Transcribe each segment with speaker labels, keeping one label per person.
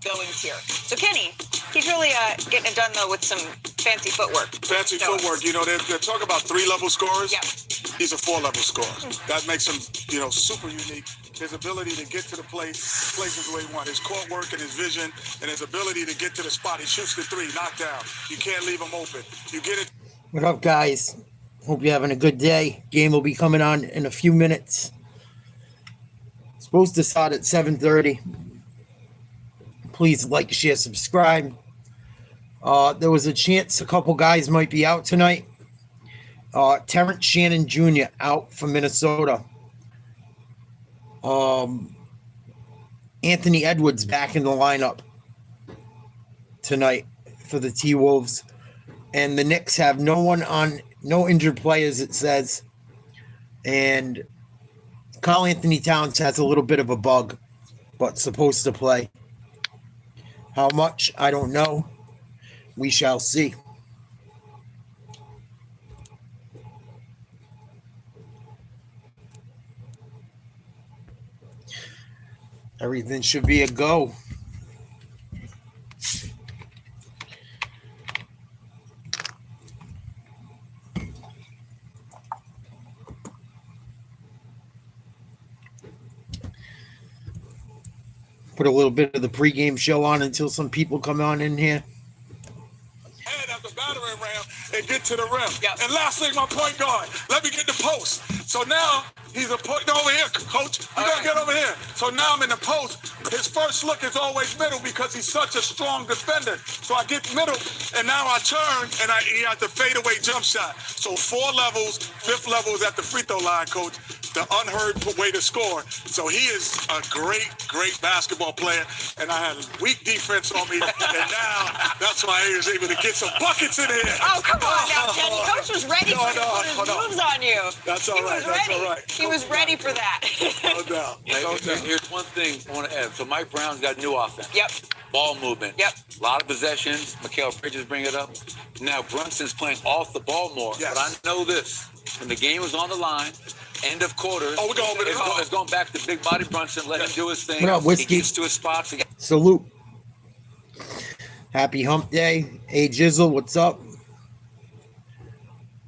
Speaker 1: goings here. So Kenny, he's really getting it done though with some fancy footwork.
Speaker 2: Fancy footwork. You know, they're talking about 3-level scorers.
Speaker 1: Yeah.
Speaker 2: He's a 4-level scorer. That makes him, you know, super unique. His ability to get to the places where he wants. His court work and his vision and his ability to get to the spot. He shoots the 3, knockdown. You can't leave him open. You get it.
Speaker 3: What up, guys? Hope you're having a good day. Game will be coming on in a few minutes. Supposed to start at 7:30. Please like, share, subscribe. There was a chance a couple guys might be out tonight. Terrence Shannon Jr. out for Minnesota. Anthony Edwards back in the lineup tonight for the T-Wolves. And the Knicks have no injured players, it says. And Karl Anthony Towns has a little bit of a bug, but supposed to play. How much? I don't know. We shall see. Everything should be a go. Put a little bit of the pregame show on until some people come on in here.
Speaker 2: Head at the battering ram and get to the rim.
Speaker 1: Yep.
Speaker 2: And lastly, my point guard. Let me get the post. So now he's a point over here, coach. You gotta get over here. So now I'm in the post. His first look is always middle because he's such a strong defender. So I get middle, and now I turn, and he has the fadeaway jump shot. So 4 levels, 5th level is at the free throw line, coach. The unheard way to score. So he is a great, great basketball player, and I had weak defense on me, and now that's why he was able to get some buckets in here.
Speaker 1: Oh, come on now, Kenny. Coach was ready to put his moves on you.
Speaker 2: That's all right. That's all right.
Speaker 1: He was ready for that.
Speaker 2: No doubt. No doubt.
Speaker 4: Here's one thing I want to add. So Mike Brown's got new offense.
Speaker 1: Yep.
Speaker 4: Ball movement.
Speaker 1: Yep.
Speaker 4: A lot of possessions. Mikal Bridges bring it up. Now Brunson's playing off the ball more.
Speaker 2: Yes.
Speaker 4: But I know this. When the game was on the line, end of quarters,
Speaker 2: we're going with
Speaker 4: it's going back to big body Brunson. Let him do his thing.
Speaker 3: What up, Whiskey?
Speaker 4: He gets to his spots.
Speaker 3: Salute. Happy hump day. Hey, Jizzle, what's up?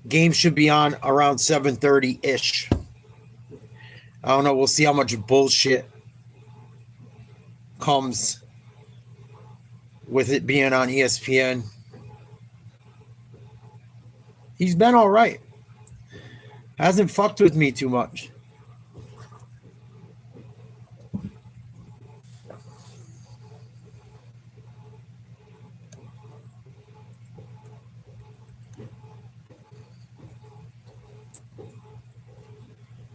Speaker 3: Game should be on around 7:30-ish. I don't know. We'll see how much bullshit comes with it being on ESPN. He's been all right. Hasn't fucked with me too much.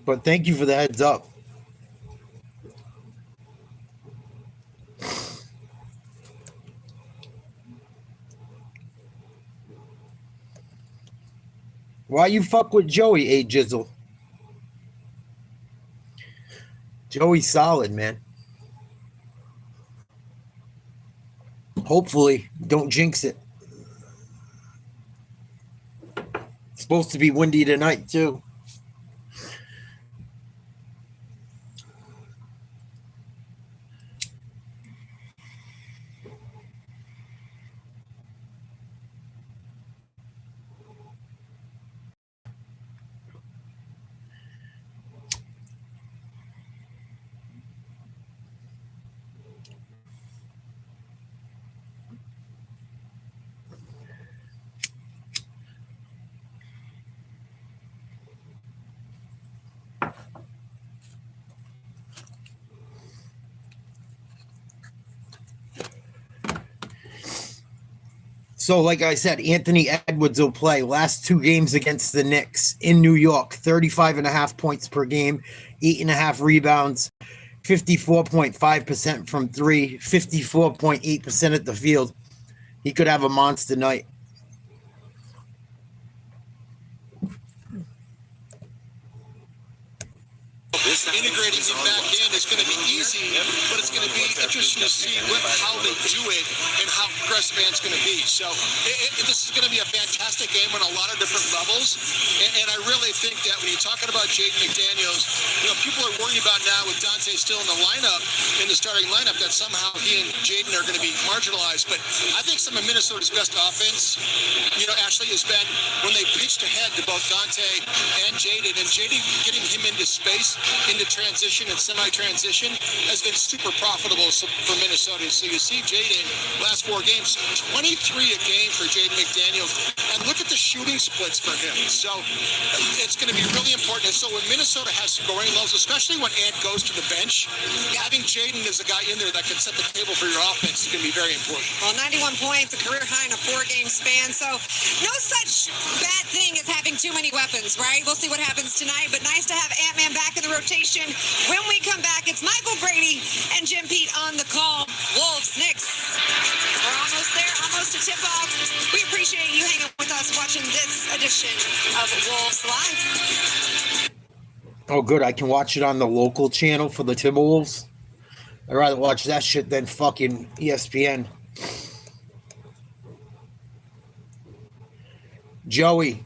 Speaker 3: But thank you for the heads up. Why you fuck with Joey, A Jizzle? Joey's solid, man. Hopefully, don't jinx it. It's supposed to be windy tonight, too. So, like I said, Anthony Edwards will play last 2 games against the Knicks in New York. 35.5 points per game, 8.5 rebounds, 54.5% from 3, 54.8% at the field. He could have a monster night.
Speaker 4: This
Speaker 5: integrating him back in is going to be easy, but it's going to be interesting to see how they do it and how aggressive Ant's going to be. So this is going to be a fantastic game on a lot of different levels, and I really think that when you're talking about Jaden McDaniels, people are worried about now with Dante still in the lineup, in the starting lineup, that somehow he and Jaden are going to be marginalized. But I think some of Minnesota's best offense, Ashley, has been when they pitched ahead to both Dante and Jaden getting him into space, into transition and semi-transition has been super profitable for Minnesota. So you see Jaden, last 4 games, 23 a game for Jaden McDaniels. And look at the shooting splits for him. So it's going to be really important. And so when Minnesota has scoring lows, especially when Ant goes to the bench, having Jaden as a guy in there that can set the table for your offense is going to be very important.
Speaker 6: Well, 91 points, a career high in a 4-game span. So no such bad thing as having too many weapons, right? We'll see what happens tonight, but nice to have Ant-Man back in the rotation. When we come back, it's Michael Brady and Jim Pete on the call. Wolves, Knicks. We're almost there, almost to tip-off. We appreciate you hanging with us watching this edition of Wolves Live.
Speaker 3: Oh, good. I can watch it on the local channel for the Timberwolves. I'd rather watch that shit than fucking ESPN. Joey,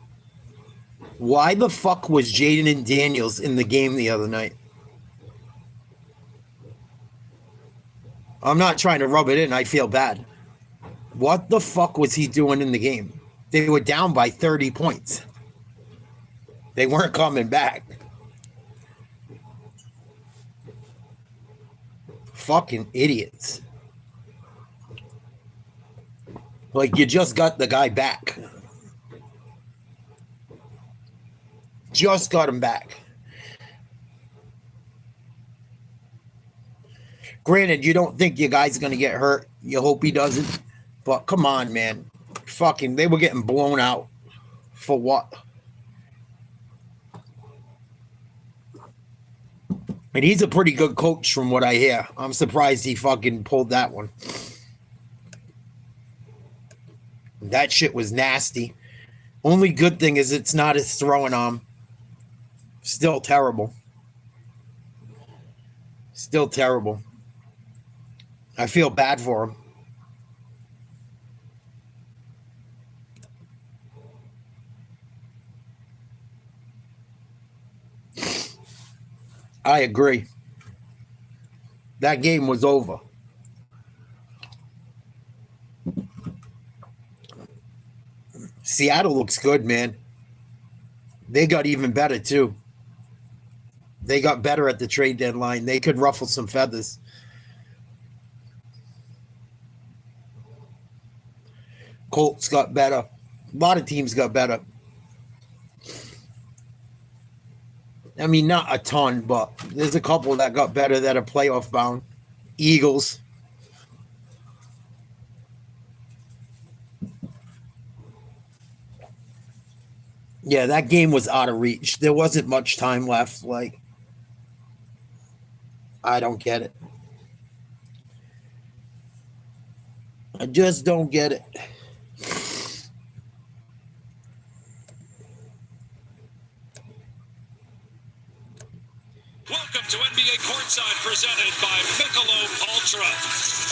Speaker 3: why the fuck was Jaden and Daniels in the game the other night? I'm not trying to rub it in. I feel bad. What the fuck was he doing in the game? They were down by 30 points. They weren't coming back. Fucking idiots. Like, you just got the guy back. Just got him back. Granted, you don't think your guy's going to get hurt. You hope he doesn't. But come on, man. Fucking, they were getting blown out. For what? And he's a pretty good coach from what I hear. I'm surprised he fucking pulled that one. That shit was nasty. Only good thing is it's not his throwing arm. Still terrible. Still terrible. I feel bad for him. I agree. That game was over. Seattle looks good, man. They got even better, too. They got better at the trade deadline. They could ruffle some feathers. Colts got better. A lot of teams got better. I mean, not a ton, but there's a couple that got better that are playoff bound. Eagles. Yeah, that game was out of reach. There wasn't much time left. Like, I don't get it. I just don't get it.
Speaker 7: Welcome to NBA Courtside, presented by Michelob Ultra.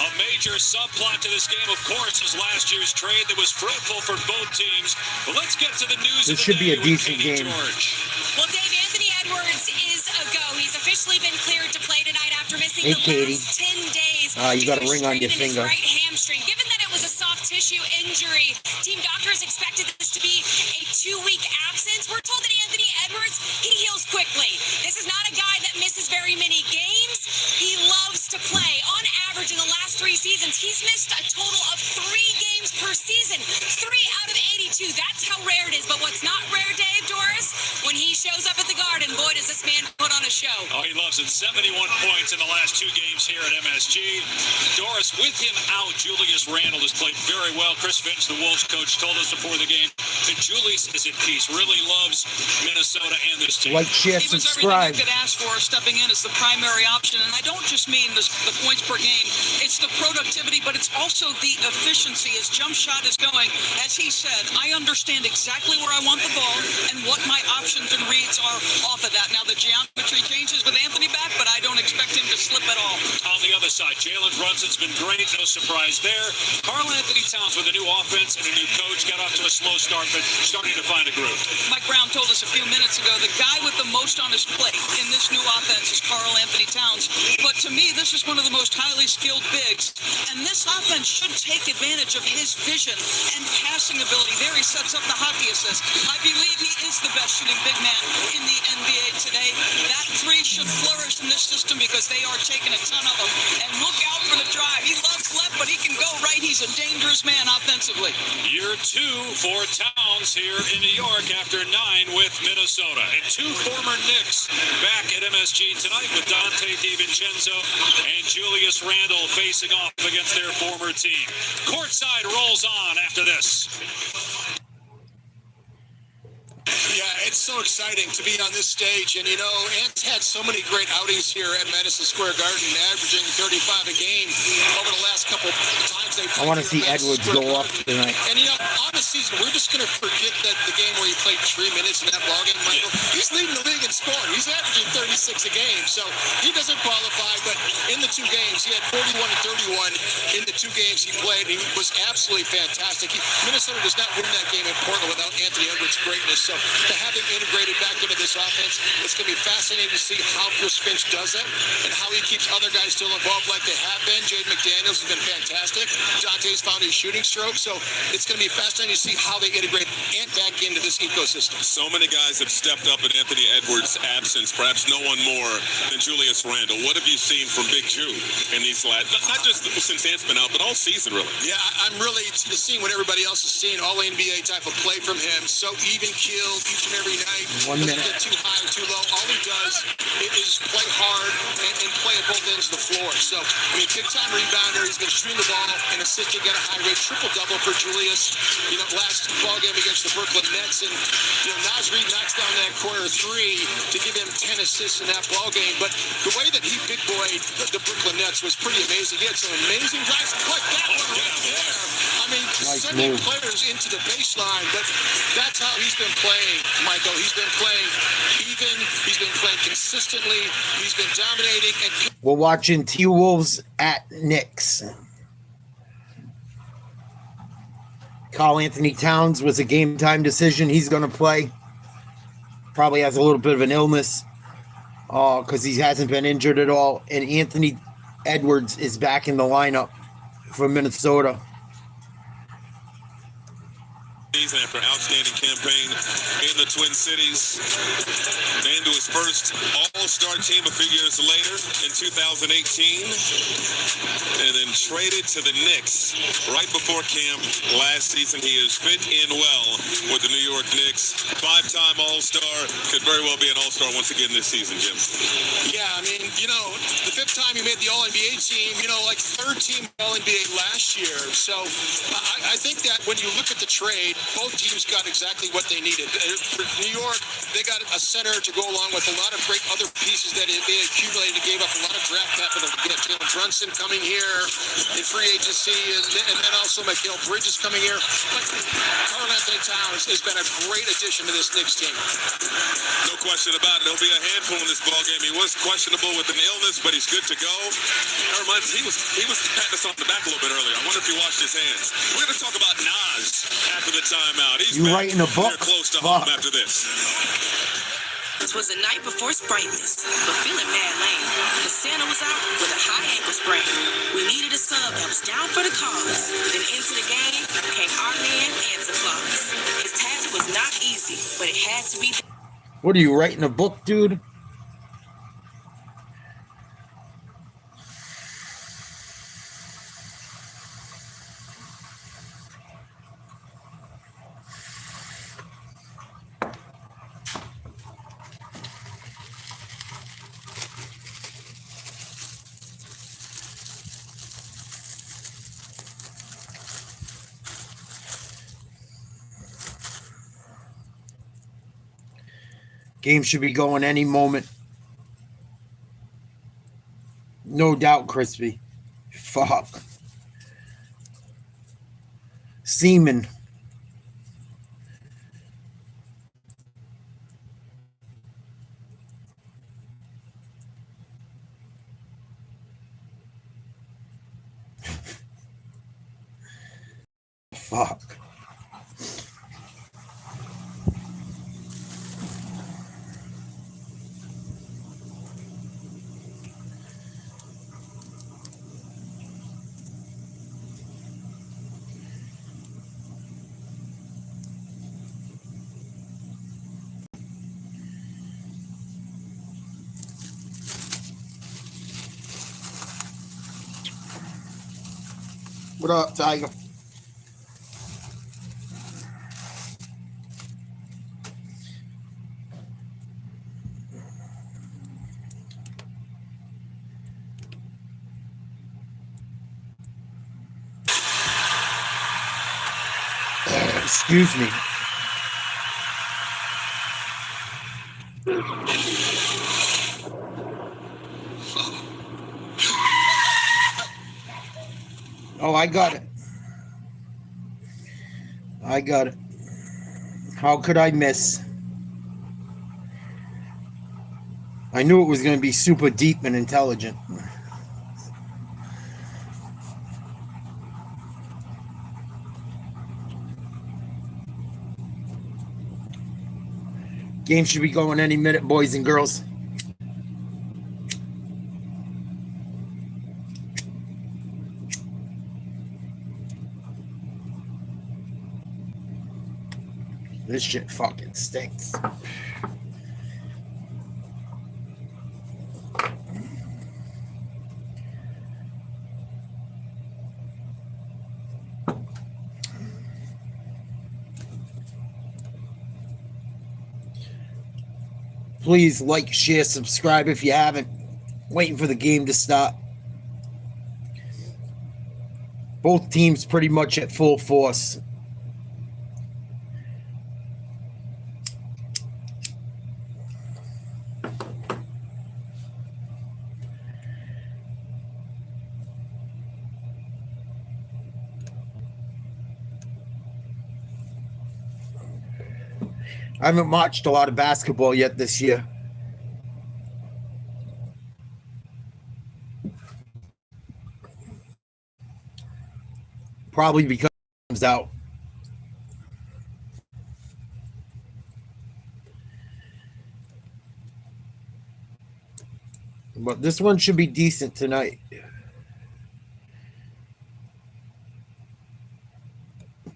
Speaker 7: A major subplot to this game, of course, is last year's trade that was fruitful for both teams. But let's get to the news
Speaker 3: This
Speaker 7: of the
Speaker 3: should be
Speaker 7: day
Speaker 3: a
Speaker 7: with
Speaker 3: decent
Speaker 7: Katie
Speaker 3: game.
Speaker 7: George.
Speaker 6: Well, Dave, Anthony Edwards is a go. He's officially been cleared to play tonight after missing
Speaker 3: Hey,
Speaker 6: the
Speaker 3: Katie.
Speaker 6: last 10 days.
Speaker 3: You got a
Speaker 6: He was
Speaker 3: ring on your
Speaker 6: strained in his
Speaker 3: finger.
Speaker 6: right hamstring. Given that it was a soft tissue injury, team doctors expected this to be a 2-week absence. We're told that Anthony Edwards, he heals quickly. This is not a guy that misses very many games. He loves to play. On average, in the last 3 seasons, he's missed a total of 3 games per season. 3 out of 82. That's how rare it is. But what's not rare, Dave, Doris, when he shows up at the Garden, boy, does this man put on a show.
Speaker 7: Oh, he loves it. 71 points in the last 2 games here at MSG. Doris, with him out, Julius Randle has played very well. Chris Finch, the Wolves coach, told us before the game And Julius is at peace, really loves Minnesota and this team.
Speaker 3: Like, share,
Speaker 8: He was
Speaker 3: subscribe.
Speaker 8: everything you could ask for stepping in as the primary option. And I don't just mean the points per game. It's the productivity, but it's also the efficiency. His jump shot is going. As he said, I understand exactly where I want the ball and what my options and reads are off of that. Now, the geometry changes with Anthony back, but I don't expect him to slip at all.
Speaker 7: On the other side, Jalen Brunson's been great, no surprise there. Karl Anthony Towns with a new offense and a new coach got off to a slow start, but starting to find a groove.
Speaker 8: Mike Brown told us a few minutes ago, the guy with the most on his plate in this new offense is Karl Anthony Towns. But to me, this is one of the most highly skilled bigs. And this offense should take advantage of his vision and passing ability. There he sets up the hockey assist. I believe he is the best shooting big man in the NBA today. That three should flourish in this system because they are taking a ton of them. And look out for the drive. He loves left, but he can go right. He's a dangerous man offensively.
Speaker 7: Year 2 for Towns here in New York after 9 with Minnesota. And 2 former Knicks back at MSG tonight with Dante DiVincenzo and Julius Randle facing off against their former team. Courtside rolls on after this.
Speaker 5: Yeah, it's so exciting to be on this stage. And, you know, Ant's had so many great outings here at Madison Square Garden, averaging 35 a game over the last couple of times they played.
Speaker 3: I want to see Edwards go off tonight.
Speaker 5: And, you know, on the season, we're just going to forget that the game where he played 3 minutes in that ballgame, Michael. He's leading the league in scoring. He's averaging 36 a game. So he doesn't qualify, but in the 2 games, he had 41 and 31 in the 2 games he played. He was absolutely fantastic. Minnesota does not win that game in Portland without Anthony Edwards' greatness. So to have him integrated back into this offense, it's going to be fascinating to see how Chris Finch does that and how he keeps other guys still involved like they have been. Jaden McDaniels has been fantastic. Dante's found his shooting stroke. So it's going to be fascinating to see how they integrate Ant back into this ecosystem.
Speaker 9: So many guys have stepped up in Anthony Edwards' absence, perhaps no one more than Julius Randle. What have you seen from Big Ju in these last, not just since Ant's been out, but all season, really?
Speaker 5: Yeah, I'm really seeing what everybody else is seeing, all NBA type of play from him. So even keeled each and every night.
Speaker 3: 1 minute.
Speaker 5: Doesn't get too high or too low. All he does is play hard and play at both ends of the floor. So, I mean, big-time rebounder. He's been shooting the ball and assisting at a high rate. Triple-double for Julius. You know, last ball game against the Brooklyn Nets. And, you know, Naz Reid knocks down that corner 3 to give him 10 assists in that ball game. But the way that he big-boyed the Brooklyn Nets was pretty amazing. He had some amazing guys like that one right there. I mean, sending players into the baseline, but that's how he's been playing, Michael. He's been playing even. He's been playing consistently. He's been dominating. And
Speaker 3: We're watching T-Wolves at Knicks. Karl Anthony Towns was a game time decision. He's going to play. Probably has a little bit of an illness because he hasn't been injured at all. And Anthony Edwards is back in the lineup for Minnesota.
Speaker 9: After an outstanding campaign in the Twin Cities, named to his first All-Star team a few years later in 2018, and then traded to the Knicks right before camp last season. He has fit in well with the New York Knicks. 5-time All-Star, could very well be an All-Star once again this season, Jim.
Speaker 5: yeah, I mean, you know, the 5th time he made the All-NBA team, you know, like 3rd team All-NBA last year. So I think that when you look at the trade, both teams got exactly what they needed. For New York, they got a center to go along with a lot of great other pieces that they accumulated, gave up a lot of draft capital to get Jalen Brunson coming here in free agency, and then also Mikal Bridges coming here. But Karl Anthony Towns has been a great addition to this Knicks team.
Speaker 9: No question about it. There'll be a handful in this ballgame. He was questionable with an illness, but he's good to go. That reminds me, he was patting us on the back a little bit earlier. I wonder if he washed his hands. We're going to talk about Nas after the timeout. He's
Speaker 3: You writing a book?
Speaker 9: close to home after this.
Speaker 10: This was the night before Sprightness, but feeling mad lame. The Santa was out with a high ankle sprain. We needed a sub that was down for the cause. Then into the game came our man, Santa Claus. His task was not easy, but it had to be.
Speaker 3: What are you writing a book, dude? Game should be going any moment. No doubt, Crispy. Fuck. Seaman. Fuck. What up, Tiger? Excuse me. Oh, I got it. I got it. How could I miss? I knew it was going to be super deep and intelligent. Game should be going any minute, boys and girls. This shit fucking stinks. Please like, share, subscribe if you haven't. Waiting for the game to start. Both teams pretty much at full force. I haven't watched a lot of basketball yet this year. Probably because it comes out. But this one should be decent tonight.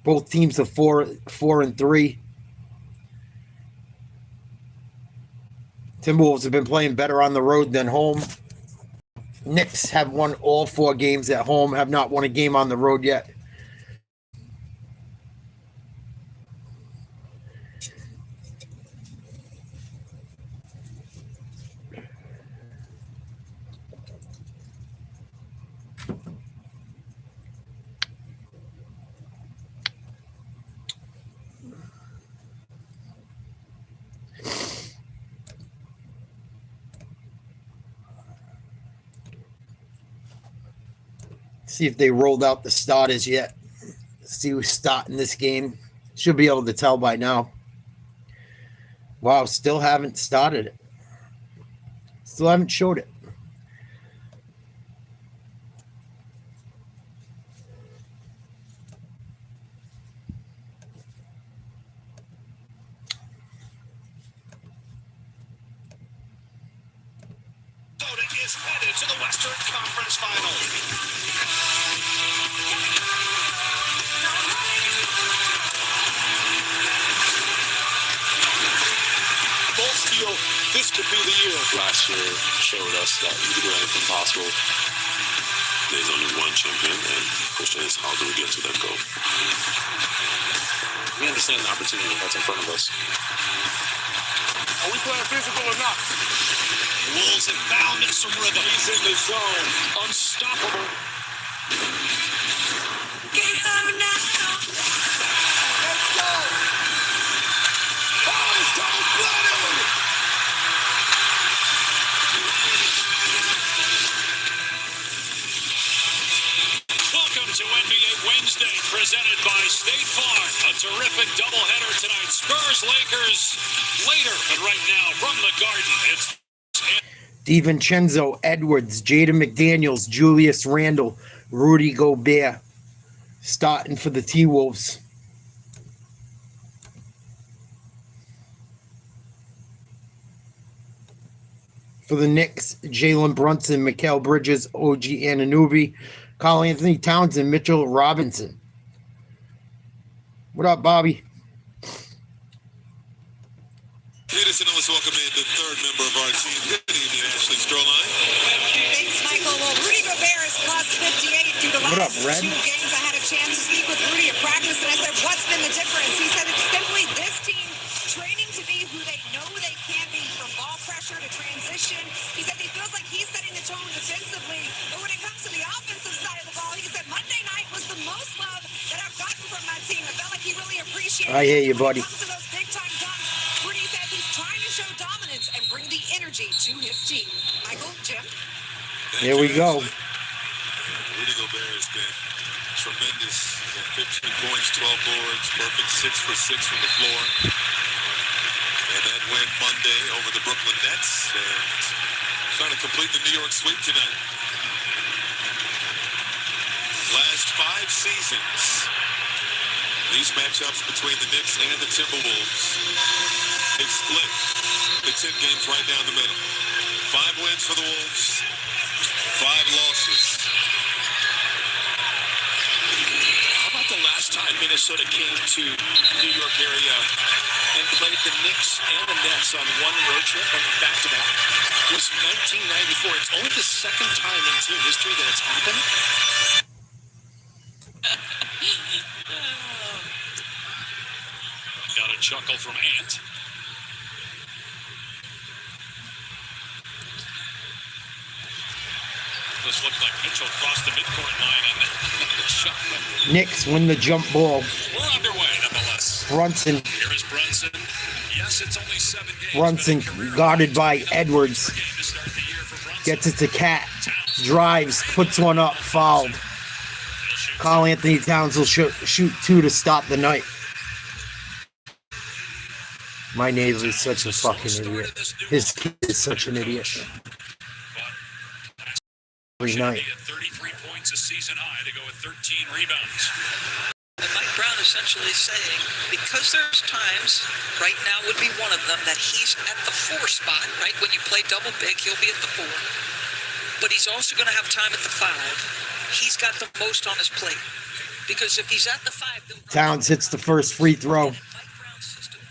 Speaker 3: Both teams are 4-3. Timberwolves have been playing better on the road than home. Knicks have won all 4 games at home, have not won a game on the road yet. See if they rolled out the starters yet. See who's starting this game. Should be able to tell by now. Wow, still haven't started it. Still haven't showed it.
Speaker 7: Minnesota is headed to the Western Conference Final. Both feel this could be the year.
Speaker 11: Last year showed us that we could do anything possible. There's only one champion, and the question is, how do we get to that goal? We understand the opportunity that's in front of us.
Speaker 2: Are we playing physical or not?
Speaker 7: Wolves have found some rhythm.
Speaker 2: He's in the zone.
Speaker 7: Unstoppable.
Speaker 10: Can't have it now.
Speaker 2: Let's go. Oh, it's cold-blooded.
Speaker 7: terrific doubleheader tonight. Spurs, Lakers later, but right now from the Garden, it's
Speaker 3: DiVincenzo, Edwards, Jaden McDaniels, Julius Randle, Rudy Gobert starting for the T-Wolves. For the Knicks, Jalen Brunson, Mikal Bridges, OG Anunoby, Karl Anthony Townsend, Mitchell Robinson. What up, Bobby?
Speaker 9: Peterson, let's welcome in the third member of our team. Good evening, Ashley Stroline.
Speaker 12: Thanks, Michael. Well, Rudy Gobert is plus 58 due to last two games. I had a chance to speak with Rudy at practice, and I said, what's been the difference? He said it's simply this team training to be who they know they can be, from ball pressure to transition. He said he feels like he's setting the tone defensively, but when it comes to the offensive side of the ball, he said Monday night was the most love that I've gotten from my team. I felt like he really appreciated it.
Speaker 3: I hear you, buddy.
Speaker 12: When it comes to those big-time dunks, Rudy says he's trying to show dominance and bring the energy to his team. Michael, Jim?
Speaker 3: Here we go.
Speaker 9: Rudy Gobert has been tremendous. 15 points, 12 boards, perfect 6 for 6 from the floor. And that win Monday over the Brooklyn Nets. And trying to complete the New York sweep tonight. Last 5 seasons, these matchups between the Knicks and the Timberwolves, they've split the 10 games right down the middle. 5 wins for the Wolves, 5 losses.
Speaker 13: How about the last time Minnesota came to New York area and played the Knicks and the Nets on one road trip on back-to-back? It was 1994. It's only the second time in team history that it's happened.
Speaker 7: got a chuckle from Ant. This looked like Mitchell crossed the midcourt line on the shot.
Speaker 3: Knicks win the jump ball.
Speaker 7: We're underway nonetheless.
Speaker 3: Brunson.
Speaker 7: Here is Brunson. Yes, it's only 7 games.
Speaker 3: Brunson guarded by Edwards. Gets it to Cat. Drives, puts one up, fouled. Karl Anthony Towns will shoot 2 to stop the night. My neighbor is such a fucking idiot. His kid is such an idiot. Every night.
Speaker 7: 33 points a season high to go with 13 rebounds.
Speaker 8: And Mike Brown essentially saying, because there's times, right now would be one of them, that he's at the 4 spot, right? When you play double big, he'll be at the 4. But he's also going to have time at the 5. He's got the most on his plate. Because if he's at the 5...
Speaker 3: Towns hits the first free throw.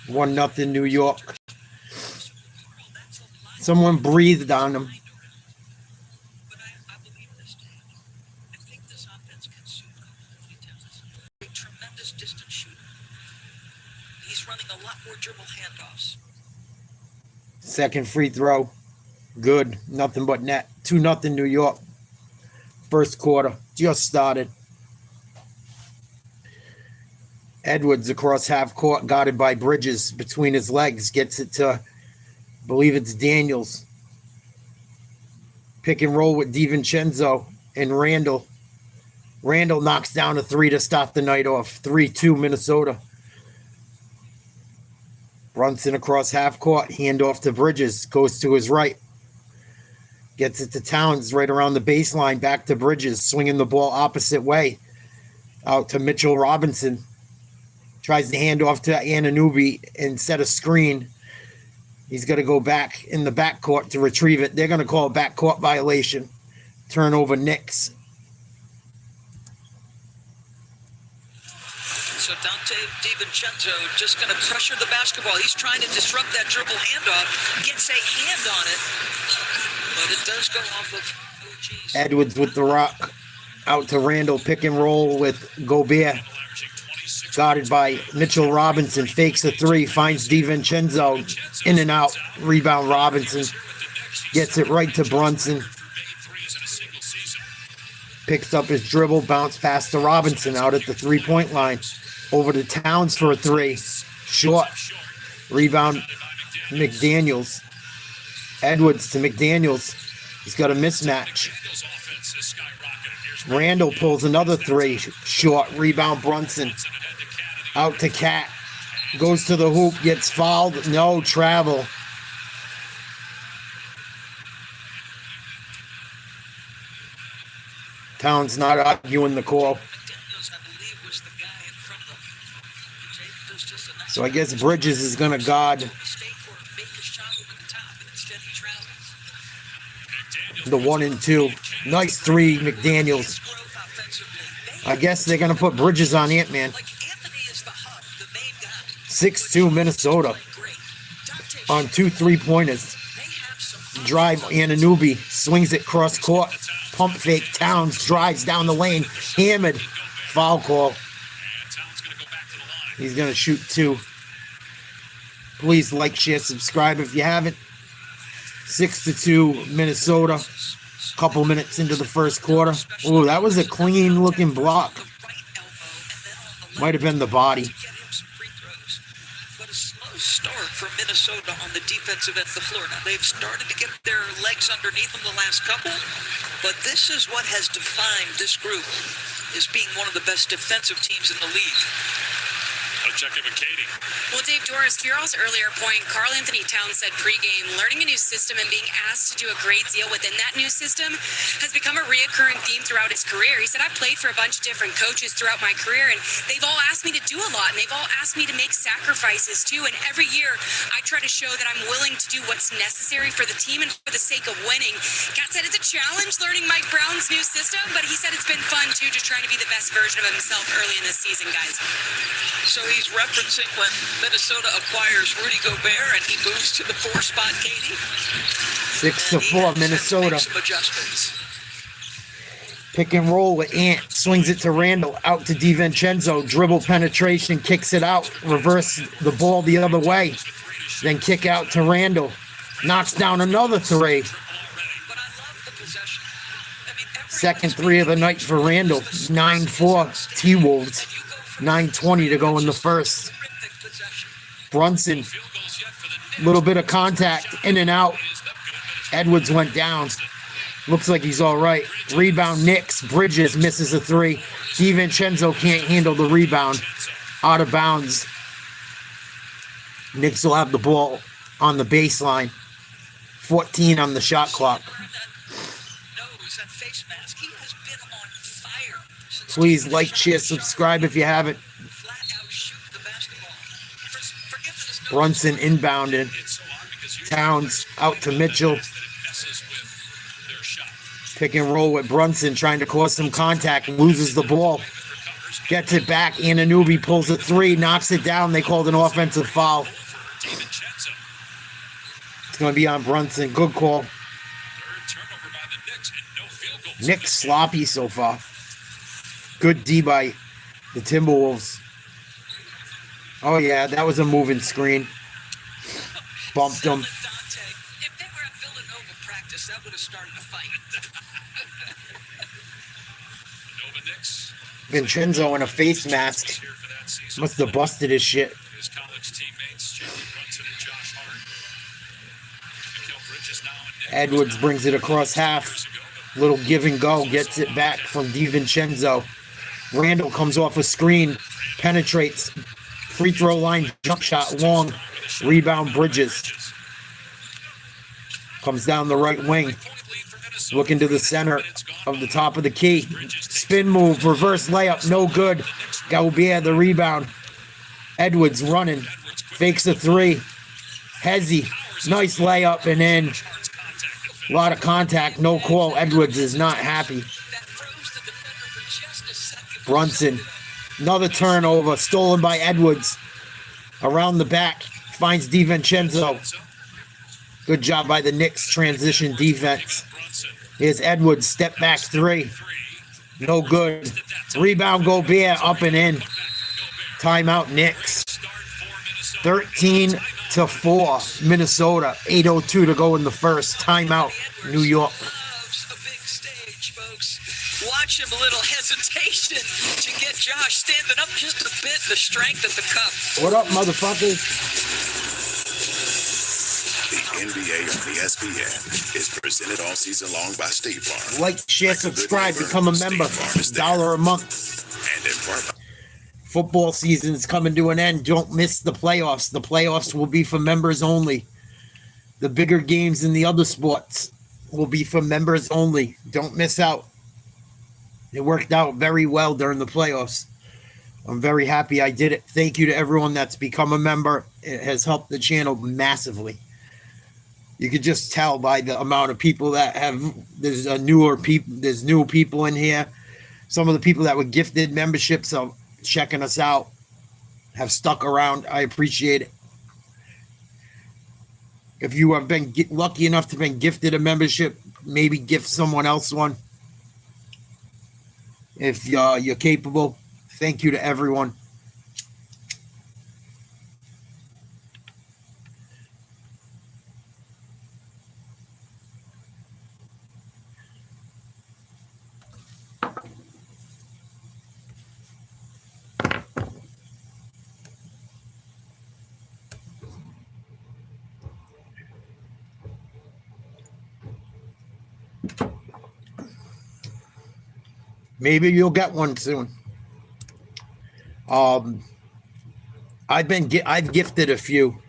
Speaker 3: 1-0 New York. Someone breathed on him. Second free throw. Good. Nothing but net. 2-0 New York. First quarter. Just started. Edwards across half court, guarded by Bridges between his legs. Gets it to, I believe it's Daniels. Pick and roll with DiVincenzo and Randle. Randle knocks down a 3 to start the night off. 3-2 Minnesota. Brunson across half court, handoff to Bridges, goes to his right. Gets it to Towns right around the baseline, back to Bridges, swinging the ball opposite way. Out to Mitchell Robinson. Tries to hand off to Anunoby and set a screen. He's going to go back in the backcourt to retrieve it. They're going to call a backcourt violation. Turnover Knicks.
Speaker 8: So Dante DiVincenzo just going to pressure the basketball. He's trying to disrupt that dribble handoff. Gets a hand on it, but it does go off of OG's.
Speaker 3: Edwards with the rock. Out to Randle. Pick and roll with Gobert. Guarded by Mitchell Robinson. Fakes a 3. Finds DiVincenzo. In and out. Rebound Robinson. Gets it right to Brunson. Picks up his dribble. Bounce pass to Robinson out at the 3-point line. Over to Towns for a 3. Short. Rebound McDaniels. Edwards to McDaniels. He's got a mismatch. Randle pulls another 3. Short. Rebound Brunson. Out to Cat. Goes to the hoop, gets fouled. No travel. Towns not arguing the call. So I guess Bridges is going to guard the 1 and 2. Nice three, McDaniels. I guess they're going to put Bridges on Ant-Man. 6-2 Minnesota on 2 3-pointers. Drive, Anunoby swings it cross court. Pump fake, Towns drives down the lane. Hammered. Foul call. He's going to shoot 2. Please like, share, subscribe if you haven't. 6-2 Minnesota. Couple minutes into the first quarter. Oh, that was a clean looking block. Might have been the body.
Speaker 8: But a slow start for Minnesota on the defensive end of the floor. Now they've started to get their legs underneath them the last couple, but this is what has defined this group as being one of the best defensive teams in the league.
Speaker 7: Let's check in with Katie.
Speaker 6: Well, Dave Doris, to your all's earlier point, Karl Anthony Towns said pregame, learning a new system and being asked to do a great deal within that new system has become a reoccurring theme throughout his career. He said, I've played for a bunch of different coaches throughout my career, and they've all asked me to do a lot, and they've all asked me to make sacrifices too, and every year I try to show that I'm willing to do what's necessary for the team and for the sake of winning. Kat said it's a challenge learning Mike Brown's new system, but he said it's been fun too, just trying to be the best version of himself early in this season, guys.
Speaker 8: So he's referencing when Minnesota acquires Rudy Gobert and he moves to the 4 spot, Katie.
Speaker 3: 6-4 Minnesota. Pick and roll with Ant. Swings it to Randall. Out to DiVincenzo. Dribble penetration. Kicks it out. Reverse the ball the other way. Then kick out to Randall. Knocks down another 3. Second 3 of the night for Randall. 9-4 T-Wolves. 9:20 to go in the first. Brunson, little bit of contact, in and out. Edwards went down. Looks like he's all right. Rebound, Knicks. Bridges misses a 3. DiVincenzo can't handle the rebound. Out of bounds. Knicks will have the ball on the baseline. 14 on the shot clock. Please like, share, subscribe if you haven't. Brunson inbounded. Towns out to Mitchell. Pick and roll with Brunson trying to cause some contact. Loses the ball. Gets it back. Anunoby pulls a 3. Knocks it down. They called an offensive foul. It's going to be on Brunson. Good call. Knicks sloppy so far. Good D by the Timberwolves. Oh, yeah, that was a moving screen. Bumped him.
Speaker 8: If they were at Villanova practice, that would have started a fight.
Speaker 3: Vincenzo in a face mask. Must have busted his shit. Edwards brings it across half. Little give and go. Gets it back from DiVincenzo. Randall comes off a screen. Penetrates. Free throw line. Jump shot long. Rebound Bridges. Comes down the right wing. Looking to the center of the top of the key. Spin move. Reverse layup. No good. Gobert the rebound. Edwards running. Fakes a 3. Hezzy. Nice layup and in. A lot of contact. No call. Edwards is not happy. Brunson. Another turnover. Stolen by Edwards. Around the back. Finds DiVincenzo. Good job by the Knicks transition defense. Here's Edwards. Step back 3. No good. Rebound Gobert up and in. Timeout Knicks. 13-4 Minnesota. 8:02 to go in the first. Timeout New York.
Speaker 8: Watch him, a little hesitation to get Josh standing up just a bit. The strength at the cup.
Speaker 3: What up, motherfuckers?
Speaker 14: The NBA on the ESPN is presented all season long by State Farm.
Speaker 3: Like, share, subscribe, become a member. $1 a month.
Speaker 14: And in part
Speaker 3: Football season is coming to an end. Don't miss the playoffs. The playoffs will be for members only. The bigger games in the other sports will be for members only. Don't miss out. It worked out very well during the playoffs. I'm very happy I did it. Thank you to everyone that's become a member. It has helped the channel massively. You could just tell by the amount of people that have. There's new people in here. Some of the people that were gifted memberships are checking us out, have stuck around. I appreciate it. If you have been lucky enough to have been gifted a membership, maybe gift someone else one. If you're capable, thank you to everyone. Maybe you'll get one soon. I've gifted a few.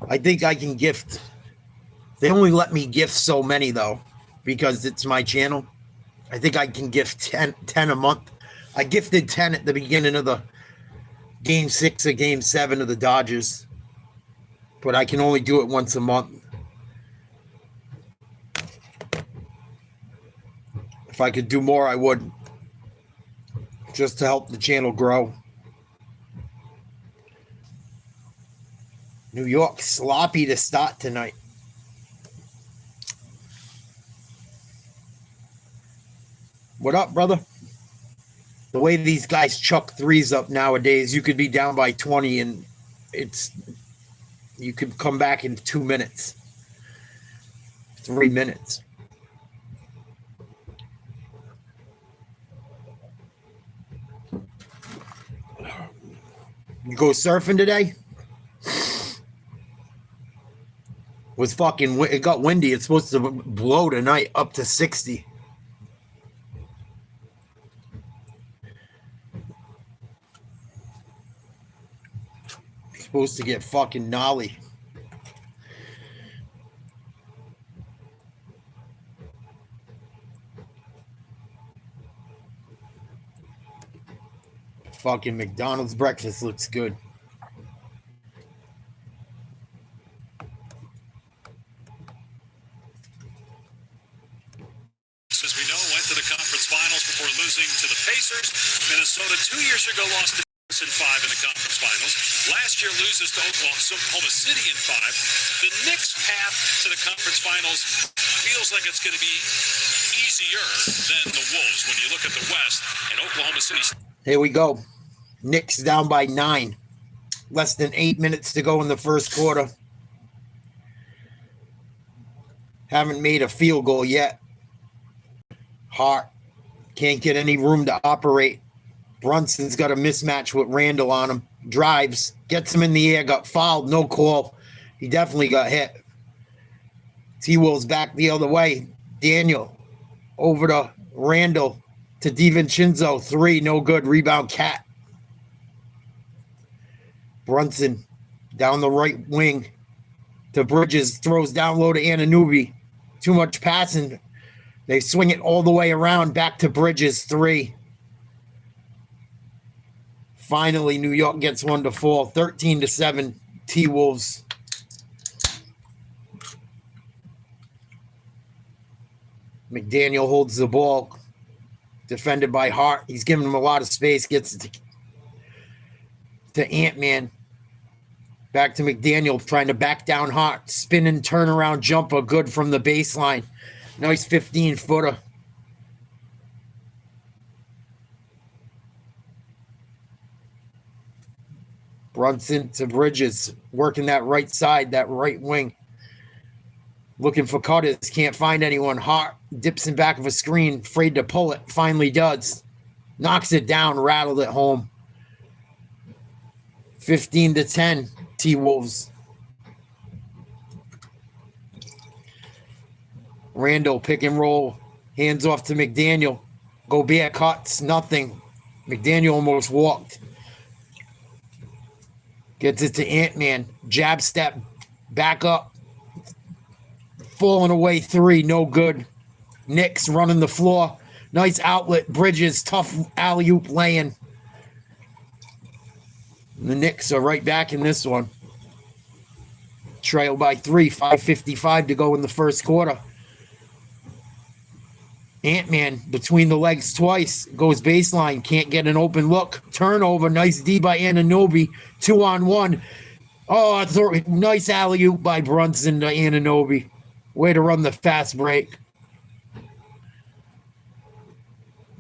Speaker 3: I think I can gift. They only let me gift so many though, because it's my channel. I think I can gift 10 a month. I gifted 10 at the beginning of the game 6 or game 7 of the Dodgers, but I can only do it once a month. If I could do more, I would. Just to help the channel grow. New York sloppy to start tonight. What up, brother? The way these guys chuck threes up nowadays, you could be down by 20 and you could come back in 2 minutes. 3 minutes. You go surfing today? It got windy. It's supposed to blow tonight up to 60. It's supposed to get fucking gnarly. Fucking McDonald's breakfast looks good.
Speaker 7: As we know, went to the conference finals before losing to the Pacers. Minnesota 2 years ago lost to Knicks in 5 in the conference finals. Last year loses to Oklahoma City in 5. The Knicks' path to the conference finals feels like it's going to be easier than the Wolves when you look at the West and Oklahoma City.
Speaker 3: Here we go. Knicks down by 9. Less than 8 minutes to go in the first quarter. Haven't made a field goal yet. Hart can't get any room to operate. Brunson's got a mismatch with Randall on him. Drives, gets him in the air, got fouled, no call. He definitely got hit. T-Will's back the other way. Daniel over to Randall to DiVincenzo. 3, no good. Rebound, Cat. Brunson down the right wing to Bridges. Throws down low to Anunoby. Too much passing. They swing it all the way around. Back to Bridges. 3. Finally, New York gets one to fall. 13-7, T-Wolves. McDaniel holds the ball. Defended by Hart. He's giving him a lot of space. Gets it to Ant-Man. Back to McDaniel trying to back down Hart. Spinning turnaround jumper. Good from the baseline. Nice 15-footer. Brunson to Bridges. Working that right side, that right wing. Looking for cutters. Can't find anyone. Hart dips in back of a screen. Afraid to pull it. Finally does. Knocks it down. Rattled it home. 15-10. T-Wolves. Randall pick and roll. Hands off to McDaniel. Gobert cuts. Nothing. McDaniel almost walked. Gets it to Ant-Man. Jab step. Back up. Falling away three. No good. Knicks running the floor. Nice outlet. Bridges. Tough alley-oop laying. The Knicks are right back in this one. Trail by 3. 5:55 to go in the first quarter. Ant-Man between the legs twice. Goes baseline. Can't get an open look. Turnover. Nice D by Anunoby. 2-on-1. Oh, nice alley-oop by Brunson to Anunoby. Way to run the fast break.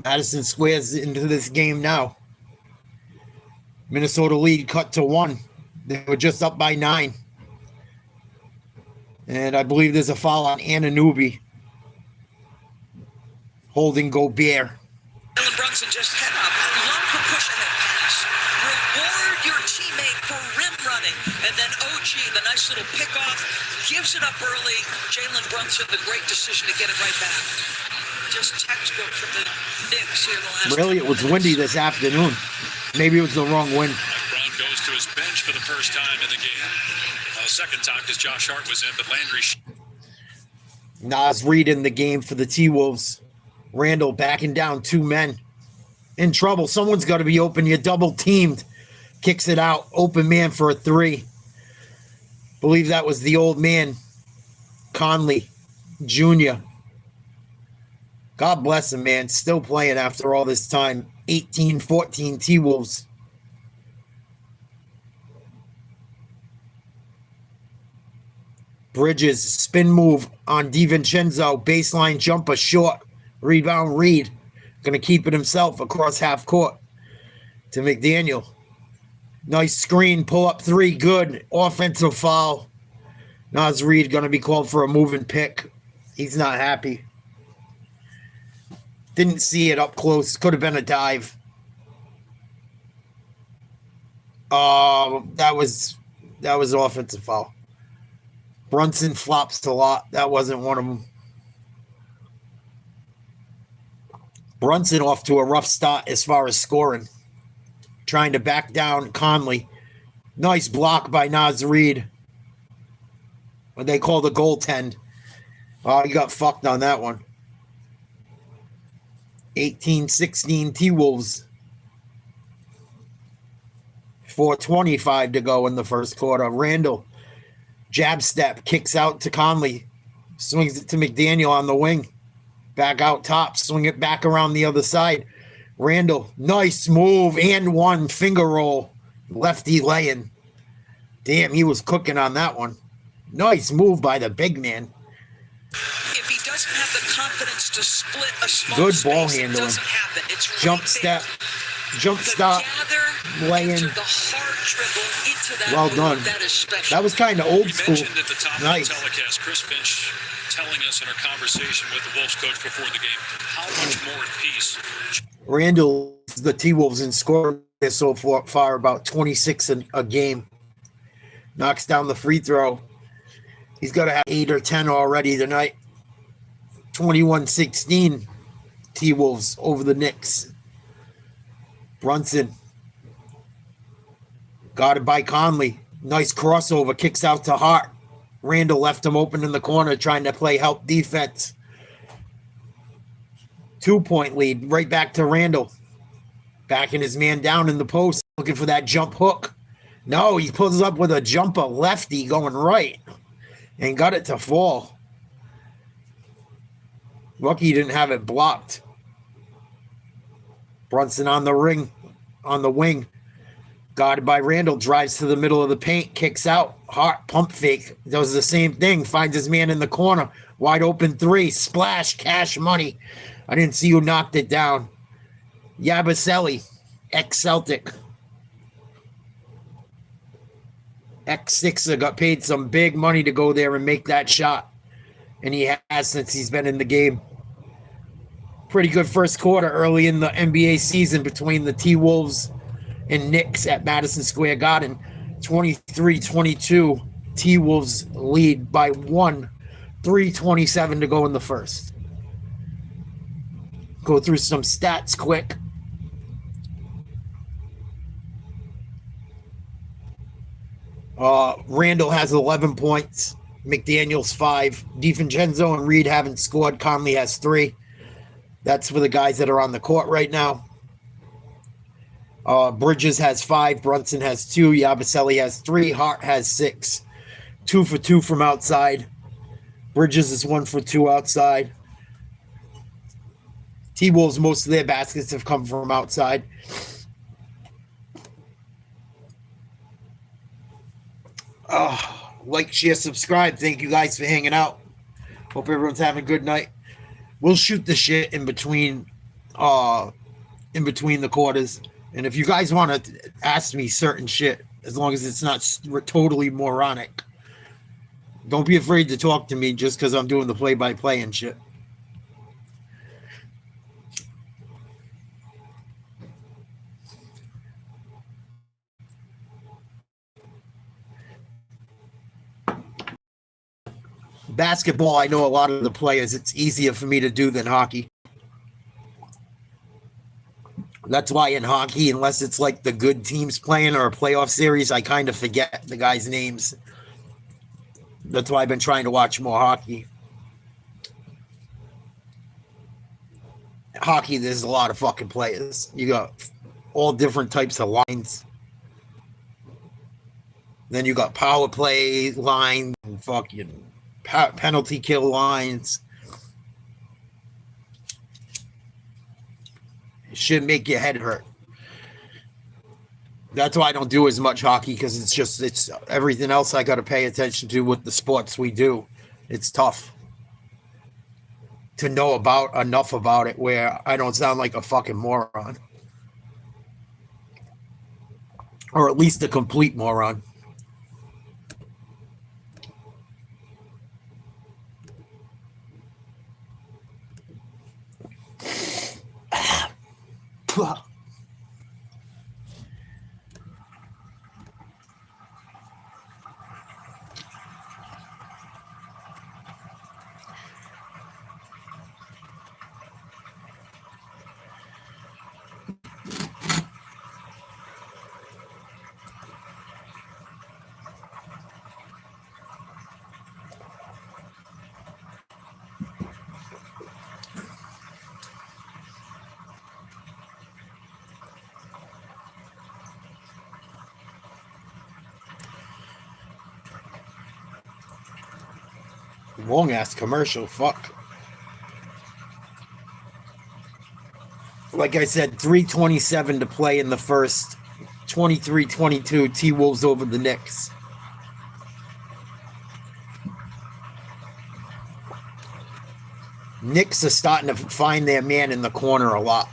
Speaker 3: Madison Square's into this game now. Minnesota lead cut to 1. They were just up by 9. And I believe there's a foul on Anunoby. Holding Gobert.
Speaker 8: Jalen Brunson just head up. Love the push ahead pass. Reward your teammate for rim running. And then OG, the nice little pick off, gives it up early. Jalen Brunson, the great decision to get it right back. Just textbook from the Knicks here the last
Speaker 3: Really, it was windy this afternoon. Maybe it was the wrong wind.
Speaker 7: Brown goes to his bench for the first time in the game. Second time because Josh Hart was in, but Landry.
Speaker 3: Nas Reed in the game for the T-Wolves. Randall backing down 2 men. In trouble. Someone's got to be open. You're double teamed. Kicks it out. Open man for a 3. Believe that was the old man. Conley Jr. God bless him, man. Still playing after all this time. 18-14 T-Wolves. Bridges, spin move on DiVincenzo. Baseline jumper, short. Rebound, Reed. Going to keep it himself across half court to McDaniel. Nice screen, pull up 3, good. Offensive foul. Nas Reed going to be called for a moving pick. He's not happy. Didn't see it up close. Could have been a dive. That was offensive foul. Brunson flops a lot. That wasn't one of them. Brunson off to a rough start as far as scoring. Trying to back down Conley. Nice block by Nas Reed. What they call the goaltend. Oh, he got fucked on that one. 18-16 T-Wolves. 4:25 to go in the first quarter. Randall. Jab step, kicks out to Conley. Swings it to McDaniel on the wing. Back out top, swing it back around the other side. Randall, nice move, and 1 finger roll. Lefty laying. Damn, he was cooking on that one. Nice move by the big man.
Speaker 8: If he doesn't have the confidence to split a small
Speaker 3: Good
Speaker 8: space,
Speaker 3: ball
Speaker 8: it
Speaker 3: handling.
Speaker 8: doesn't happen. It's right
Speaker 3: Jump
Speaker 8: there.
Speaker 3: step, jump stop, laying.
Speaker 8: The hard dribble into that
Speaker 3: Well
Speaker 8: move,
Speaker 3: done.
Speaker 8: That is special.
Speaker 3: That was kind of old
Speaker 7: You
Speaker 3: school.
Speaker 7: mentioned at the top
Speaker 3: Nice.
Speaker 7: of the telecast, Chris Finch telling us in our conversation with the Wolves coach before the game how much more at peace.
Speaker 3: Randall, the T-Wolves in scoring so far, about 26 a game. Knocks down the free throw. He's got to have 8 or 10 already tonight. 21-16 T-Wolves over the Knicks. Brunson. Guarded by Conley. Nice crossover. Kicks out to Hart. Randall left him open in the corner trying to play help defense. 2-point lead. Right back to Randall. Backing his man down in the post. Looking for that jump hook. No, he pulls up with a jumper lefty going right. And got it to fall. Lucky he didn't have it blocked. Brunson on the ring. On the wing. Guarded by Randall, drives to the middle of the paint, kicks out. Hart pump fake. Does the same thing. Finds his man in the corner. Wide open 3. Splash. Cash money. I didn't see who knocked it down. Yabusele. Ex-Celtic. Ex-Sixer got paid some big money to go there and make that shot. And he has since he's been in the game. Pretty good first quarter early in the NBA season between the T-Wolves and Knicks at Madison Square Garden. 23-22. T-Wolves lead by 1. 3:27 to go in the first. Go through some stats quick. Randall has 11 points. McDaniels 5. DiVincenzo and Reed haven't scored. Conley has 3. That's for the guys that are on the court right now. Bridges has 5. Brunson has 2. Yabusele has 3. Hart has 6. 2 for 2 from outside. Bridges is 1 for 2 outside. T-Wolves, most of their baskets have come from outside. Like, share, subscribe. Thank you guys for hanging out. Hope everyone's having a good night. We'll shoot the shit in between the quarters. And if you guys want to ask me certain shit, as long as it's not totally moronic, don't be afraid to talk to me just because I'm doing the play-by-play and shit. Basketball, I know a lot of the players. It's easier for me to do than hockey. That's why in hockey, unless it's like the good teams playing or a playoff series, I kind of forget the guys' names. That's why I've been trying to watch more hockey. Hockey, there's a lot of fucking players. You got all different types of lines. Then you got power play line and fucking penalty kill lines. It should make your head hurt. That's why I don't do as much hockey, because it's everything else I got to pay attention to with the sports we do. It's tough to know enough about it where I don't sound like a fucking moron, or at least a complete moron. Long ass commercial, fuck. Like I said, 3:27 to play in the first. 23-22, T-Wolves over the Knicks. Knicks are starting to find their man in the corner a lot.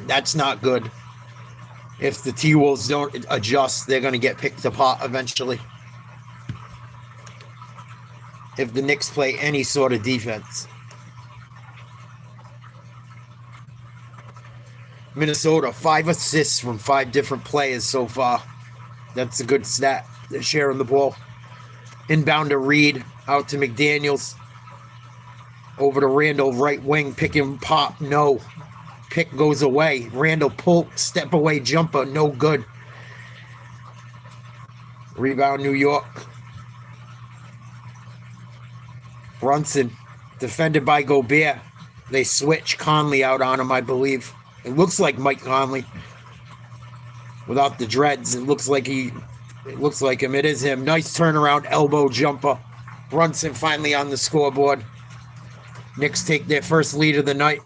Speaker 3: That's not good. If the T-Wolves don't adjust, they're going to get picked apart eventually. If the Knicks play any sort of defense. Minnesota, 5 assists from 5 different players so far. That's a good stat. They're sharing the ball. Inbound to Reed, out to McDaniels. Over to Randall, right wing, pick and pop, no. Pick goes away. Randall pull, step away jumper, no good. Rebound New York. Brunson, defended by Gobert. They switch Conley out on him, I believe. It looks like Mike Conley. Without the dreads, it looks like him. It is him. Nice turnaround elbow jumper. Brunson finally on the scoreboard. Knicks take their first lead of the night.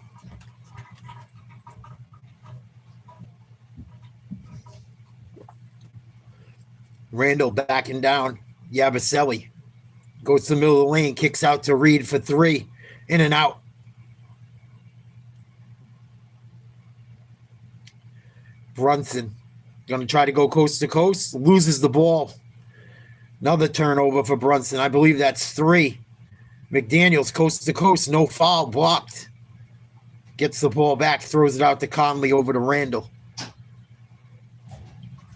Speaker 3: Randall backing down. Yabusele goes to the middle of the lane, kicks out to Reed for 3. In and out. Brunson going to try to go coast to coast. Loses the ball. Another turnover for Brunson. I believe that's 3. McDaniels coast to coast. No foul. Blocked. Gets the ball back. Throws it out to Conley over to Randall.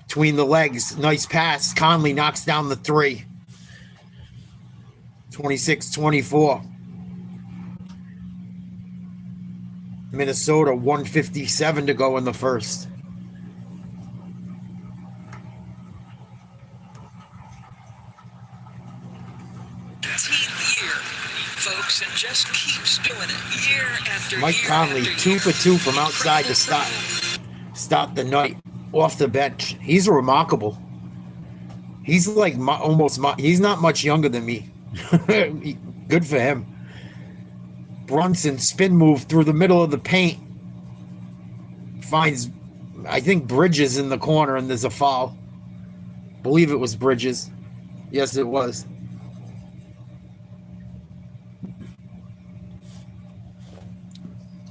Speaker 3: Between the legs. Nice pass. Conley knocks down the 3. 26-24. Minnesota, 1:57 to go in the first.
Speaker 8: 17th year, folks, and just keeps doing it year after
Speaker 3: Mike
Speaker 8: year
Speaker 3: Conley,
Speaker 8: after
Speaker 3: 2
Speaker 8: year.
Speaker 3: for 2 from outside to start the night off the bench. He's remarkable. He's like he's not much younger than me. Good for him. Brunson spin move through the middle of the paint. Finds, I think, Bridges in the corner, and there's a foul. Believe it was Bridges. Yes, it was.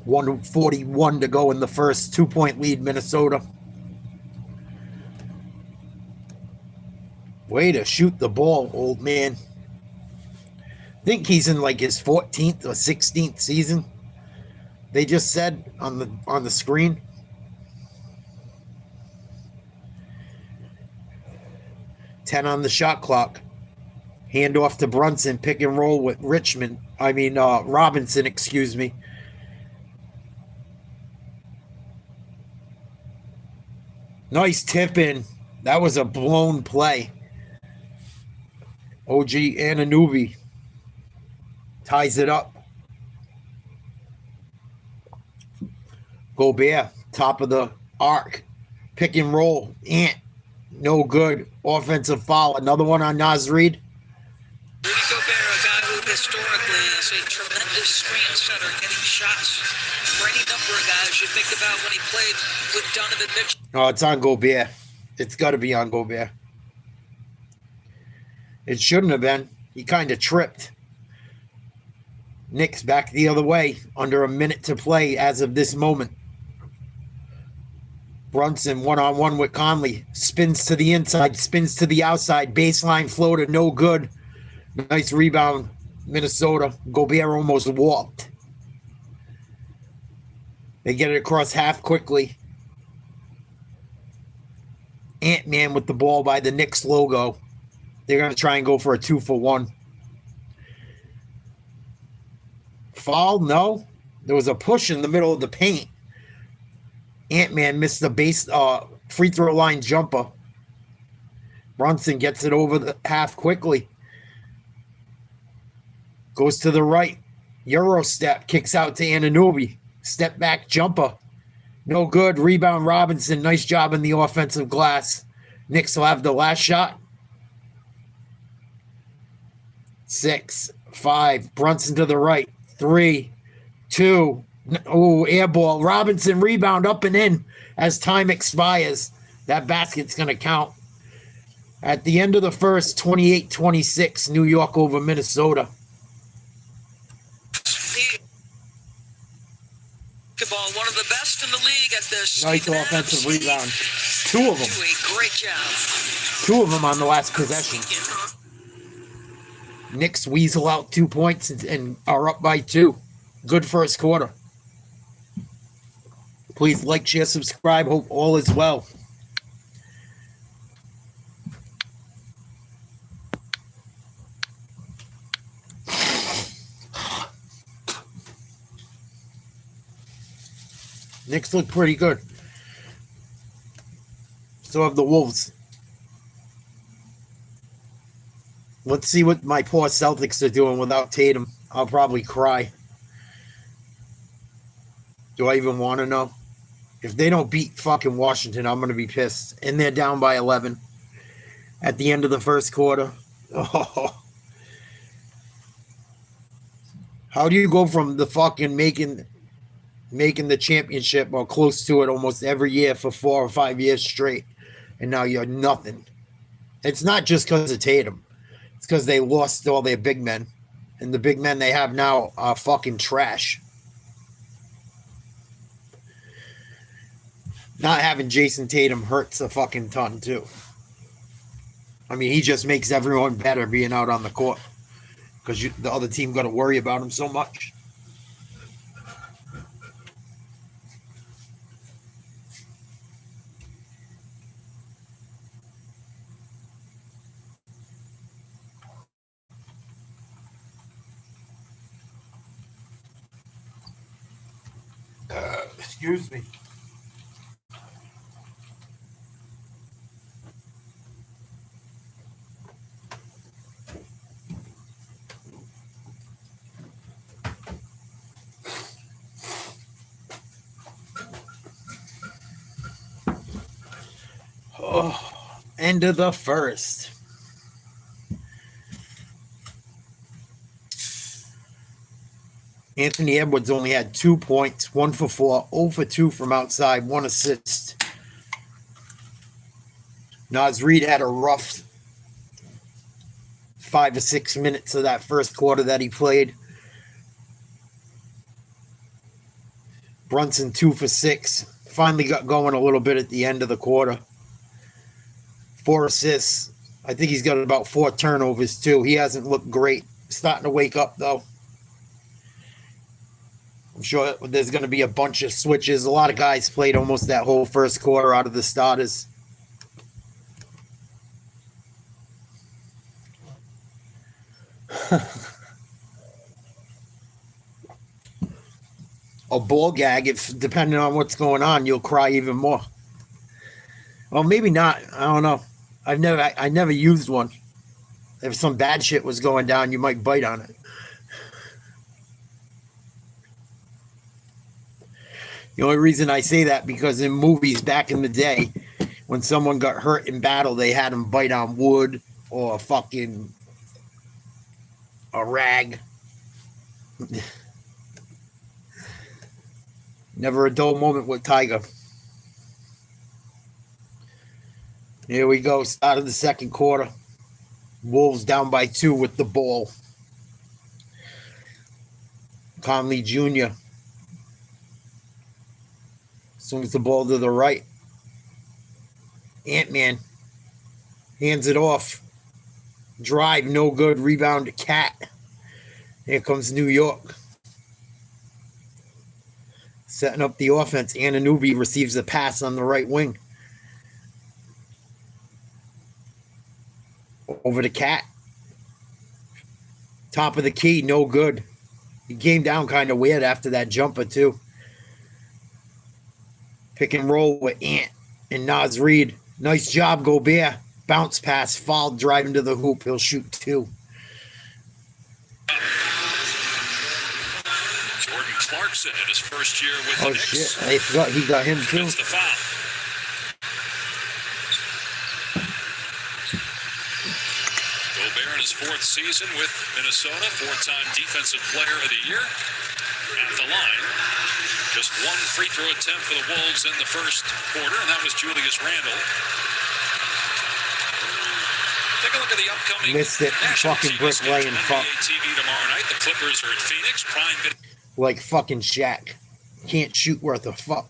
Speaker 3: .141 to go in the first. 2-point lead, Minnesota. Way to shoot the ball, old man. I think he's in like his 14th or 16th season. They just said on the screen. Ten on the shot clock. Hand off to Brunson. Pick and roll with Robinson, excuse me. Nice tip in. That was a blown play. OG Anunoby ties it up. Gobert, top of the arc. Pick and roll. Ant. No good. Offensive foul. Another one on Naz Reid.
Speaker 8: Rudy Gobert, a guy who historically is a tremendous screen setter, getting shots for any number of guys. You think about when he played with Donovan Mitchell.
Speaker 3: Oh, it's on Gobert. It's got to be on Gobert. It shouldn't have been. He kind of tripped. Knicks back the other way. Under a minute to play as of this moment. Brunson one-on-one with Conley. Spins to the inside. Spins to the outside. Baseline floater. No good. Nice rebound, Minnesota. Gobert almost walked. They get it across half quickly. Ant-Man with the ball by the Knicks logo. They're going to try and go for a 2-for-1. Foul? No. There was a push in the middle of the paint. Ant-Man missed the free throw line jumper. Brunson gets it over the half quickly. Goes to the right. Euro step. Kicks out to Anunoby. Step back jumper. No good. Rebound Robinson. Nice job in the offensive glass. Knicks will have the last shot. 6, 5. Brunson to the right. 3, 2. Oh, air ball. Robinson rebound up and in as time expires. That basket's going to count. At the end of the first, 28-26, New York over Minnesota.
Speaker 8: Basketball, one of the best in the league at this.
Speaker 3: Nice offensive rebound. 2 of them.
Speaker 8: Do a great job.
Speaker 3: 2 of them on the last possession. Knicks weasel out 2 points and are up by 2. Good first quarter. Please like, share, subscribe. Hope all is well. Knicks look pretty good. So have the Wolves. Let's see what my poor Celtics are doing without Tatum. I'll probably cry. Do I even want to know? If they don't beat fucking Washington, I'm going to be pissed. And they're down by 11 at the end of the first quarter. Oh. How do you go from the fucking making the championship or close to it almost every year for 4 or 5 years straight, and now you're nothing? It's not just because of Tatum. It's because they lost all their big men, and the big men they have now are fucking trash. Not having Jason Tatum hurts a fucking ton, too. I mean, he just makes everyone better being out on the court because the other team got to worry about him so much. Excuse me. Oh, end of the first. Anthony Edwards only had 2 points, 1 for 4, 0 for 2 from outside, 1 assist. Naz Reid had a rough 5 or 6 minutes of that first quarter that he played. Brunson 2 for 6. Finally got going a little bit at the end of the quarter. 4 assists. I think he's got about 4 turnovers too. He hasn't looked great. Starting to wake up though. I'm sure there's going to be a bunch of switches. A lot of guys played almost that whole first quarter out of the starters. A ball gag, if depending on what's going on, you'll cry even more. Well, maybe not. I don't know. I never used one. If some bad shit was going down, you might bite on it. The only reason I say that because in movies back in the day, when someone got hurt in battle, they had them bite on wood or fucking a rag. Never a dull moment with Tiger. Here we go. Start of the second quarter. Wolves down by 2 with the ball. Conley Jr. swings the ball to the right. Ant-Man hands it off. Drive, no good. Rebound to Cat. Here comes New York. Setting up the offense. Anunoby receives a pass on the right wing. Over to Cat. Top of the key, no good. He came down kind of weird after that jumper, too. Pick and roll with Ant and Naz Reid. Nice job, Gobert. Bounce pass, foul, driving to the hoop. He'll shoot 2.
Speaker 7: Jordan Clarkson in his first year with the Knicks.
Speaker 3: Shit. I forgot he got him, too.
Speaker 7: That's the foul. Gobert in his 4th season with Minnesota, 4-time Defensive Player of the Year. At the line, just 1 free throw attempt for the Wolves in the first quarter, and that was Julius Randle. Take a look at the upcoming
Speaker 3: Missed it. Fucking brick laying fuck.
Speaker 7: TV tomorrow night. The Clippers are at Phoenix. Prime video.
Speaker 3: Like fucking Shaq. Can't shoot worth a fuck.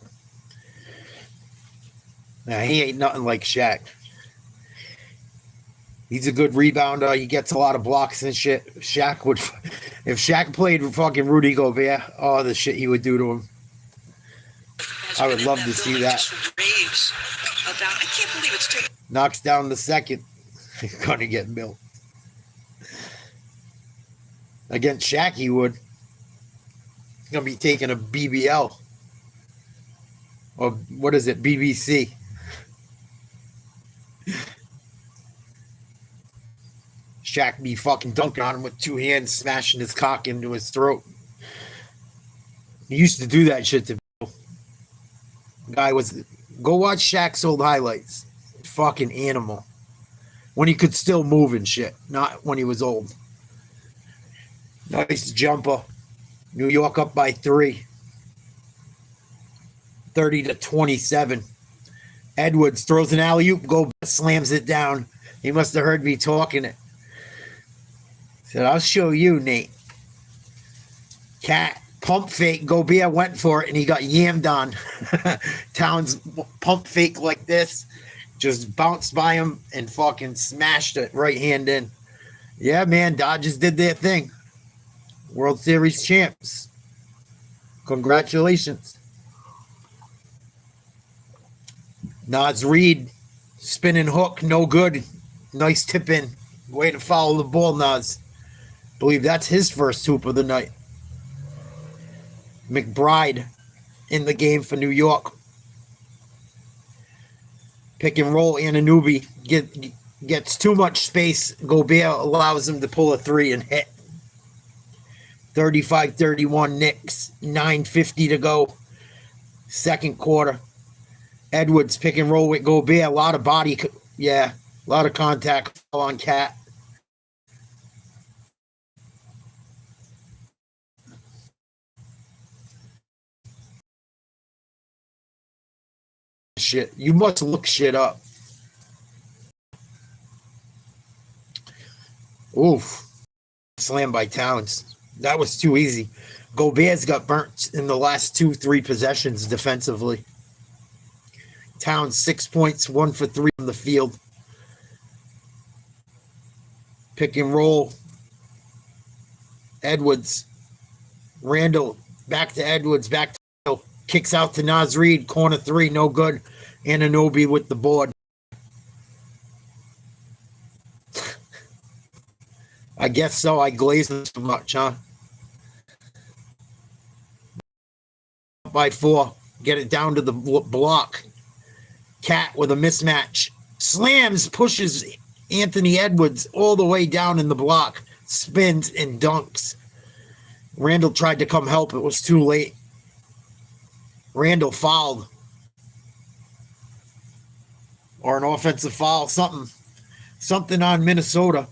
Speaker 3: Nah, he ain't nothing like Shaq. He's a good rebounder. He gets a lot of blocks and shit. Shaq would, if Shaq played with fucking Rudy Gobert, oh, the shit he would do to him. I would love to see that.
Speaker 12: I can't believe it's taken.
Speaker 3: Knocks down the second. Gonna get milked. Against Shaq, he would. He's gonna be taking a BBL. Or what is it? BBC. Shaq be fucking dunking on him with 2 hands, smashing his cock into his throat. He used to do that shit to people. Guy was, go watch Shaq's old highlights. Fucking animal. When he could still move and shit, not when he was old. Nice jumper. New York up by 3. 30-27. Edwards throws an alley-oop, Go slams it down. He must have heard me talking it. Said, I'll show you, Nate. Cat, pump fake, Gobert went for it, and he got yammed on. Towns pump fake like this. Just bounced by him and fucking smashed it right hand in. Yeah, man, Dodgers did their thing. World Series champs. Congratulations. Naz Reid, spinning hook, no good. Nice tip in. Way to follow the ball, Naz. Believe that's his first hoop of the night. McBride in the game for New York. Pick and roll, Anunoby gets too much space. Gobert allows him to pull a 3 and hit. 35-31 Knicks. 9:50 to go. Second quarter. Edwards pick and roll with Gobert. A lot of a lot of contact on Cat. Shit, you must look shit up. Oof. Slam by Towns. That was too easy. Gobert's got burnt in the last 2-3 possessions defensively. Towns 6 points, 1 for 3 on the field. Pick and roll. Edwards. Randall back to Edwards, back to Randall. Kicks out to Naz Reid, corner 3, no good. Anunoby with the board. I guess so. I glazed too much, huh? By 4. Get it down to the block. Cat with a mismatch. Slams, pushes Anthony Edwards all the way down in the block. Spins and dunks. Randall tried to come help. It was too late. Randall fouled. Or an offensive foul. Something on Minnesota.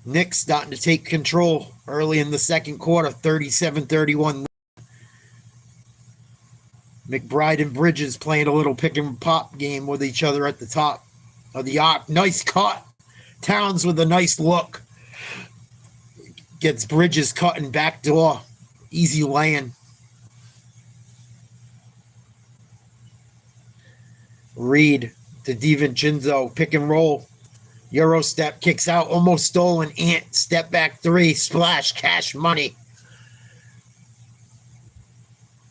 Speaker 3: Knicks starting to take control early in the second quarter, 37-31. McBride and Bridges playing a little pick and pop game with each other at the top of the arc. Nice cut. Towns with a nice look. Gets Bridges cutting back door. Easy laying. Reed to DiVincenzo. Pick and roll. Euro step, kicks out, almost stolen. Ant, step back 3, splash, cash money.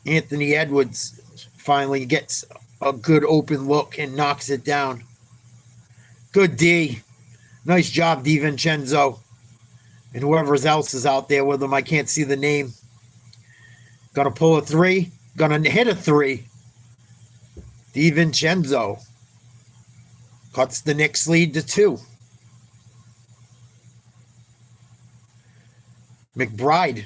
Speaker 3: Anthony Edwards finally gets a good open look and knocks it down. Good D. Nice job, DiVincenzo. And whoever else is out there with him, I can't see the name. Gonna pull a 3. Gonna hit a 3. DiVincenzo cuts the Knicks lead to 2. McBride.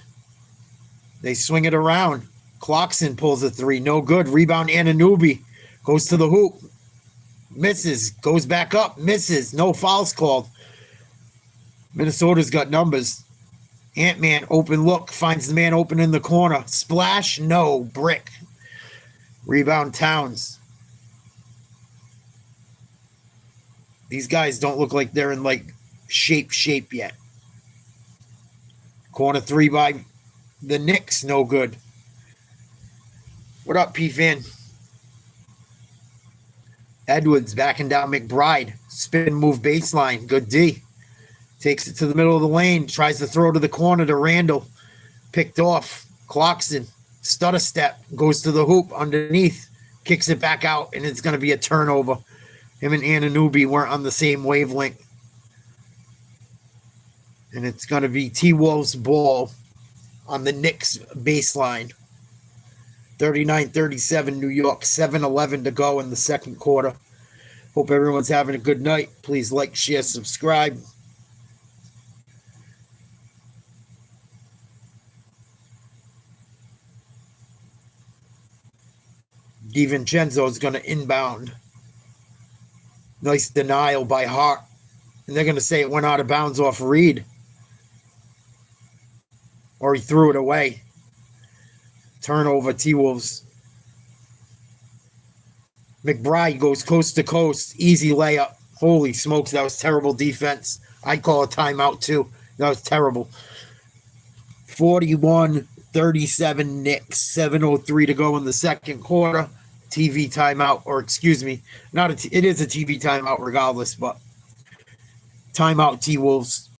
Speaker 3: They swing it around. Clarkson pulls a 3. No good. Rebound Anunoby. Goes to the hoop. Misses. Goes back up. Misses. No fouls called. Minnesota's got numbers. Ant-Man, open look. Finds the man open in the corner. Splash. No. Brick. Rebound Towns. These guys don't look like they're in like shape yet. Corner 3 by the Knicks, no good. What up, P-Fan? Edwards backing down McBride. Spin move baseline. Good D. Takes it to the middle of the lane. Tries to throw to the corner to Randall. Picked off. Clarkson. Stutter step. Goes to the hoop underneath. Kicks it back out, and it's going to be a turnover. Him and Anunoby weren't on the same wavelength. And it's going to be T-Wolves ball on the Knicks baseline. 39-37 New York. 7-11 to go in the second quarter. Hope everyone's having a good night. Please like, share, subscribe. DiVincenzo is going to inbound. Nice denial by Hart. And they're going to say it went out of bounds off Reed. Or he threw it away. Turnover, T-Wolves. McBride goes coast to coast. Easy layup. Holy smokes, that was terrible defense. I'd call a timeout too. That was terrible. 41-37 Knicks. 7:03 to go in the second quarter. TV timeout, or excuse me, it is a TV timeout regardless, but timeout T-Wolves.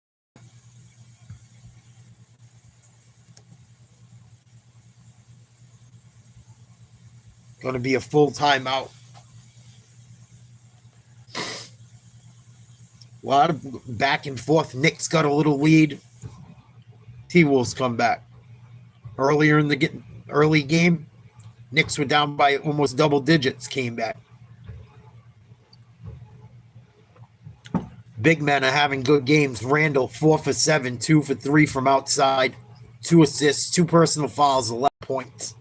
Speaker 3: Going to be a full timeout. A lot of back and forth. Knicks got a little lead. T-Wolves come back. Earlier in the early game, Knicks were down by almost double digits, came back. Big men are having good games. Randall, 4 for 7, 2 for 3 from outside. 2 assists, 2 personal fouls, 11 points.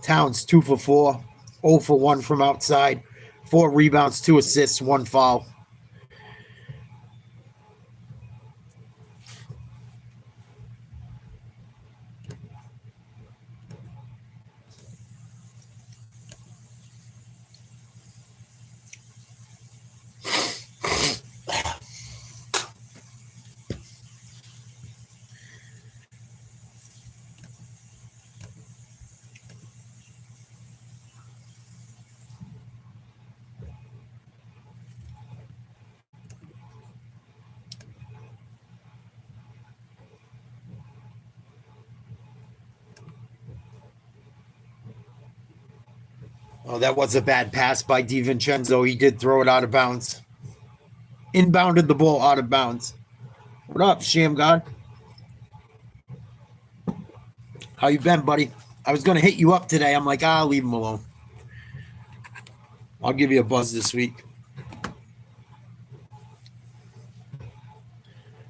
Speaker 3: Towns, 2 for 4. 0 for 1 from outside. 4 rebounds, 2 assists, 1 foul. Oh, that was a bad pass by DiVincenzo. He did throw it out of bounds. Inbounded the ball out of bounds. What up, Sham God? How you been, buddy? I was going to hit you up today. I'm like, I'll leave him alone. I'll give you a buzz this week.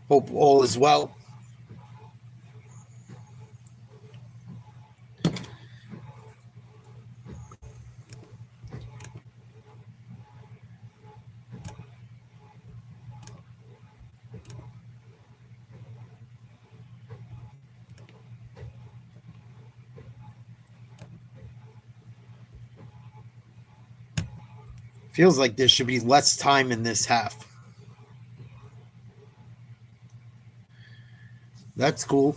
Speaker 3: Hope all is well. Feels like there should be less time in this half. That's cool.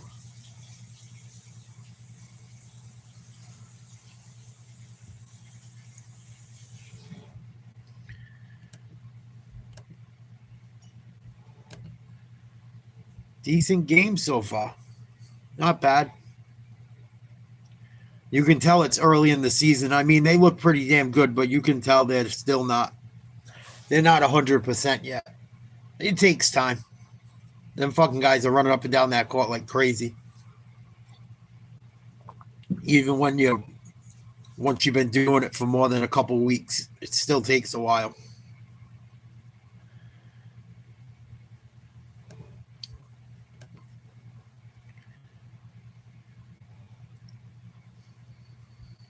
Speaker 3: Decent game so far. Not bad. You can tell it's early in the season. I mean, they look pretty damn good, but you can tell they're still not. They're not 100% yet. It takes time. Them fucking guys are running up and down that court like crazy. Even when once you've been doing it for more than a couple weeks, it still takes a while.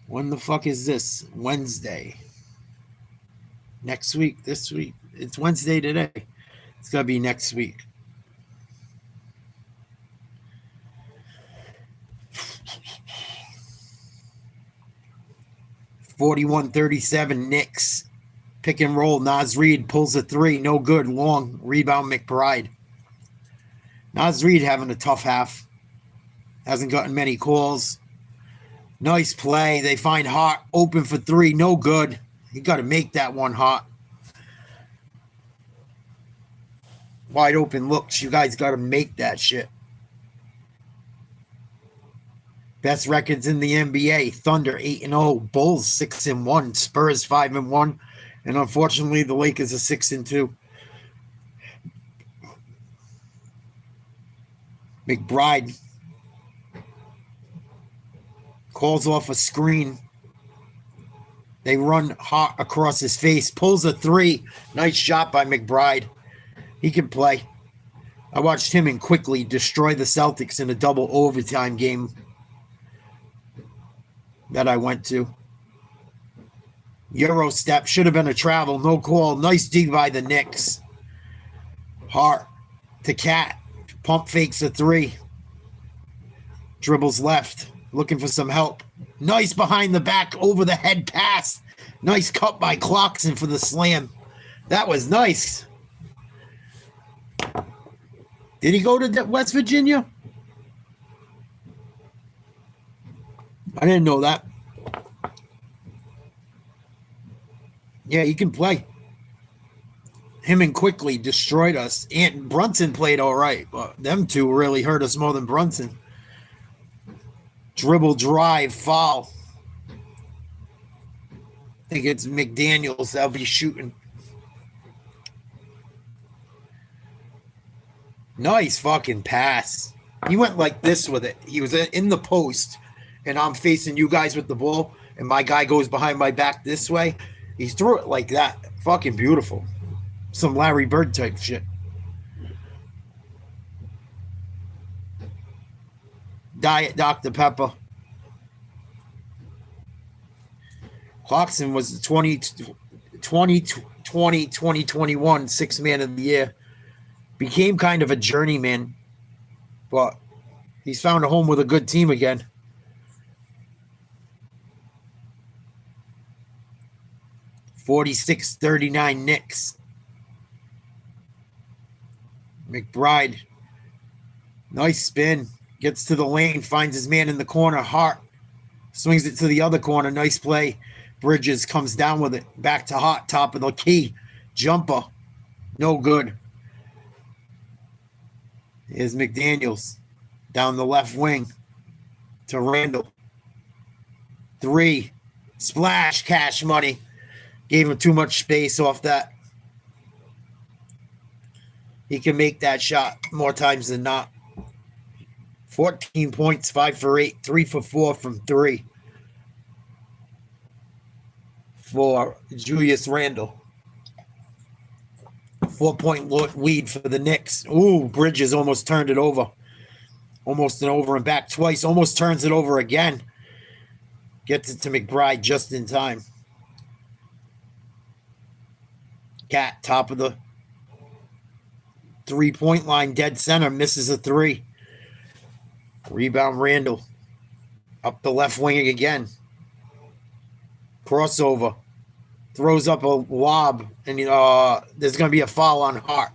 Speaker 3: When the fuck is this? Wednesday. Next week, this week. It's Wednesday today. It's going to be next week. (41-37) Knicks. Pick and roll. Naz Reid pulls a 3. No good. Long. Rebound McBride. Naz Reid having a tough half. Hasn't gotten many calls. Nice play. They find Hart open for 3. No good. You got to make that one, Hart. Wide open looks. You guys got to make that shit. Best records in the NBA. Thunder 8-0. Bulls 6-1. Spurs 5-1. And unfortunately, the Lakers are 6-2. McBride calls off a screen. They run hot across his face. Pulls a 3. Nice shot by McBride. He can play. I watched him and quickly destroy the Celtics in a double overtime game that I went to. Euro step. Should have been a travel. No call. Nice D by the Knicks. Hart to Cat. Pump fakes a 3. Dribbles left. Looking for some help. Nice behind the back, over the head pass. Nice cut by Clarkson for the slam. That was nice. Did he go to West Virginia? I didn't know that. Yeah, he can play. Him and Quickly destroyed us. And Brunson played all right, but them two really hurt us more than Brunson. Dribble, drive, foul. I think it's McDaniels that'll be shooting. Nice fucking pass. He went like this with it. He was in the post, and I'm facing you guys with the ball, and my guy goes behind my back this way. He threw it like that. Fucking beautiful. Some Larry Bird type shit. Diet Dr. Pepper. Clarkson was the 2021 sixth man of the year. Became kind of a journeyman, but he's found a home with a good team again. $46-39 Knicks. McBride. Nice spin. Gets to the lane. Finds his man in the corner. Hart. Swings it to the other corner. Nice play. Bridges comes down with it. Back to Hart. Top of the key. Jumper. No good. Here's McDaniels. Down the left wing. To Randall. 3. Splash. Cash money. Gave him too much space off that. He can make that shot more times than not. 14 points, 5 for 8, 3 for 4 from 3 for Julius Randle. 4-point lead for the Knicks. Ooh, Bridges almost turned it over. Almost an over and back twice. Almost turns it over again. Gets it to McBride just in time. Cat, top of the 3-point line, dead center, misses a 3. Rebound Randall. Up the left wing again. Crossover. Throws up a lob, and there's going to be a foul on Hart.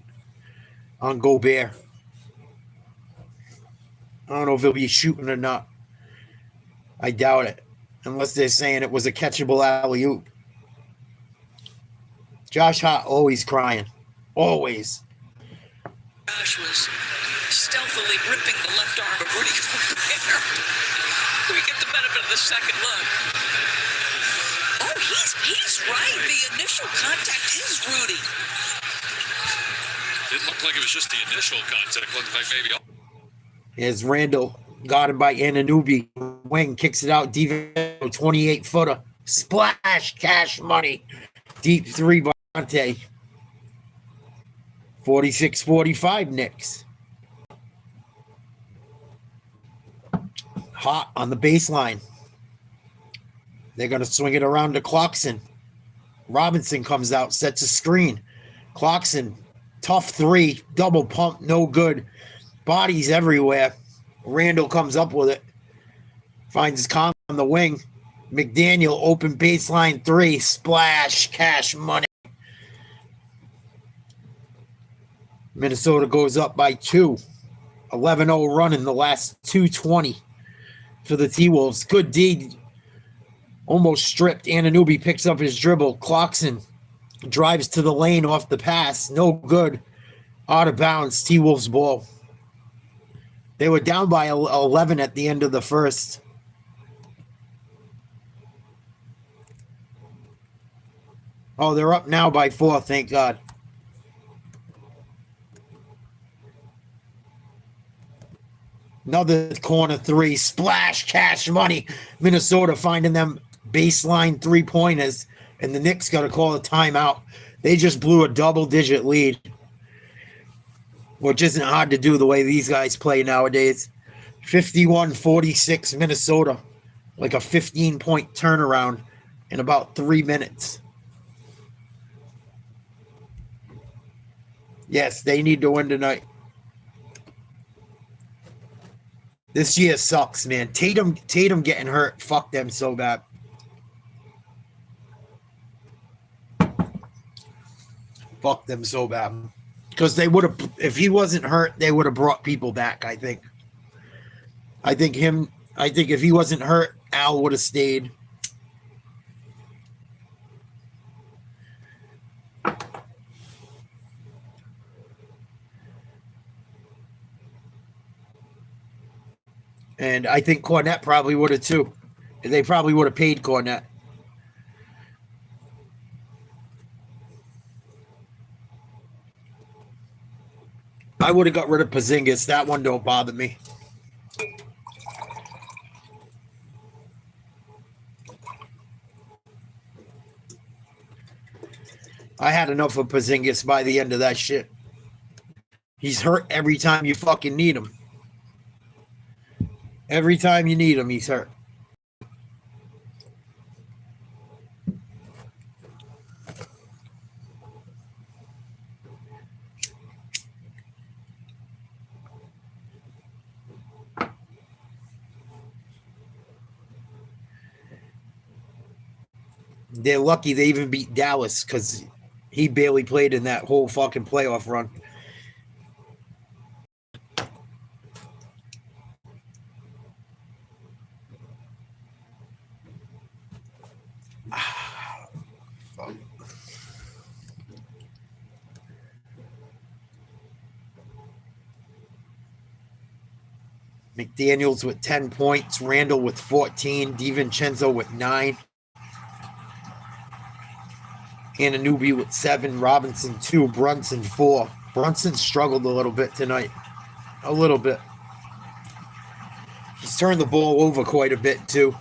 Speaker 3: On Gobert. I don't know if he'll be shooting or not. I doubt it. Unless they're saying it was a catchable alley-oop. Josh Hart always crying. Always.
Speaker 8: Josh was stealthily ripping the left arm of Rudy Gobert. We get the benefit of the second look. Oh, he's right. The initial contact is Rudy.
Speaker 7: Didn't look like it was just the initial contact. Looked like maybe.
Speaker 3: Here's Randall. Got him by Anunoby. Wing kicks it out. Devo 28-footer. Splash. Cash money. Deep 3 by Dante. 46-45 Knicks. Hot on the baseline. They're going to swing it around to Clarkson. Robinson comes out, sets a screen. Clarkson, tough 3, double pump, no good. Bodies everywhere. Randall comes up with it. Finds his con on the wing. McDaniel, open baseline 3. Splash, cash money. Minnesota goes up by 2. 11-0 run in the last 2:20 for the T-Wolves. Good D. Almost stripped. Anunoby picks up his dribble. Clarkson drives to the lane off the pass. No good. Out of bounds. T-Wolves ball. They were down by 11 at the end of the first. Oh, they're up now by 4, thank God. Another corner 3. Splash, cash money. Minnesota finding them baseline 3-pointers. And the Knicks got to call a timeout. They just blew a double-digit lead. Which isn't hard to do the way these guys play nowadays. 51-46 Minnesota. Like a 15-point turnaround in about 3 minutes. Yes, they need to win tonight. This year sucks, man. Tatum getting hurt. Fuck them so bad. Fuck them so bad. Because they would have, if he wasn't hurt, they would have brought people back, I think. I think if he wasn't hurt, Al would have stayed. And I think Cornette probably would have too. They probably would have paid Cornette. I would have got rid of Porzingis. That one don't bother me. I had enough of Porzingis by the end of that shit. He's hurt every time you fucking need him. Every time you need him, he's hurt. They're lucky they even beat Dallas because he barely played in that whole fucking playoff run. McDaniels with 10 points, Randall with 14, DiVincenzo with 9, Anunoby with 7, Robinson 2, Brunson 4. Brunson struggled a little bit tonight. A little bit. He's turned the ball over quite a bit too.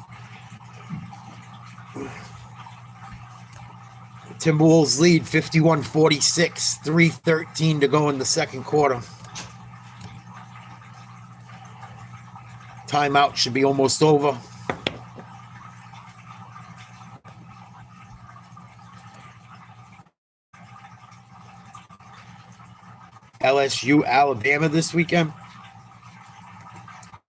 Speaker 3: Timberwolves lead 51-46, 3:13 to go in the second quarter. Timeout should be almost over. LSU, Alabama this weekend.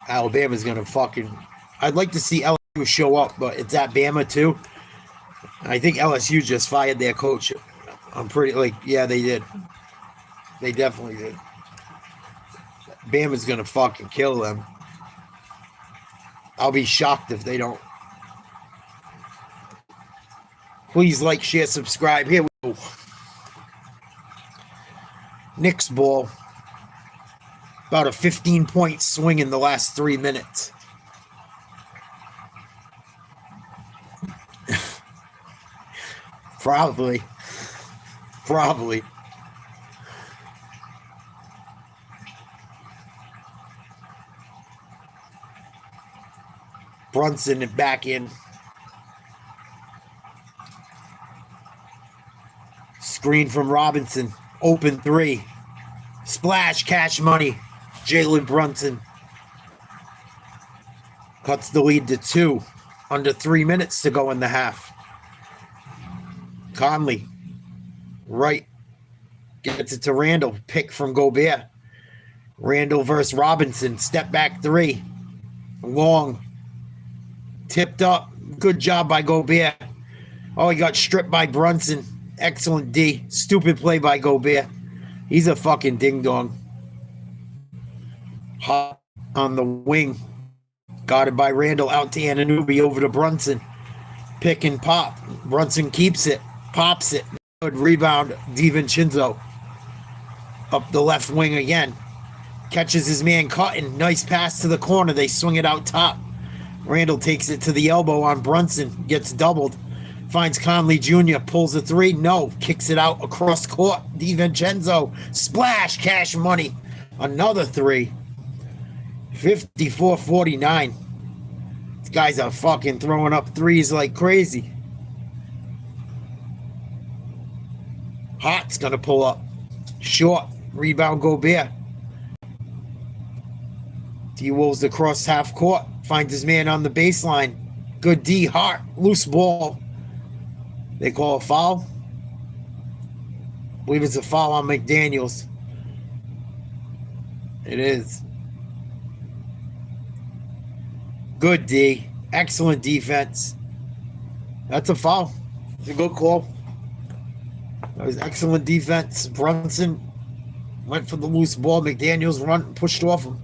Speaker 3: Alabama's going to fucking... I'd like to see LSU show up, but it's at Bama too. I think LSU just fired their coach. I'm pretty yeah, they did. They definitely did. Bama's going to fucking kill them. I'll be shocked if they don't. Please like, share, subscribe. Here we go. Knicks ball. About a 15-point swing in the last 3 minutes. Probably. Brunson back in. Screen from Robinson. Open 3. Splash, cash money. Jalen Brunson. Cuts the lead to 2. Under 3 minutes to go in the half. Conley. Right. Gets it to Randall. Pick from Gobert. Randall versus Robinson. Step back 3. Long. Tipped up. Good job by Gobert. Oh, he got stripped by Brunson. Excellent D. Stupid play by Gobert. He's a fucking ding-dong. Hot on the wing. Guarded by Randall. Out to Anunoby. Over to Brunson. Pick and pop. Brunson keeps it. Pops it. Good rebound. DiVincenzo. Up the left wing again. Catches his man Cotton. Nice pass to the corner. They swing it out top. Randall takes it to the elbow on Brunson. Gets doubled. Finds Conley Jr. Pulls a 3. No. Kicks it out across court. DiVincenzo. Splash. Cash money. Another 3. 54-49. These guys are fucking throwing up threes like crazy. Hart's going to pull up. Short. Rebound Gobert. T-Wolves across half court. Finds his man on the baseline. Good D. Hart. Loose ball. They call a foul. I believe it's a foul on McDaniels. It is. Good D. Excellent defense. That's a foul. It's a good call. That was excellent defense. Brunson went for the loose ball. McDaniels run pushed off him.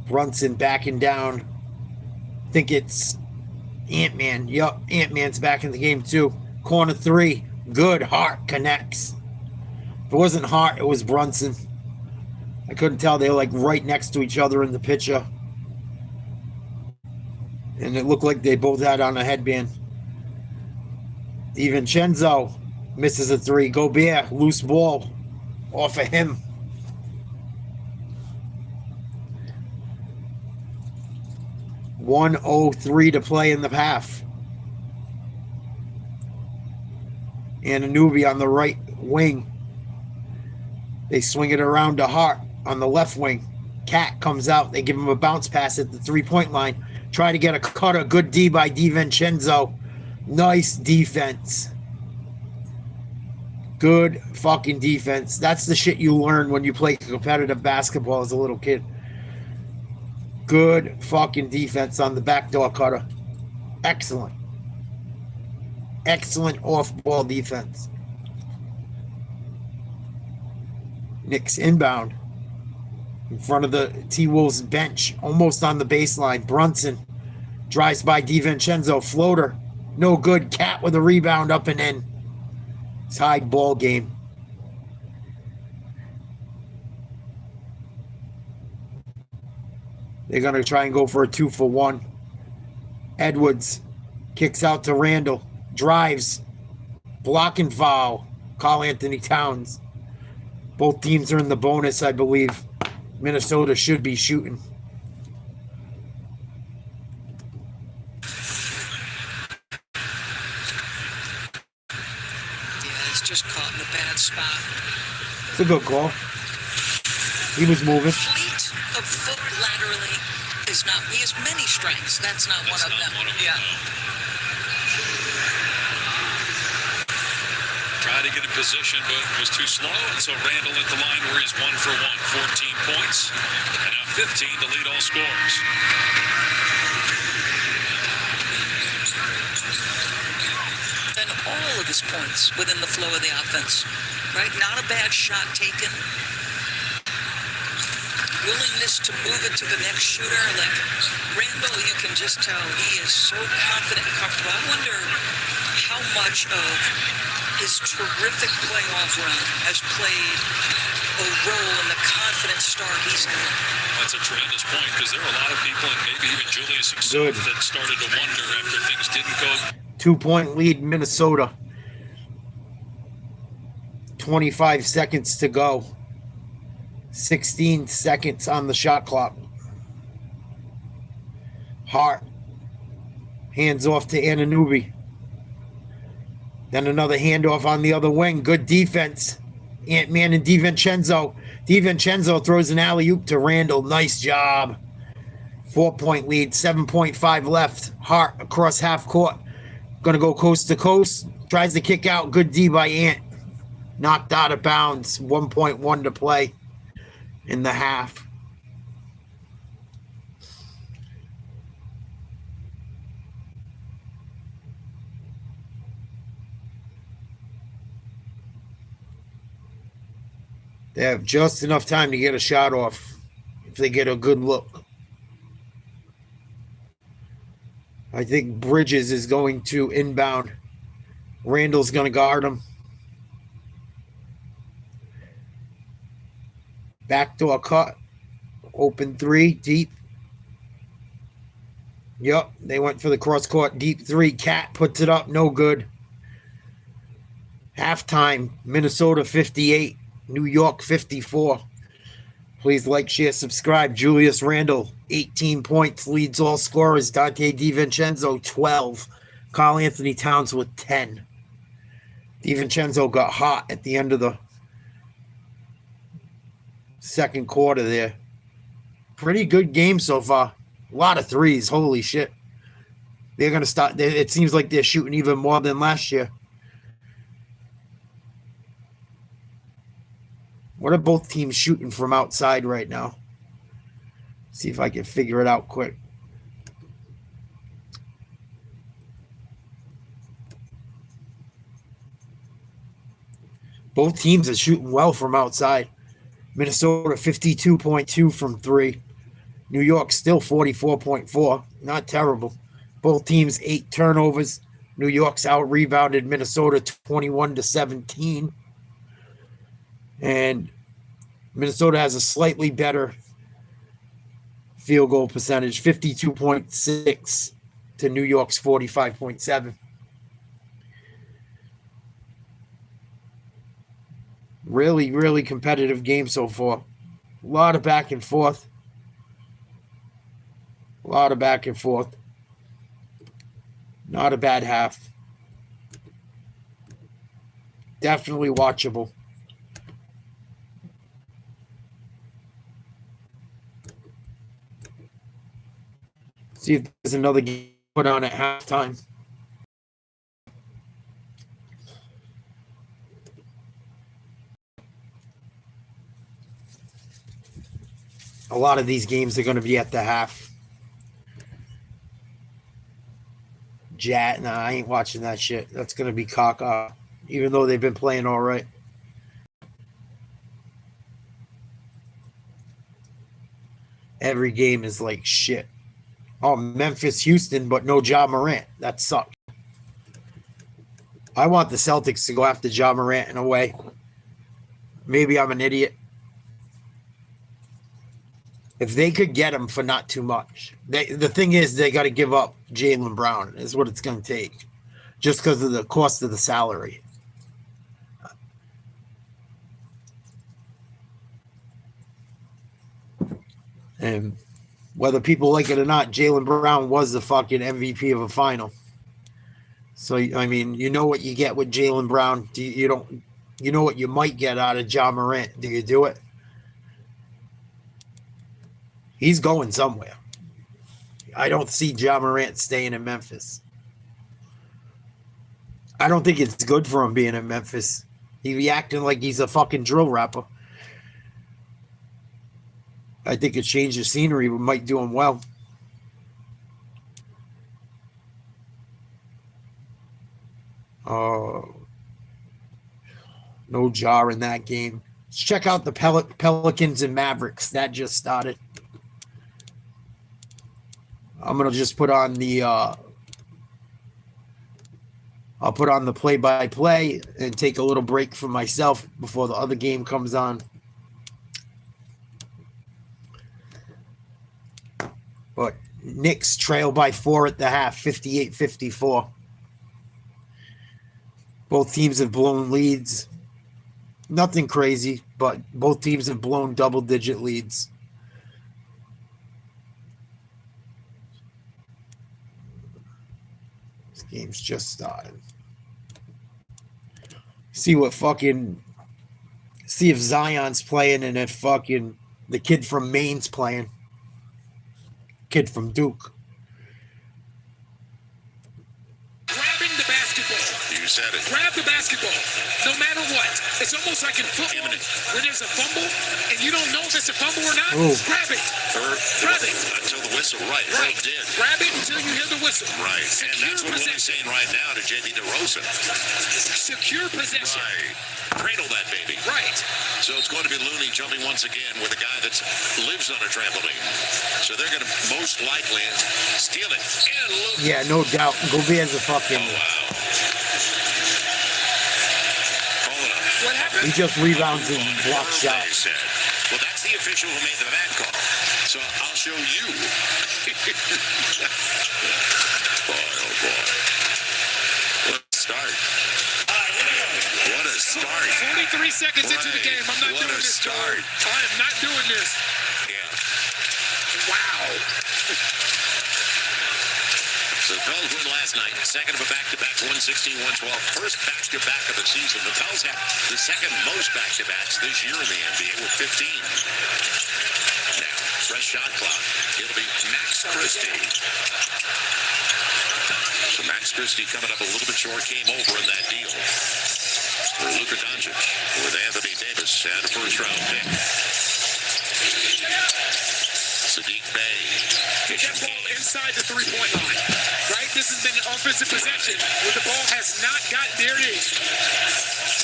Speaker 3: Brunson backing down. I think it's Ant-Man. Yup, Ant-Man's back in the game too. Corner 3. Good. Hart connects. If it wasn't Hart, it was Brunson. I couldn't tell. They were like right next to each other in the picture. And it looked like they both had on a headband. DiVincenzo misses a 3. Gobert, loose ball off of him. .103 to play in the half. And Anunoby on the right wing. They swing it around to Hart on the left wing. Cat comes out. They give him a bounce pass at the 3-point line. Try to get a cutter. Good D by DiVincenzo. Nice defense. Good fucking defense. That's the shit you learn when you play competitive basketball as a little kid. Good fucking defense on the backdoor cutter. Excellent. Excellent off-ball defense. Knicks inbound. In front of the T-Wolves bench. Almost on the baseline. Brunson drives by DiVincenzo. Floater. No good. Cat with a rebound up and in. Tied ball game. They're going to try and go for a 2-for-1. Edwards kicks out to Randall. Drives. Block and foul. Karl Anthony Towns. Both teams are in the bonus, I believe. Minnesota should be shooting.
Speaker 8: Yeah, he's just caught in a bad spot.
Speaker 3: It's a good call. He was moving.
Speaker 8: Fleet of foot laterally is not. He has many strengths. That's not one of them. Yeah.
Speaker 7: Tried to get in position, but was too slow. And so Randall at the line where he's 1 for 1. 14 points. And now 15 to lead all scores.
Speaker 8: And all of his points within the flow of the offense. Right? Not a bad shot taken. Willingness to move it to the next shooter. Like Randall, you can just tell he is so confident and comfortable. I wonder how much of his terrific playoff run has played a role in the confident start he's had.
Speaker 7: That's a tremendous point because there are a lot of people, and maybe even Julius himself, that started to wonder after things didn't go.
Speaker 3: 2-point lead, Minnesota. 25 seconds to go. 16 seconds on the shot clock. Hart. Hands off to Anunoby. Then another handoff on the other wing. Good defense. Ant-Man and DiVincenzo. DiVincenzo throws an alley-oop to Randall. Nice job. 4-point lead. 7.5 left. Hart across half court. Going to go coast to coast. Tries to kick out. Good D by Ant. Knocked out of bounds. 1.1 to play in the half. They have just enough time to get a shot off if they get a good look. I think Bridges is going to inbound. Randall's going to guard him. Backdoor cut. Open three. Deep. Yep. They went for the cross court. Deep three. Cat puts it up. No good. Halftime. Minnesota 58. New York 54. Please like, share, subscribe. Julius Randle, 18 points, leads all scorers. Dante DiVincenzo, 12. Karl Anthony Towns with 10. DiVincenzo got hot at the end of the second quarter there. Pretty good game so far. A lot of threes. Holy shit. They're going to start. It seems like they're shooting even more than last year. What are both teams shooting from outside right now? See if I can figure it out quick. Both teams are shooting well from outside. Minnesota 52.2 from three. New York still 44.4. Not terrible. Both teams 8 turnovers. New York's out-rebounded Minnesota 21-17. And Minnesota has a slightly better field goal percentage, 52.6 to New York's 45.7. Really, really competitive game so far. A lot of back and forth. A lot of back and forth. Not a bad half. Definitely watchable. See if there's another game put on at halftime. A lot of these games are going to be at the half. Nah, I ain't watching that shit. That's going to be caca, even though they've been playing all right. Every game is like shit. Oh, Memphis, Houston, but no Ja Morant. That sucked. I want the Celtics to go after Ja Morant in a way. Maybe I'm an idiot. If they could get him for not too much. The thing is, they got to give up Jaylen Brown is what it's going to take. Just because of the cost of the salary. And whether people like it or not, Jaylen Brown was the fucking MVP of a final. So, I mean, you know what you get with Jaylen Brown. You know what you might get out of Ja Morant. Do you do it? He's going somewhere. I don't see Ja Morant staying in Memphis. I don't think it's good for him being in Memphis. He be acting like he's a fucking drill rapper. I think a change of scenery might do him well. No Ja in that game. Let's check out the Pelicans and Mavericks. That just started. I'm going to just put on the I'll put on the play-by-play and take a little break for myself before the other game comes on. But Knicks trail by 4 at the half, 58-54. Both teams have blown leads. Nothing crazy, but both teams have blown double-digit leads. This game's just started. See if Zion's playing and if fucking the kid from Maine's playing. Kid from Duke.
Speaker 13: Grabbing the basketball.
Speaker 9: You said it.
Speaker 13: Grab the basketball, no matter what. It's almost like in football when there's a fumble and you don't know if it's a fumble or not.
Speaker 3: Ooh.
Speaker 13: Grab it.
Speaker 9: Grab it until the whistle. Right. Did.
Speaker 13: Grab it until you hear the whistle.
Speaker 9: Right.
Speaker 13: Secure
Speaker 9: and that's what Willie's saying right now to JB DeRozan.
Speaker 13: Secure possession.
Speaker 9: Right. Cradle that baby.
Speaker 13: Right.
Speaker 9: So it's going to be Looney jumping once again with a guy that lives on a trampoline. So they're going to most likely steal it. And Looney.
Speaker 3: Yeah, no doubt. Gobert's a fucking...
Speaker 9: Oh, wow.
Speaker 13: What happened?
Speaker 3: He just rebounds and blocks shots.
Speaker 9: Well, that's the official who made the bad call. So I'll show you. Boy, oh boy. What a start. What a start.
Speaker 13: 43 seconds into the game. I'm not doing this.
Speaker 9: Start.
Speaker 13: I am not doing this.
Speaker 9: Yeah.
Speaker 13: Wow.
Speaker 9: So the Pels win last night. Second of a back-to-back, 116-112. First back-to-back of the season. The Pels have the second most back-to-backs this year in the NBA with 15. Now, fresh shot clock. It'll be Max Christie. So Max Christie coming up a little bit short. Came over in that deal for Luka Doncic with Anthony Davis and a first-round pick. Sadiq Bey.
Speaker 13: Get that ball inside the three-point line. Right? This has been an offensive possession where the ball has not gotten there. It is.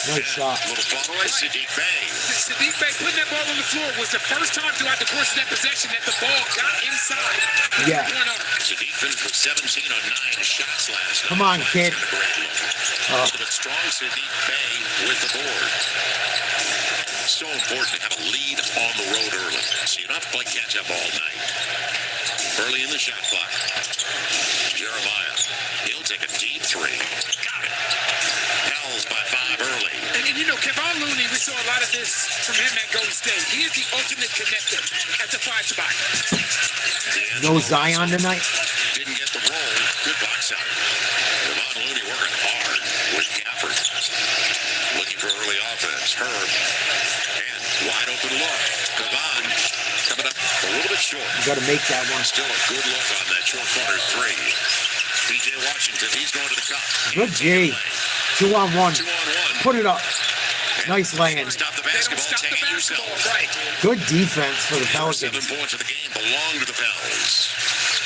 Speaker 3: Nice shot.
Speaker 9: Little follow by Sadiq Bey.
Speaker 13: Sadiq Bey putting that ball on the floor was the first time throughout the course of that possession that the ball got inside.
Speaker 3: Yeah.
Speaker 9: Sadiq finished with 17 on 9 shots last night.
Speaker 3: Come on, kid.
Speaker 9: But strong Sadiq Bey with the board. So important to have a lead on the road early. So you don't have to play catch-up all night. Early in the shot clock. Jeremiah. He'll take a deep three. Got it. Pels by 5 early.
Speaker 13: And you know, Kevon Looney, we saw a lot of this from him at Golden State. He is the ultimate connector at the 5 spot.
Speaker 3: No Zion tonight?
Speaker 9: Didn't get the roll. Good box out. Kevon Looney working hard with Gafford. Looking for early offense. Herb. And wide open look. Kevon coming up a little bit short.
Speaker 3: You got to make that one.
Speaker 9: Still a good look on that short corner 3. PJ Washington, he's going to the cup.
Speaker 3: Good G. 2-on-1.
Speaker 9: 2-on-1.
Speaker 3: Put it up. Nice land.
Speaker 14: Stop the basketball.
Speaker 13: Right.
Speaker 3: Good defense for the
Speaker 14: 7
Speaker 3: Pelicans.
Speaker 14: points of the game belong to the Pels.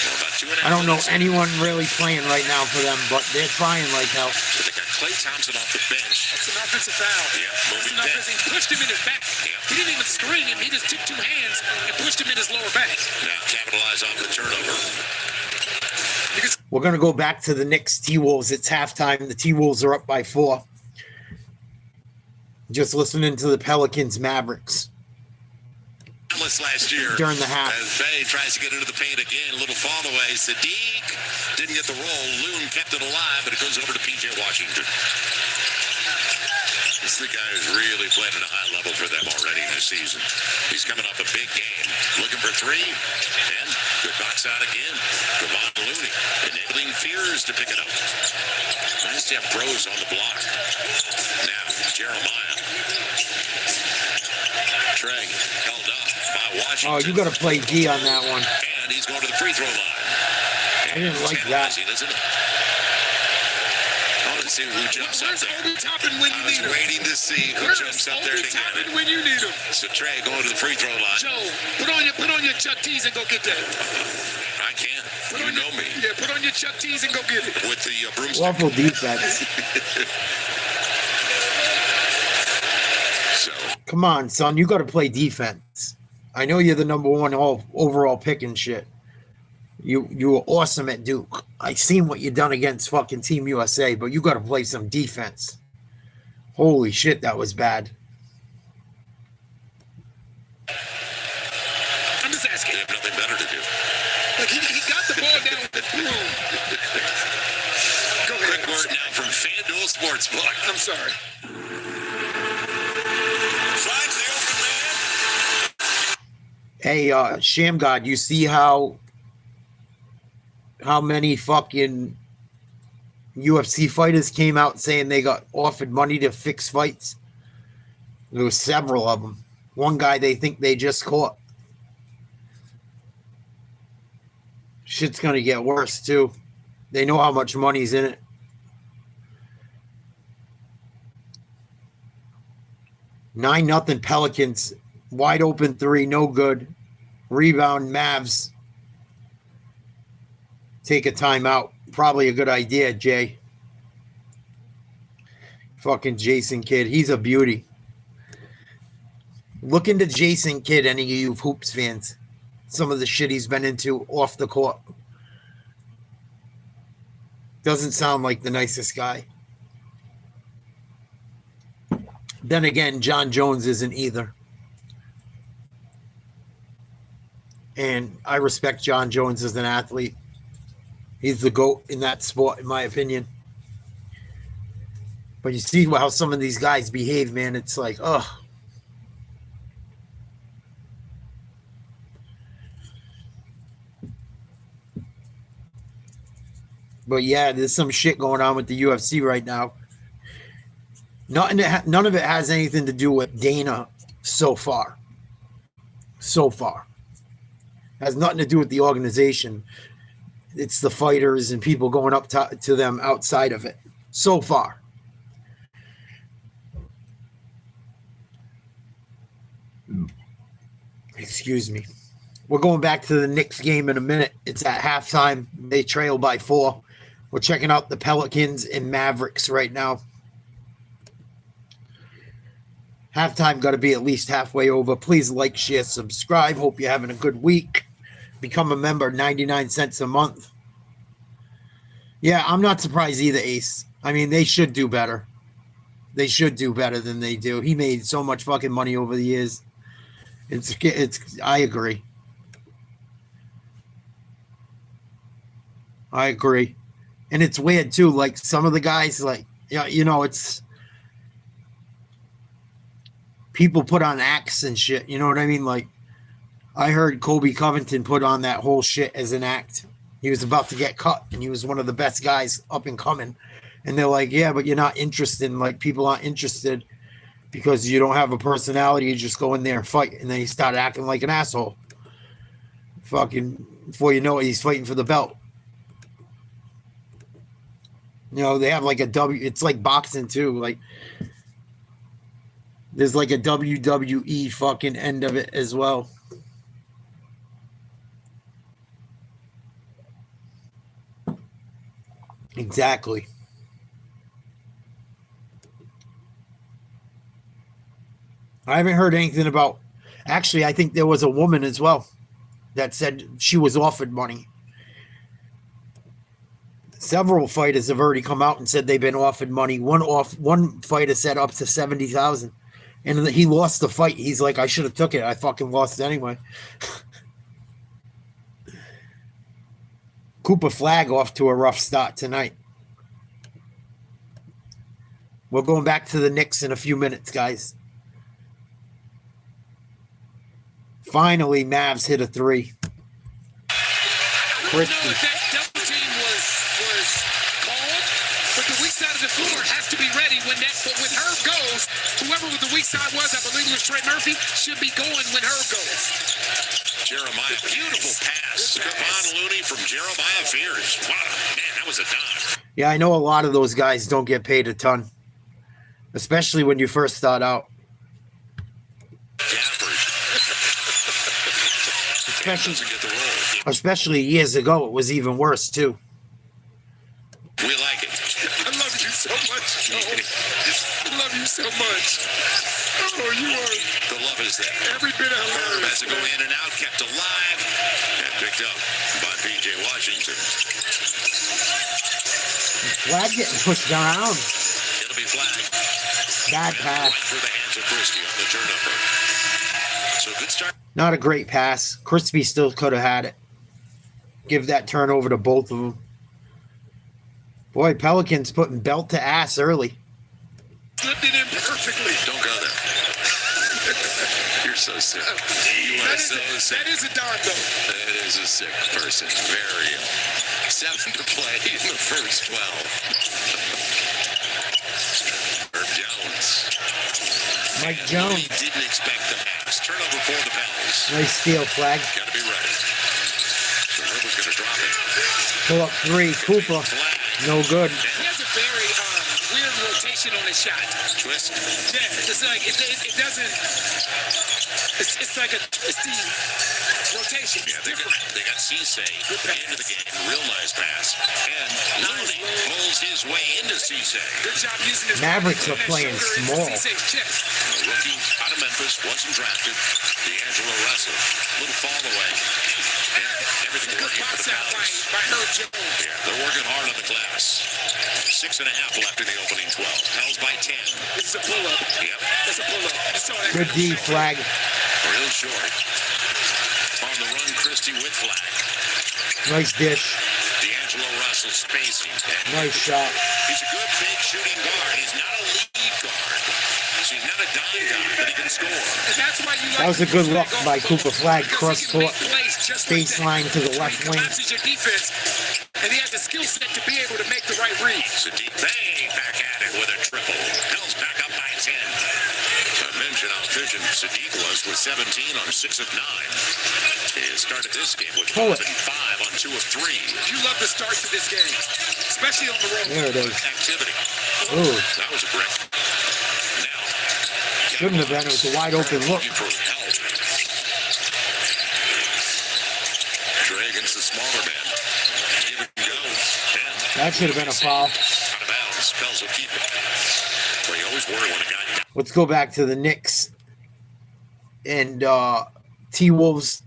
Speaker 14: Well, about 2.5
Speaker 3: I don't know
Speaker 14: minutes.
Speaker 3: anyone really playing right now for them, but they're trying like hell.
Speaker 14: They got Klay Thompson off the bench.
Speaker 13: That's an offensive foul.
Speaker 14: Yeah,
Speaker 13: That's
Speaker 14: moving
Speaker 13: an
Speaker 14: back.
Speaker 13: offensive. He pushed him in his back. He didn't even screen him. He just took 2 hands and pushed him in his lower back.
Speaker 14: Now capitalize off the turnover.
Speaker 3: We're going to go back to the Knicks T-Wolves. It's halftime. The T-Wolves are up by 4. Just listening to the Pelicans Mavericks
Speaker 14: Last year
Speaker 3: during the half.
Speaker 14: as Bay tries to get into the paint again. A little fall away. Sadiq didn't get the roll. Loon kept it alive, but it goes over to P.J. Washington. This is the guy who's really played at a high level for them already this season. He's coming off a big game. Looking for 3. And good box out again. Kevon Looney enabling Fears to pick it up. Nice to have Bros on the block. Now, Jeremiah. Trey held up by Washington.
Speaker 3: Oh, you got to play D on that one.
Speaker 14: And he's going to the free throw line.
Speaker 3: I didn't like that.
Speaker 14: Isn't it? I want to see who jumps up there.
Speaker 13: Obi Toppin when you
Speaker 14: I was
Speaker 13: need him?
Speaker 14: waiting to see who jumps up there to get
Speaker 13: Toppin
Speaker 14: it.
Speaker 13: when you need him?
Speaker 14: So Trey going to the free throw line.
Speaker 13: Joe, put on your Chuck T's and go get that.
Speaker 14: I can't. You know me.
Speaker 13: Yeah, put on your Chuck T's and go get it.
Speaker 14: With the broomstick.
Speaker 3: Awful defense.
Speaker 14: So
Speaker 3: Come on, son. You got to play defense. I know you're the number 1 overall pick and shit. You were awesome at Duke. I seen what you done against fucking Team USA, but you got to play some defense. Holy shit, that was bad.
Speaker 13: I'm just asking.
Speaker 14: they have nothing better to do.
Speaker 13: Like he got the ball down with the broom. Go ahead.
Speaker 14: Quick word now from FanDuel Sportsbook.
Speaker 13: I'm sorry.
Speaker 14: Finds the open man.
Speaker 3: Hey, Sham God, you see how many fucking UFC fighters came out saying they got offered money to fix fights? There was several of them. One guy they think they just caught. Shit's gonna get worse too. They know how much money's in it. Nine nothing Pelicans. Wide open 3, no good. Rebound Mavs. Take a timeout. Probably a good idea, Jay. Fucking Jason Kidd. He's a beauty. Look into Jason Kidd, any of you Hoops fans. Some of the shit he's been into off the court. Doesn't sound like the nicest guy. Then again, John Jones isn't either. And I respect John Jones as an athlete. He's the GOAT in that sport, in my opinion. But you see how some of these guys behave, man. It's like, ugh. But yeah, there's some shit going on with the UFC right now. None of it has anything to do with Dana so far. So far. Has nothing to do with the organization. It's the fighters and people going up to them outside of it. So far. Excuse me. We're going back to the Knicks game in a minute. It's at halftime. They trail by 4. We're checking out the Pelicans and Mavericks right now. Halftime got to be at least halfway over. Please like, share, subscribe. Hope you're having a good week. Become a member, 99 cents a month. Yeah, I'm not surprised either, Ace. I mean, they should do better. They should do better than they do. He made so much fucking money over the years. I agree. I agree. And it's weird too. Like some of the guys, like, yeah, you know, it's people put on acts and shit. You know what I mean? Like I heard Kobe Covington put on that whole shit as an act. He was about to get cut and he was one of the best guys up and coming. And they're like, yeah, but you're not interested. And like people aren't interested because you don't have a personality. You just go in there and fight. And then he started acting like an asshole. Fucking before you know it, he's fighting for the belt. You know, they have like a W. It's like boxing too. Like There's like a WWE fucking end of it as well. Exactly. I haven't heard anything about. Actually, I think there was a woman as well that said she was offered money. Several fighters have already come out and said they've been offered money. One fighter said up to 70,000, and he lost the fight. He's like, I should have took it. I fucking lost it anyway. Cooper Flag off to a rough start tonight. We're going back to the Knicks in a few minutes, guys. Finally, Mavs hit a three. Christie.
Speaker 15: Double team was called, but the weak side of the floor has to be ready when that. But when Herb goes, whoever the weak side was, I believe it was Trey Murphy, should be going when Herb goes.
Speaker 14: Jeremiah, beautiful pass. Kevon Looney from Jeremiah Fears. Wow, man, that was a dime.
Speaker 3: Yeah, I know a lot of those guys don't get paid a ton, especially when you first start out. Especially years ago, it was even worse too.
Speaker 14: We like it.
Speaker 15: I love you so much, Joe. I love you so much. Oh, you are.
Speaker 14: The love is there.
Speaker 15: Every bit of
Speaker 14: Herb has to go in and out, kept alive, and picked up by P.J. Washington.
Speaker 3: Flag getting pushed around.
Speaker 14: It'll be flag.
Speaker 3: Bad pass.
Speaker 14: Right through the hands of Christie on the turnover. So good start.
Speaker 3: Not a great pass. Crispy still could have had it. Give that turnover to both of them. Boy, Pelicans putting belt to ass early.
Speaker 15: Slipped it in perfectly.
Speaker 14: Don't go there. You're so sick. You are so sick.
Speaker 15: That is a dime, though.
Speaker 14: That is a sick person. Very ill. 7 to play in the first 12. Herb Jones.
Speaker 3: Mike Jones.
Speaker 14: He didn't expect the pass. Turnover for the Pels.
Speaker 3: Nice steal, Flag.
Speaker 14: Got to be ready. So Herb was going to drop it.
Speaker 3: Pull up three. Cooper. No good.
Speaker 15: He has a very weird rotation on his shot.
Speaker 14: Twist.
Speaker 15: Yeah, it's like it doesn't. It's like a steam rotation.
Speaker 14: Yeah, they got Cisse into the game. Real nice pass. And Looney pulls his way into Cisse.
Speaker 15: Good job using his
Speaker 3: Mavericks are playing small.
Speaker 14: A rookie out of Memphis, wasn't drafted. D'Angelo Russell. Little fall away. And everything working for the Pels.
Speaker 15: By Herb Jones.
Speaker 14: Yeah, they're working hard on the glass. 6.5 left in the opening 12. Pels by 10.
Speaker 15: This is a pull-up.
Speaker 14: Yep.
Speaker 15: That's a pull-up. You saw that.
Speaker 3: Good D, Flag.
Speaker 14: Real short. On the run, Christie with Flag.
Speaker 3: Nice dish.
Speaker 14: D'Angelo Russell spacing.
Speaker 3: Nice shot.
Speaker 14: He's a good big shooting guard. He's not a lead guard. So he's not a dime guard, but he can score.
Speaker 15: And that's why you
Speaker 3: That was a good look by Cooper Flag. Cross court. Baseline to the left wing.
Speaker 15: Your defense, and he has the skill set to be able to make the right read.
Speaker 14: Sadiq Bey back at it with a triple. Pels back up by 10. I mentioned how efficient Sadiq was with 17 on 6 of 9. He started this game with 12 and 5 on 2 of 3.
Speaker 15: You love the start to this game, especially on the road.
Speaker 3: There it is.
Speaker 14: Activity.
Speaker 3: Ooh.
Speaker 14: That was a brick. Now.
Speaker 3: Shouldn't have been. It was a wide open look.
Speaker 14: For help. Trey against the smaller man. Give it and go.
Speaker 3: That should have been a foul.
Speaker 14: Out of bounds. Pels will keep it. Well, you always worry when a guy.
Speaker 3: Let's go back to the Knicks and T-Wolves.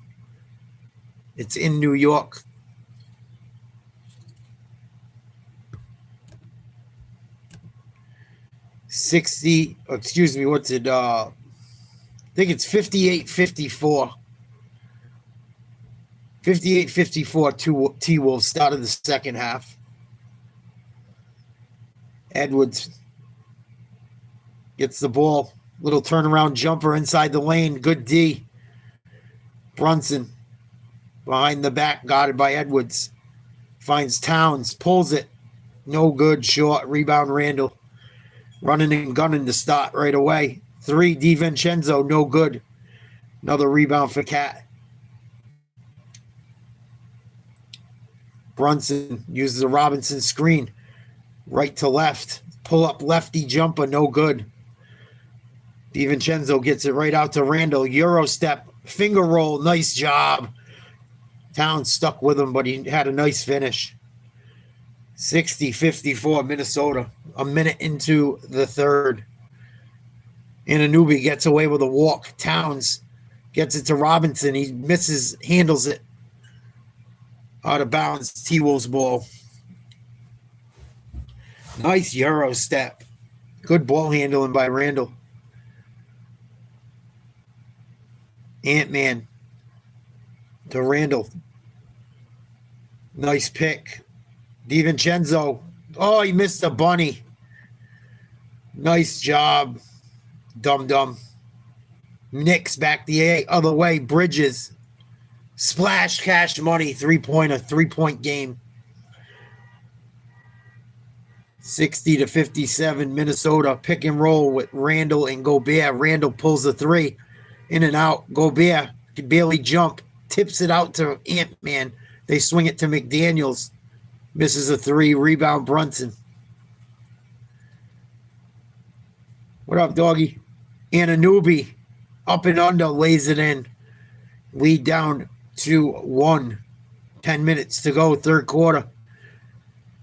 Speaker 3: It's in New York. What's it? I think it's 58-54. 58-54 T-Wolves started the second half. Edwards gets the ball. Little turnaround jumper inside the lane. Good D. Brunson behind the back, guarded by Edwards. Finds Towns. Pulls it. No good. Short. Rebound Randall. Running and gunning to start right away. 3. DiVincenzo. No good. Another rebound for Cat. Brunson uses a Robinson screen. Right to left. Pull up lefty jumper. No good. DiVincenzo gets it right out to Randall. Euro step, finger roll, nice job. Towns stuck with him, but he had a nice finish. 60-54 Minnesota. A minute into the third. Anunoby gets away with a walk. Towns gets it to Robinson. He misses, handles it. Out of bounds. T-Wolves ball. Nice Euro step. Good ball handling by Randall. Ant-Man to Randall. Nice pick. DiVincenzo. Oh, he missed a bunny. Nice job. Dum-dum. Knicks back the other way. Bridges. Splash cash money. Three-pointer. Three-point game. 60-57 Minnesota. Pick and roll with Randall and Gobert. Randall pulls the three. In and out. Gobert can barely jump. Tips it out to Ant-Man. They swing it to McDaniels. Misses a three. Rebound Brunson. What up, doggy? Anunoby. Up and under. Lays it in. Lead down to 1. 10 minutes to go. Third quarter.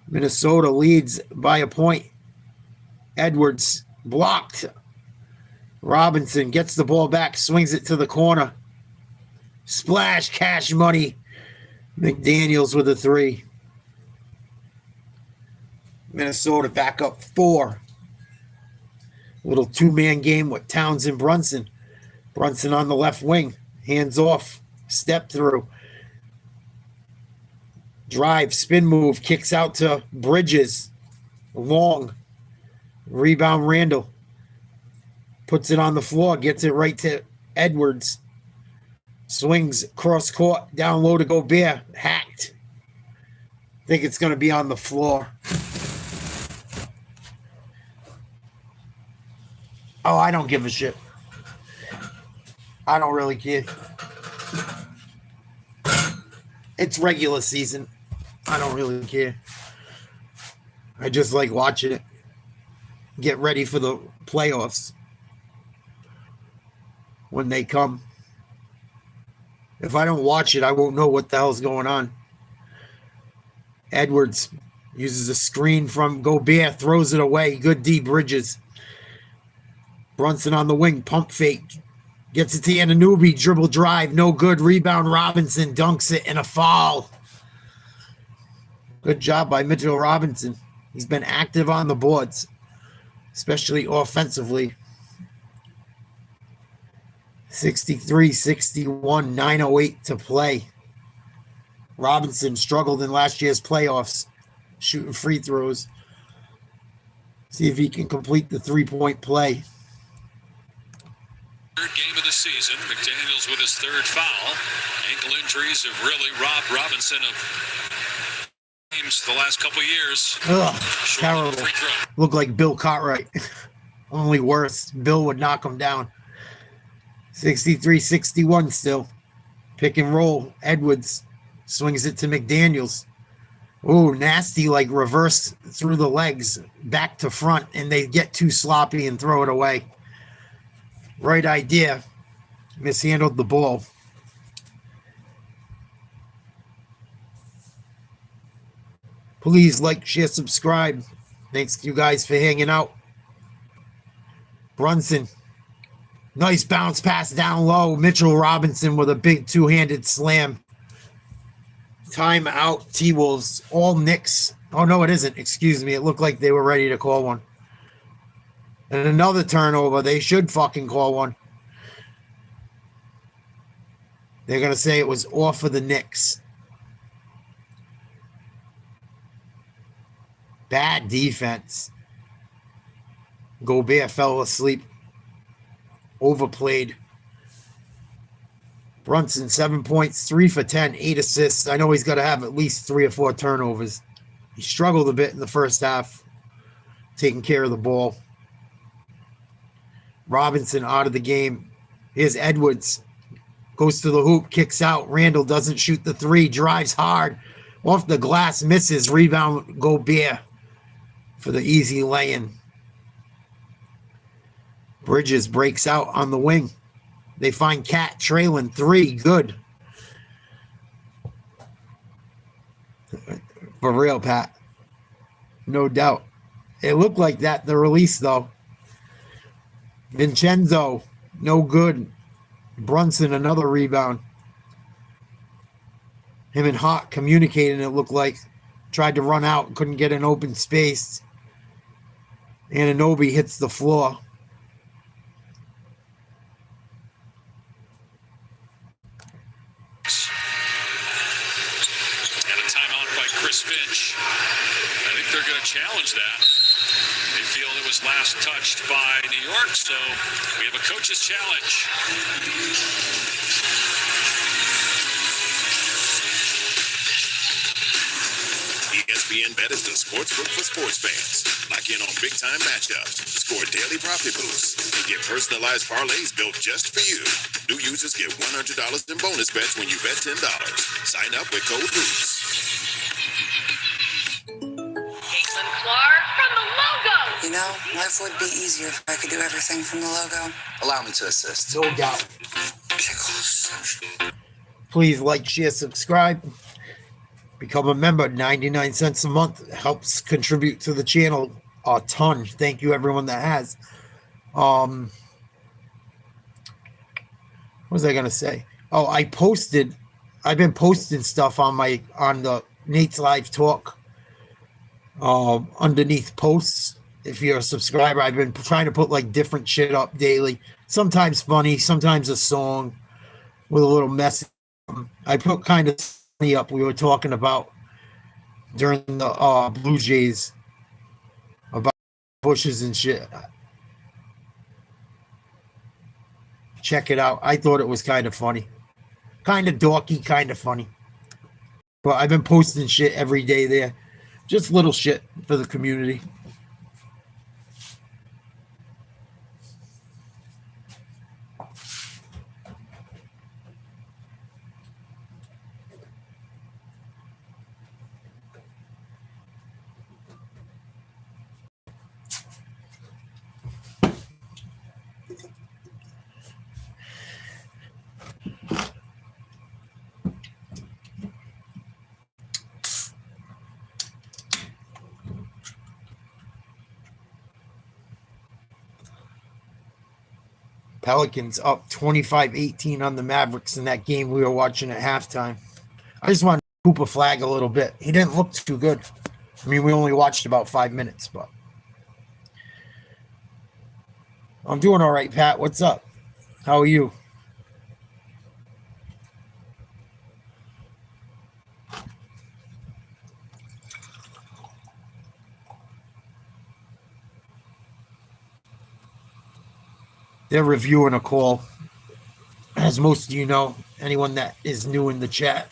Speaker 3: Minnesota leads by a point. Edwards blocked. Robinson gets the ball back. Swings it to the corner. Splash cash money. McDaniels with a three. Minnesota back up 4. Little two-man game with Towns and Brunson. Brunson on the left wing. Hands off. Step through. Drive. Spin move. Kicks out to Bridges. Long. Rebound Randall. Puts it on the floor. Gets it right to Edwards. Swings cross court. Down low to Gobert. Hacked. Think it's going to be on the floor. Oh, I don't give a shit. I don't really care. It's regular season. I don't really care. I just like watching it. Get ready for the playoffs when they come. If I don't watch it, I won't know what the hell's going on. Edwards uses a screen from Gobert, throws it away. Good D. Bridges. Brunson on the wing, pump fake. Gets it to Anunoby, dribble drive, no good. Rebound Robinson, dunks it, and a foul. Good job by Mitchell Robinson. He's been active on the boards, especially offensively. 63-61, 9:08 to play. Robinson struggled in last year's playoffs, shooting free throws. See if he can complete the three-point play.
Speaker 7: Third game of the season. McDaniels with his third foul. Ankle injuries have really robbed Robinson of games the last couple of years.
Speaker 3: Ugh, terrible. Looked like Bill Cartwright. Only worse. Bill would knock him down. 63-61 still. Pick and roll. Edwards swings it to McDaniels. Ooh, nasty, like reverse through the legs, back to front, and they get too sloppy and throw it away. Right idea. Mishandled the ball. Please like, share, subscribe. Thanks you guys for hanging out. Brunson. Nice bounce pass down low. Mitchell Robinson with a big two-handed slam. Timeout, T-Wolves. All Knicks. Oh, no, it isn't. Excuse me. It looked like they were ready to call one. And another turnover. They should fucking call one. They're going to say it was off of the Knicks. Bad defense. Gobert fell asleep. Overplayed. Brunson, 7 points, 3 for 10, 8 assists. I know he's got to have at least 3 or 4 turnovers. He struggled a bit in the first half, taking care of the ball. Robinson out of the game. Here's Edwards. Goes to the hoop, kicks out. Randall doesn't shoot the three, drives hard. Off the glass, misses. Rebound, Gobert for the easy lay-in. Bridges breaks out on the wing. They find Cat trailing 3. Good. For real, Pat. No doubt. It looked like that, the release, though. Vincenzo, no good. Brunson, another rebound. Him and Hawk communicating, it looked like. Tried to run out, couldn't get an open space. Anunoby hits the floor.
Speaker 7: And a timeout by Chris Finch. I think they're going to challenge that. They feel it was last touched by New York, so we have a coach's challenge.
Speaker 14: ESPN Bet is the sportsbook for sports fans. Lock in on big-time matchups, score daily profit boosts, and get personalized parlays built just for you. New users get $100 in bonus bets when you bet $10. Sign up with code HOOPS.
Speaker 10: Caitlin Clark from the logo. You know, life would be easier if I could do everything from the logo.
Speaker 4: Allow me to assist.
Speaker 3: No doubt.
Speaker 10: Pickles.
Speaker 3: Please like, share, subscribe. Become a member, 99 cents a month. It helps contribute to the channel a ton. Thank you, everyone that has. What was I going to say? Oh, I've been posting stuff on the Nate's Live Talk underneath posts. If you're a subscriber, I've been trying to put like different shit up daily. Sometimes funny, sometimes a song with a little message. I put kind of up we were talking about during the Blue Jays about bushes and shit. Check it out. I thought it was kind of funny, kind of dorky, kind of funny, but I've been posting shit every day there, just little shit for the community. Pelicans up 25-18 on the Mavericks in that game we were watching at halftime. I just wanted to poop a flag a little bit. He didn't look too good. I mean, we only watched about 5 minutes, but I'm doing all right, Pat. What's up? How are you? They're reviewing a call, as most of you know, anyone that is new in the chat.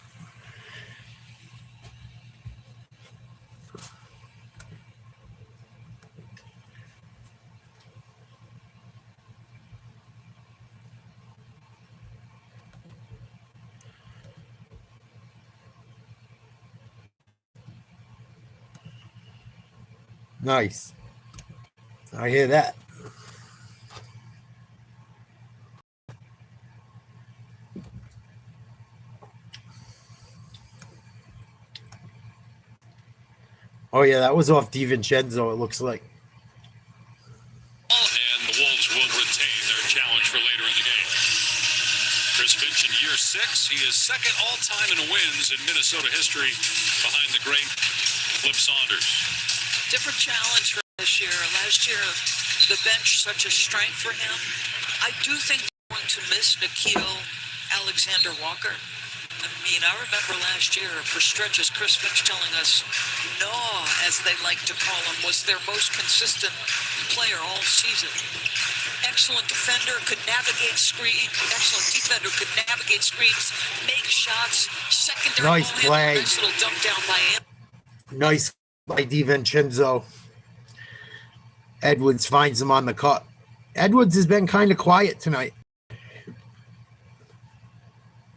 Speaker 3: Nice. I hear that. Oh, yeah, that was off DiVincenzo, it looks like.
Speaker 7: And the Wolves will retain their challenge for later in the game. Chris Finch in year 6. He is second all-time in wins in Minnesota history behind the great Flip Saunders.
Speaker 8: Different challenge for this year. Last year, the bench such a strength for him. I do think they're going to miss Nickeil Alexander-Walker. I mean, I remember last year for stretches, Chris Finch telling us, Noah, as they like to call him, was their most consistent player all season. Excellent defender, could navigate screens. Excellent defender, could navigate screens, make shots. Secondary
Speaker 3: Nice play.
Speaker 8: Nice little dump down by him.
Speaker 3: Nice by DiVincenzo. Edwards finds him on the cut. Edwards has been kind of quiet tonight.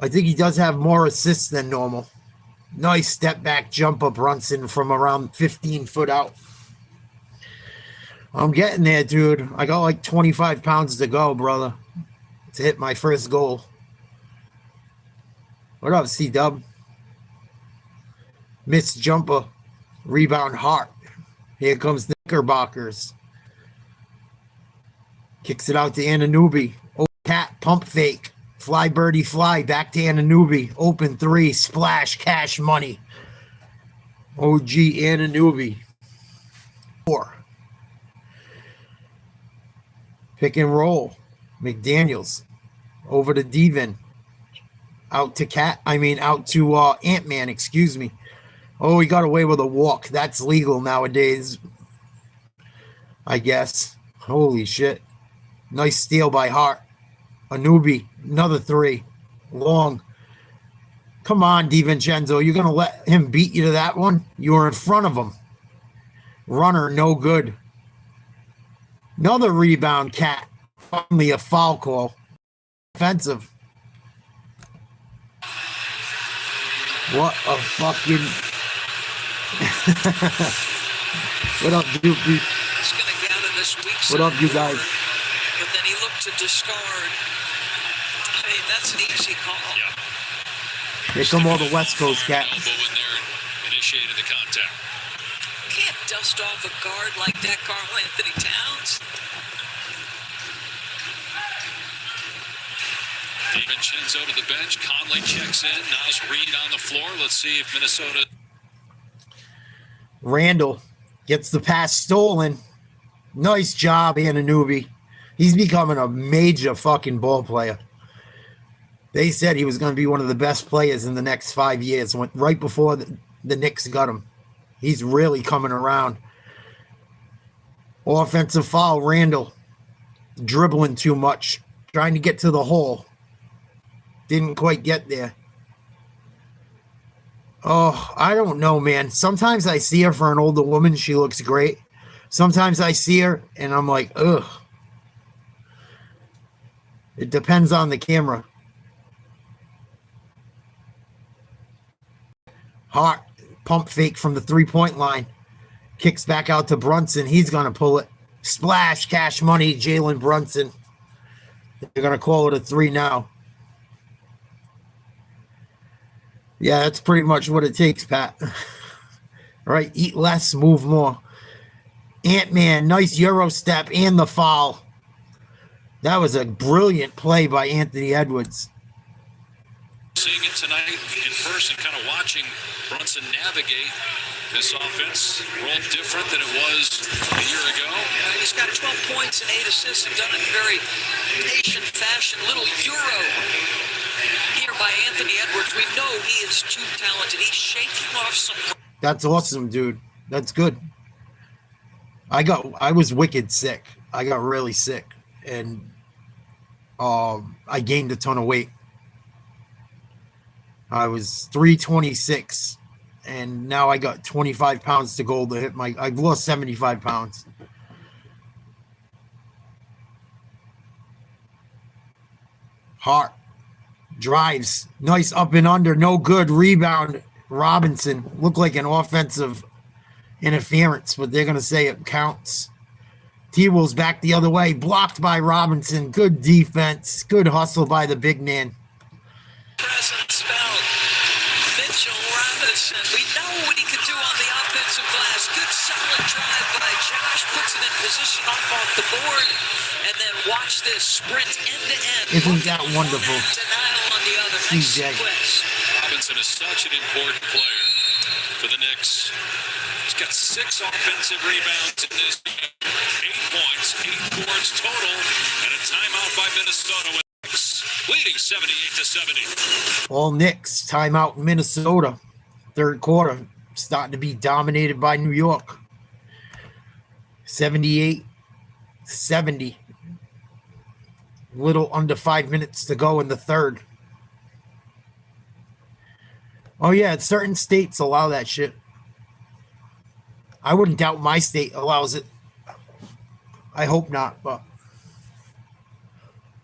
Speaker 3: I think he does have more assists than normal. Nice step back jumper, Brunson, from around 15 foot out. I'm getting there, dude. I got like 25 pounds to go, brother, to hit my first goal. What up, C-Dub? Missed jumper. Rebound Hart. Here comes the Knickerbockers. Kicks it out to Anunoby. Oh, cat, pump fake. Fly birdie fly. Back to Anunoby. Open three. Splash. Cash money. OG Anunoby. 4. Pick and roll. McDaniels. Over to Devin. Out to Ant-Man, excuse me. Oh, he got away with a walk. That's legal nowadays, I guess. Holy shit. Nice steal by Hart. Anunoby, another 3. Long. Come on, DiVincenzo. You're going to let him beat you to that one? You were in front of him. Runner, no good. Another rebound, Cat. Finally a foul call. Offensive. What a fucking... What up, dude?
Speaker 8: He's going to gather this week.
Speaker 3: What up, you guys?
Speaker 8: But then he looked to discard. I mean, that's an easy call.
Speaker 7: Yeah.
Speaker 3: Here come all the West Coast cats.
Speaker 7: Elbow in there and initiated the contact.
Speaker 8: Can't dust off a guard like that, Karl Anthony Towns.
Speaker 7: DiVincenzo to the bench. Conley checks in. Now's Reed on the floor. Let's see if Minnesota...
Speaker 3: Randall gets the pass stolen. Nice job, Anunoby. He's becoming a major fucking ball player. They said he was going to be one of the best players in the next 5 years. Went right before the Knicks got him. He's really coming around. Offensive foul, Randall. Dribbling too much. Trying to get to the hole. Didn't quite get there. Oh, I don't know, man. Sometimes I see her for an older woman. She looks great. Sometimes I see her and I'm like, ugh. It depends on the camera. Hart, pump fake from the 3-point line. Kicks back out to Brunson. He's going to pull it. Splash, cash money, Jalen Brunson. They're going to call it a 3 now. Yeah, that's pretty much what it takes, Pat. All right, eat less, move more. Ant-Man, nice Euro step and the foul. That was a brilliant play by Anthony Edwards.
Speaker 7: Seeing it tonight in person, kind of watching Brunson navigate this offense. World different than it was a year ago.
Speaker 8: Yeah, he's got 12 points and 8 assists and done it in very patient fashion. Little Euro here by Anthony Edwards. We know he is too talented. He's shaking off some...
Speaker 3: That's awesome, dude. That's good. I was wicked sick. I got really sick. And I gained a ton of weight. I was 326. And now I got 25 pounds to go to hit my... I've lost 75 pounds. Hart. Drives. Nice up and under. No good. Rebound. Robinson. Looked like an offensive interference, but they're going to say it counts. T-Wolves back the other way. Blocked by Robinson. Good defense. Good hustle by the big man.
Speaker 8: Presence found. Mitchell Robinson. We know what he can do on the offensive glass. Good solid drive by Josh. Puts it in position off the board. And then watch this sprint end to end.
Speaker 3: Isn't that wonderful?
Speaker 8: Denial on the other.
Speaker 3: CJ.
Speaker 7: Robinson is such an important player for the Knicks. He's got 6 offensive rebounds in this game. 8 points, 8 boards total, and a timeout by Minnesota with Knicks leading 78-70.
Speaker 3: All Knicks. Timeout in Minnesota. Third quarter. Starting to be dominated by New York. 78-70. Little under 5 minutes to go in the third. Oh, yeah. Certain states allow that shit. I wouldn't doubt my state allows it. I hope not, but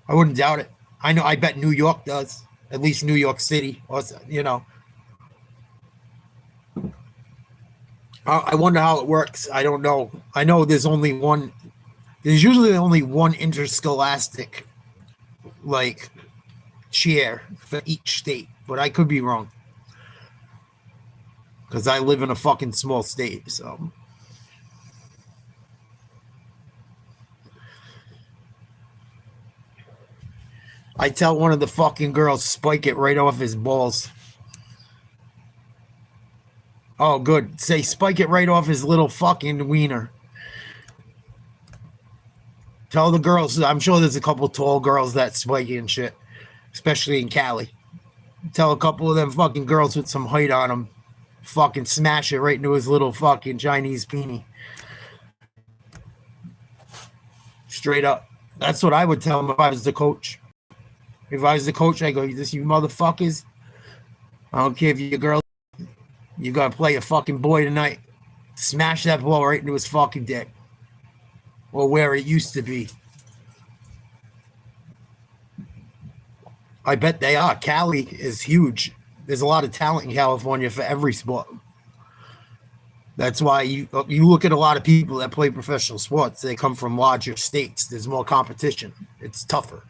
Speaker 3: I wouldn't doubt it. I bet New York does. At least New York City. Or, you know. I wonder how it works. I don't know. I know there's only one There's usually only one interscholastic, like, chair for each state, but I could be wrong. Because I live in a fucking small state, so. I tell one of the fucking girls, spike it right off his balls. Oh, good. Say, spike it right off his little fucking wiener. Tell the girls, I'm sure there's a couple tall girls that spike it and shit, especially in Cali. Tell a couple of them fucking girls with some height on them, fucking smash it right into his little fucking Chinese peenie. Straight up. That's what I would tell him if I was the coach. If I was the coach, I go, this you motherfuckers. I don't care if you're a girl. You gotta play a fucking boy tonight. Smash that ball right into his fucking dick. Or where it used to be. I bet they are. Cali is huge. There's a lot of talent in California for every sport. That's why you look at a lot of people that play professional sports. They come from larger states. There's more competition. It's tougher.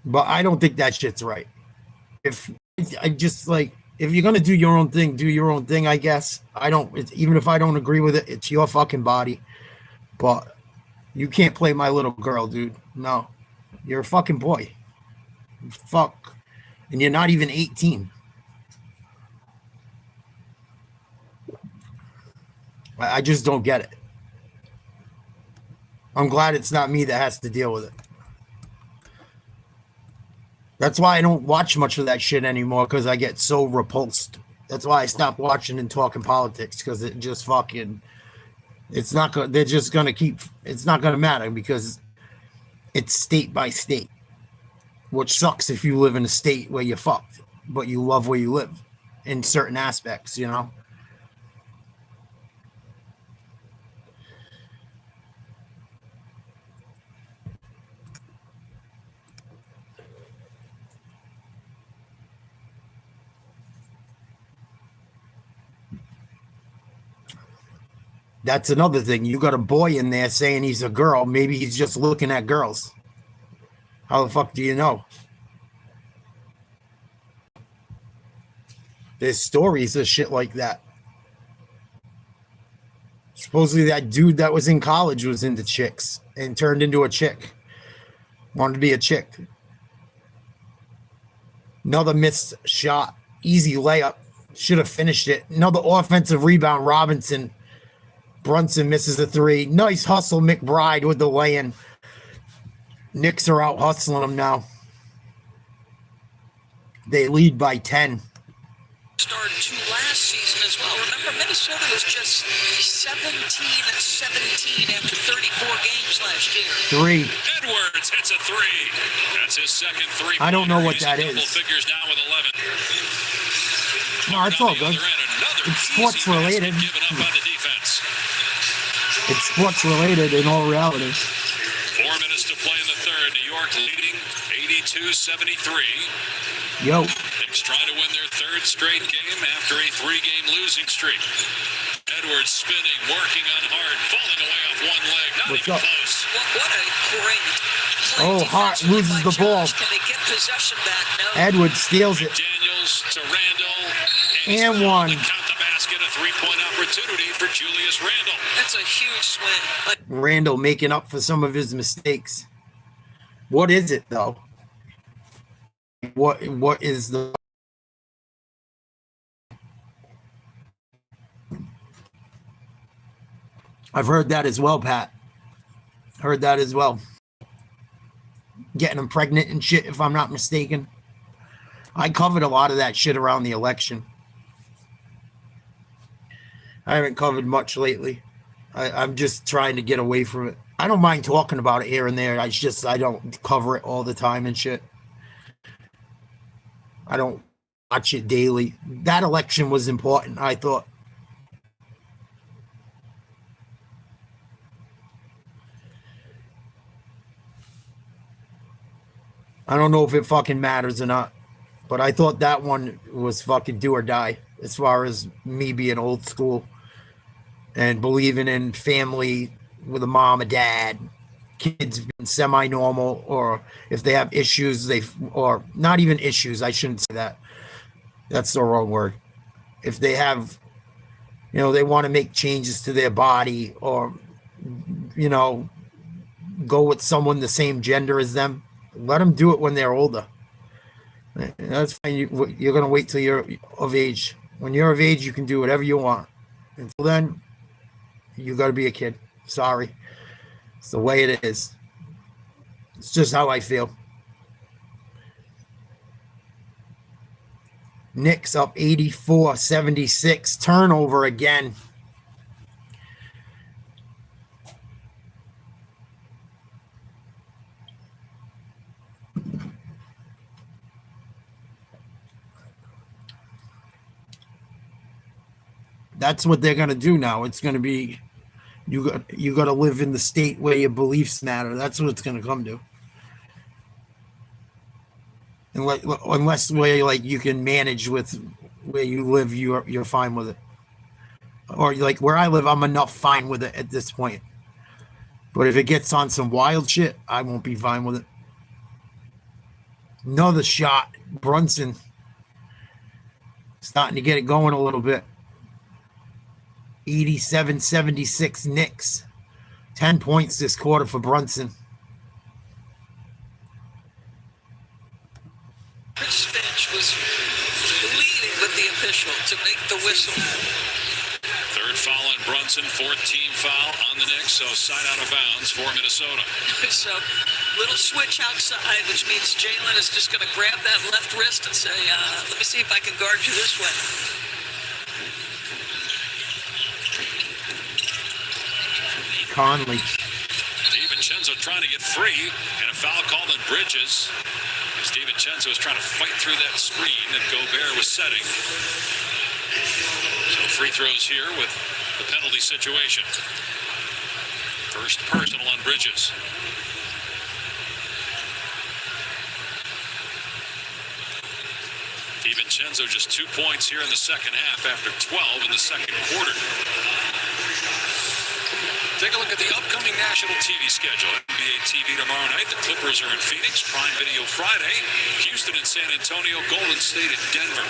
Speaker 3: But I don't think that shit's right. If you're gonna do your own thing, do your own thing. I guess even if I don't agree with it, it's your fucking body. But you can't play my little girl, dude. No, you're a fucking boy. Fuck, and you're not even 18. I just don't get it. I'm glad it's not me that has to deal with it. That's why I don't watch much of that shit anymore, because I get so repulsed. That's why I stopped watching and talking politics, because it just fucking, it's not going. They're just gonna keep. It's not gonna matter because it's state by state, which sucks if you live in a state where you're fucked, but you love where you live, in certain aspects, you know. That's another thing. You got a boy in there saying he's a girl. Maybe he's just looking at girls. How the fuck do you know? There's stories of shit like that. Supposedly that dude that was in college was into chicks and turned into a chick. Wanted to be a chick. Another missed shot. Easy layup. Should have finished it. Another offensive rebound. Robinson. Brunson misses the three. Nice hustle, McBride with the lay-in. Knicks are out hustling them now. They lead by 10.
Speaker 8: Started to last season as well. Remember, Minnesota was just 17-17 after 34 games last year.
Speaker 3: Three.
Speaker 7: Edwards hits a three. That's his second three.
Speaker 3: I don't know what that is.
Speaker 7: Double figures now with 11.
Speaker 3: No, it's all good. It's sports related.
Speaker 7: Given up on the defense.
Speaker 3: It's sports related in all reality.
Speaker 7: 4 minutes to play in the third. New York leading 82-73.
Speaker 3: Yo.
Speaker 7: Knicks trying to win their third straight game after a 3-game losing streak. Edwards spinning, working on Hart, falling away off one leg. Not
Speaker 3: What's
Speaker 7: even
Speaker 3: up?
Speaker 7: close.
Speaker 8: What a great play.
Speaker 3: Oh, Hart loses the ball.
Speaker 8: Can they get possession back? No.
Speaker 3: Edwards steals it.
Speaker 7: Daniels to Randall.
Speaker 3: And one.
Speaker 7: Count the basket, a 3-point opportunity for Julius Randall.
Speaker 8: That's a huge swing.
Speaker 3: Randall making up for some of his mistakes. What is it though? What is the I've heard that as well, Pat. Heard that as well. Getting him pregnant and shit, if I'm not mistaken. I covered a lot of that shit around the election. I haven't covered much lately. I'm just trying to get away from it. I don't mind talking about it here and there. I don't cover it all the time and shit. I don't watch it daily. That election was important, I thought. I don't know if it fucking matters or not, but I thought that one was fucking do or die as far as me being old school and believing in family with a mom, a dad, kids being semi-normal, or if they have issues, or not even issues, I shouldn't say that. That's the wrong word. If they have, they want to make changes to their body or, go with someone the same gender as them, let them do it when they're older. That's fine. You're going to wait till you're of age. When you're of age, you can do whatever you want. Until then, you got to be a kid. Sorry. It's the way it is. It's just how I feel. Knicks up 84-76. Turnover again. That's what they're going to do now. It's going to be you got to live in the state where your beliefs matter. That's what it's going to come to. Unless where you can manage with where you live, you're fine with it. Or like where I live, I'm enough fine with it at this point. But if it gets on some wild shit, I won't be fine with it. Another shot. Brunson starting to get it going a little bit. 87-76 Knicks. 10 points this quarter for Brunson.
Speaker 8: Chris Finch was leading with the official to make the whistle.
Speaker 7: Third foul on Brunson, 14th foul on the Knicks, so side out of bounds for Minnesota.
Speaker 8: So, little switch outside, which means Jalen is just going to grab that left wrist and say, let me see if I can guard you this way.
Speaker 3: Conley.
Speaker 7: DiVincenzo trying to get free, and a foul called on Bridges. As DiVincenzo was trying to fight through that screen that Gobert was setting. So free throws here with the penalty situation. First personal on Bridges. DiVincenzo just 2 points here in the second half after 12 in the second quarter. Take a look at the upcoming national TV schedule. NBA TV tomorrow night. The Clippers are in Phoenix. Prime Video Friday. Houston and San Antonio. Golden State and Denver.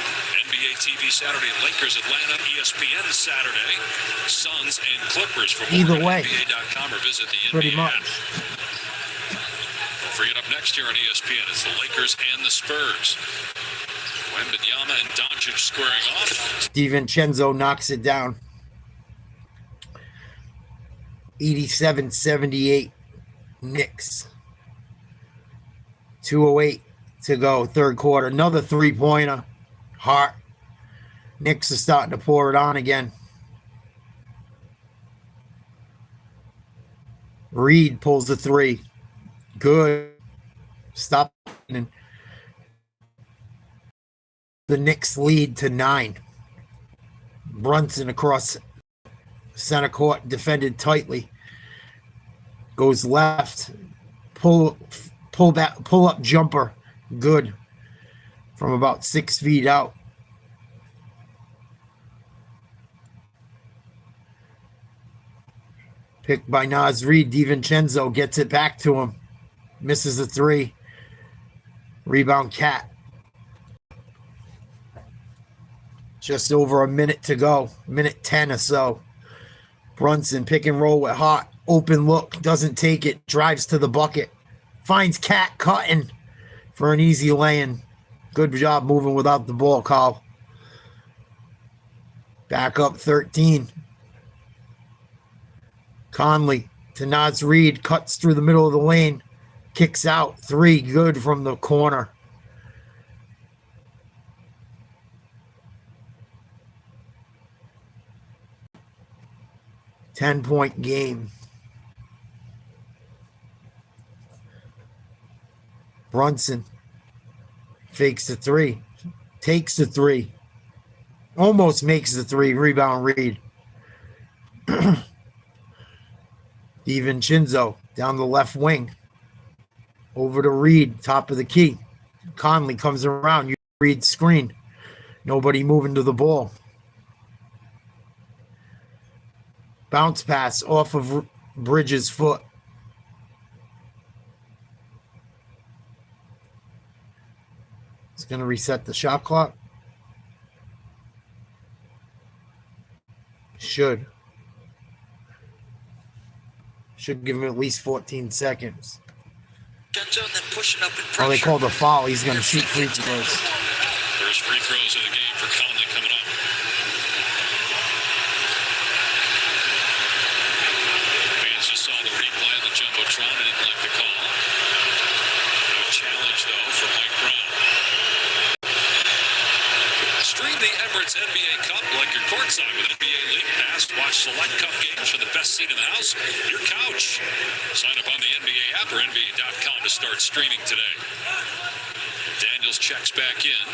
Speaker 7: NBA TV Saturday. Lakers Atlanta. ESPN Saturday. Suns and Clippers. For
Speaker 3: Either way.
Speaker 7: NBA.com or visit the
Speaker 3: Pretty
Speaker 7: NBA
Speaker 3: much.
Speaker 7: app. Don't forget up next year on ESPN. It's the Lakers and the Spurs. Wembanyama and Doncic squaring off.
Speaker 3: DiVincenzo knocks it down. 87-78 Knicks. 2:08 to go, third quarter. Another three-pointer. Hart. Knicks are starting to pour it on again. Reed pulls the three. Good. Stop. The Knicks lead to 9. Brunson across center court, defended tightly. Goes left. Pull up jumper. Good. From about 6 feet out. Picked by Naz Reid. DiVincenzo gets it back to him. Misses a three. Rebound Cat. Just over a minute to go. Minute 10 or so. Brunson pick and roll with Hart. Open look. Doesn't take it. Drives to the bucket. Finds Cat cutting for an easy lay-in. Good job moving without the ball, Carl. Back up 13. Conley to Naz Reid. Cuts through the middle of the lane. Kicks out. 3. Good from the corner. Ten-point game. Brunson fakes the 3. Takes the 3. Almost makes the 3. Rebound Reed. DiVincenzo down the left wing. Over to Reed, top of the key. Conley comes around. You Reed screen. Nobody moving to the ball. Bounce pass off of Bridges' foot. It's going to reset the shot clock. Should give him at least 14 seconds. Oh, they called a foul. He's going to shoot free throws.
Speaker 7: First free throws of the game for Conley coming up. Fans just saw the replay of the Jumbotron and didn't like the call. No challenge, though, for Mike Brown. Stream the Emirates NBA Cup like your courtside with NBA League Pass. Watch select Cup games from the best seat in the house, your couch. Sign up on the NBA app or NBA.com to start streaming today. Daniels checks back in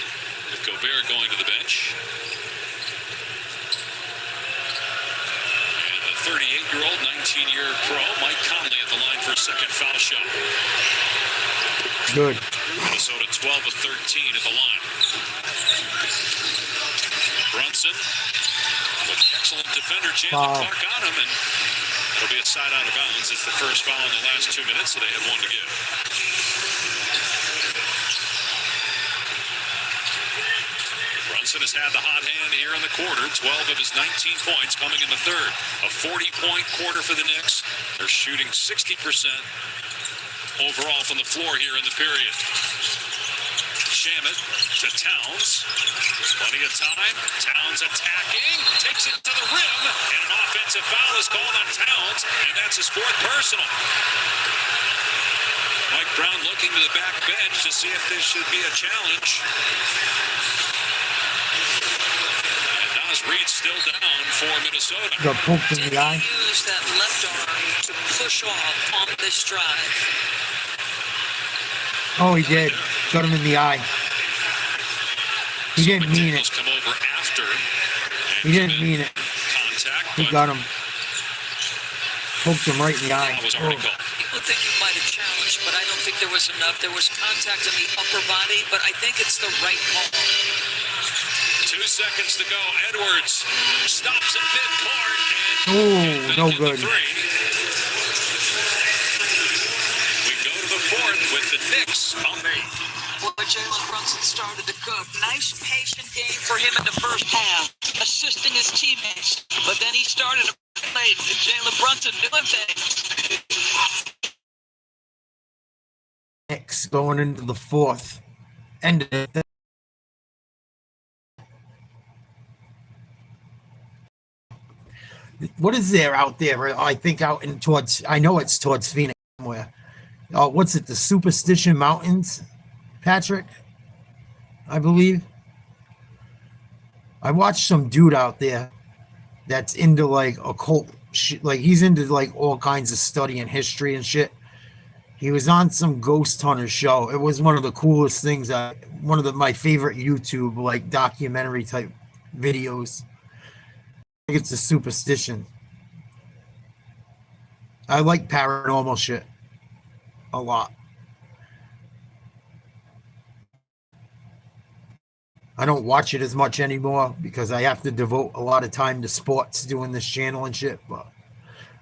Speaker 7: with Gobert going to the bench. And the 38-year-old, 19-year pro, Mike Conley at the line for a second foul shot.
Speaker 3: Good.
Speaker 7: Minnesota 12 of 13 at the line. Brunson with excellent defender Jalen Clark on him, and it'll be a side out of bounds. It's the first foul in the last 2 minutes, so they have one to give. Brunson has had the hot hand here in the quarter. 12 of his 19 points coming in the third. A 40-point quarter for the Knicks. They're shooting 60% overall from the floor here in the period. Shamet to Towns. Plenty of time. Towns attacking. Takes it to the rim. And an offensive foul is called on Towns. And that's his fourth personal. Mike Brown looking to the back bench to see if this should be a challenge. And Naz Reid still down for Minnesota.
Speaker 3: Got poked in the eye.
Speaker 8: Use that left arm to push off on this drive.
Speaker 3: Oh, he did. Got him in the eye. He didn't mean it.
Speaker 7: Come over after.
Speaker 3: He didn't mean it.
Speaker 7: Contact.
Speaker 3: He got him. Poked him right in the eye.
Speaker 8: People think you might have challenged, but I don't think there was enough. There was contact in the upper body, but I think it's the right call.
Speaker 7: 2 seconds to go. Edwards stops at midcourt.
Speaker 3: Oh, no good.
Speaker 7: We go to the fourth with the Knicks.
Speaker 8: Boy, Jalen Brunson started to cook. Nice patient game for him in the first half, assisting his teammates. But then he started to play. Jalen Brunson doing things.
Speaker 3: Knicks going into the fourth. End of it. What is there out there? I think out in towards, I know it's towards Phoenix somewhere. Oh, what's it? The Superstition Mountains, Patrick, I believe. I watched some dude out there that's into like occult shit. Like he's into like all kinds of study and history and shit. He was on some ghost hunter show. It was one of the coolest things. One of my favorite YouTube like documentary type videos. I think it's a superstition. I like paranormal shit a lot. I don't watch it as much anymore because I have to devote a lot of time to sports doing this channel and shit, but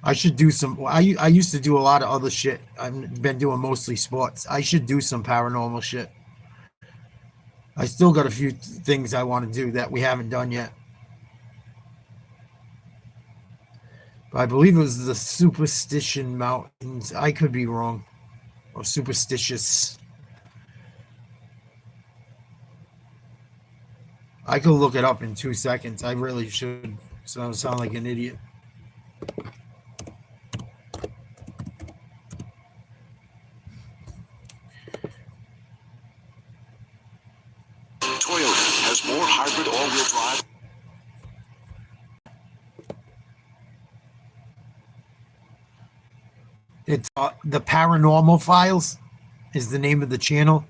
Speaker 3: I should do some. I used to do a lot of other shit. I've been doing mostly sports. I should do some paranormal shit. I still got a few things I want to do that we haven't done yet. But I believe it was the Superstition Mountains. I could be wrong. Or Superstitious. I could look it up in 2 seconds. I really should. So I don't sound like an idiot.
Speaker 16: Toyota has more hybrid all-wheel drive.
Speaker 3: It's the Paranormal Files is the name of the channel.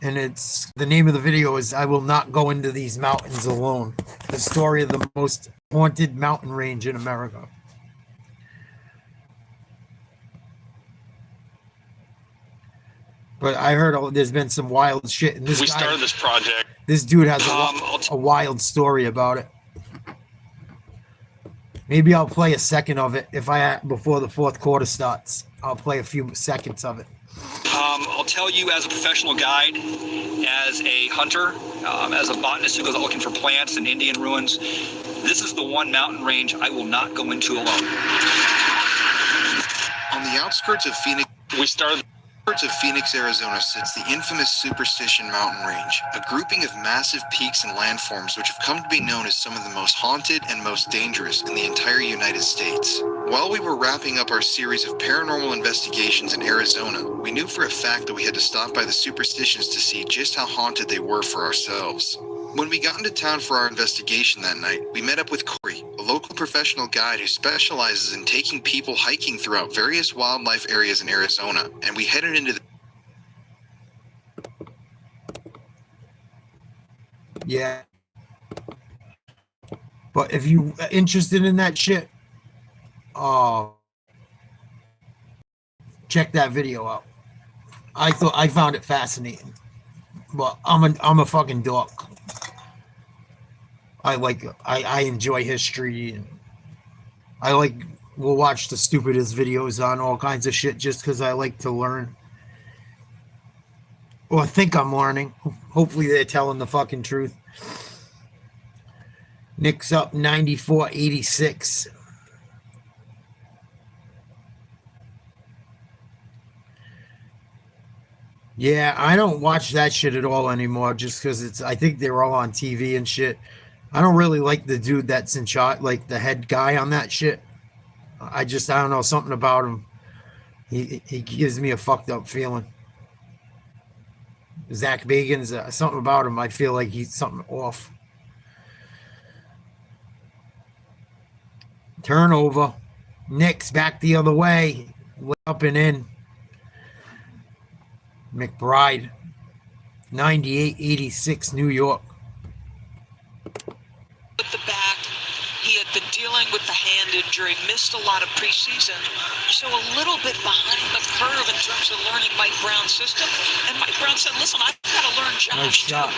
Speaker 3: And it's the name of the video is I Will Not Go Into These Mountains Alone. The story of the most haunted mountain range in America. But I heard there's been some wild shit. And
Speaker 17: we started this project.
Speaker 3: This dude has a wild story about it. Maybe I'll play a second of it before the fourth quarter starts. I'll play a few seconds of it.
Speaker 18: I'll tell you, as a professional guide, as a hunter, as a botanist who goes out looking for plants and Indian ruins, this is the one mountain range I will not go into alone.
Speaker 19: On the outskirts of Phoenix, Arizona sits the infamous Superstition Mountain Range, a grouping of massive peaks and landforms which have come to be known as some of the most haunted and most dangerous in the entire United States. While we were wrapping up our series of paranormal investigations in Arizona, we knew for a fact that we had to stop by the Superstitions to see just how haunted they were for ourselves. When we got into town for our investigation that night, we met up with Corey, a local professional guide who specializes in taking people hiking throughout various wildlife areas in Arizona, and we headed into the...
Speaker 3: Yeah. But if you are interested in that shit, check that video out. I found it fascinating. But I'm a fucking dork. I enjoy history, and we'll watch the stupidest videos on all kinds of shit just because I like to learn. Or think I'm learning. Hopefully they're telling the fucking truth. Knicks up 94-86. Yeah, I don't watch that shit at all anymore just because I think they're all on TV and shit. I don't really like the dude that's in charge, like the head guy on that shit. I don't know, something about him. He gives me a fucked up feeling. Zach Bagans, something about him. I feel like he's something off. Turnover. Knicks back the other way. Up and in. McBride. 98-86 New York.
Speaker 8: With the back, he had been dealing with the hand injury, missed a lot of preseason, so a little bit behind the curve in terms of learning Mike Brown's system. And Mike Brown said, listen, I've got to learn Josh.
Speaker 3: Nice shot.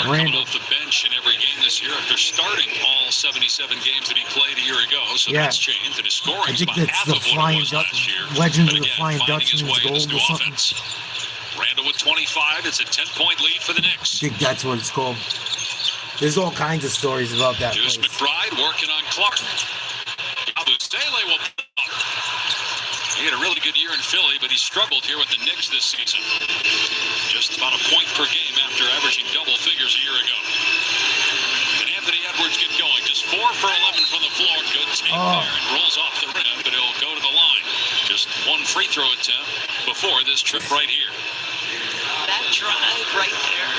Speaker 7: Coming off the bench in every game this year after starting all 77 games that he played a year ago, so that's changed, and his scoring is about half of what it was last year.
Speaker 3: Legend of
Speaker 7: But
Speaker 3: the
Speaker 7: again,
Speaker 3: Flying
Speaker 7: finding his
Speaker 3: Dutchman's
Speaker 7: way in this
Speaker 3: gold
Speaker 7: new
Speaker 3: or something.
Speaker 7: offense. Randall with 25. It's a 10-point lead for the Knicks.
Speaker 3: I think that's what it's called. There's all kinds of stories about that
Speaker 7: Here's
Speaker 3: place.
Speaker 7: McBride working on Clark. Abusele will. He had a really good year in Philly, but he struggled here with the Knicks this season. Just about a point per game after averaging double figures a year ago. And Anthony Edwards get going. Just 4 for 11 from the floor. Good take there and rolls off the rim, but he'll go to the line. Just one free throw attempt before this trip right here.
Speaker 8: That drive right there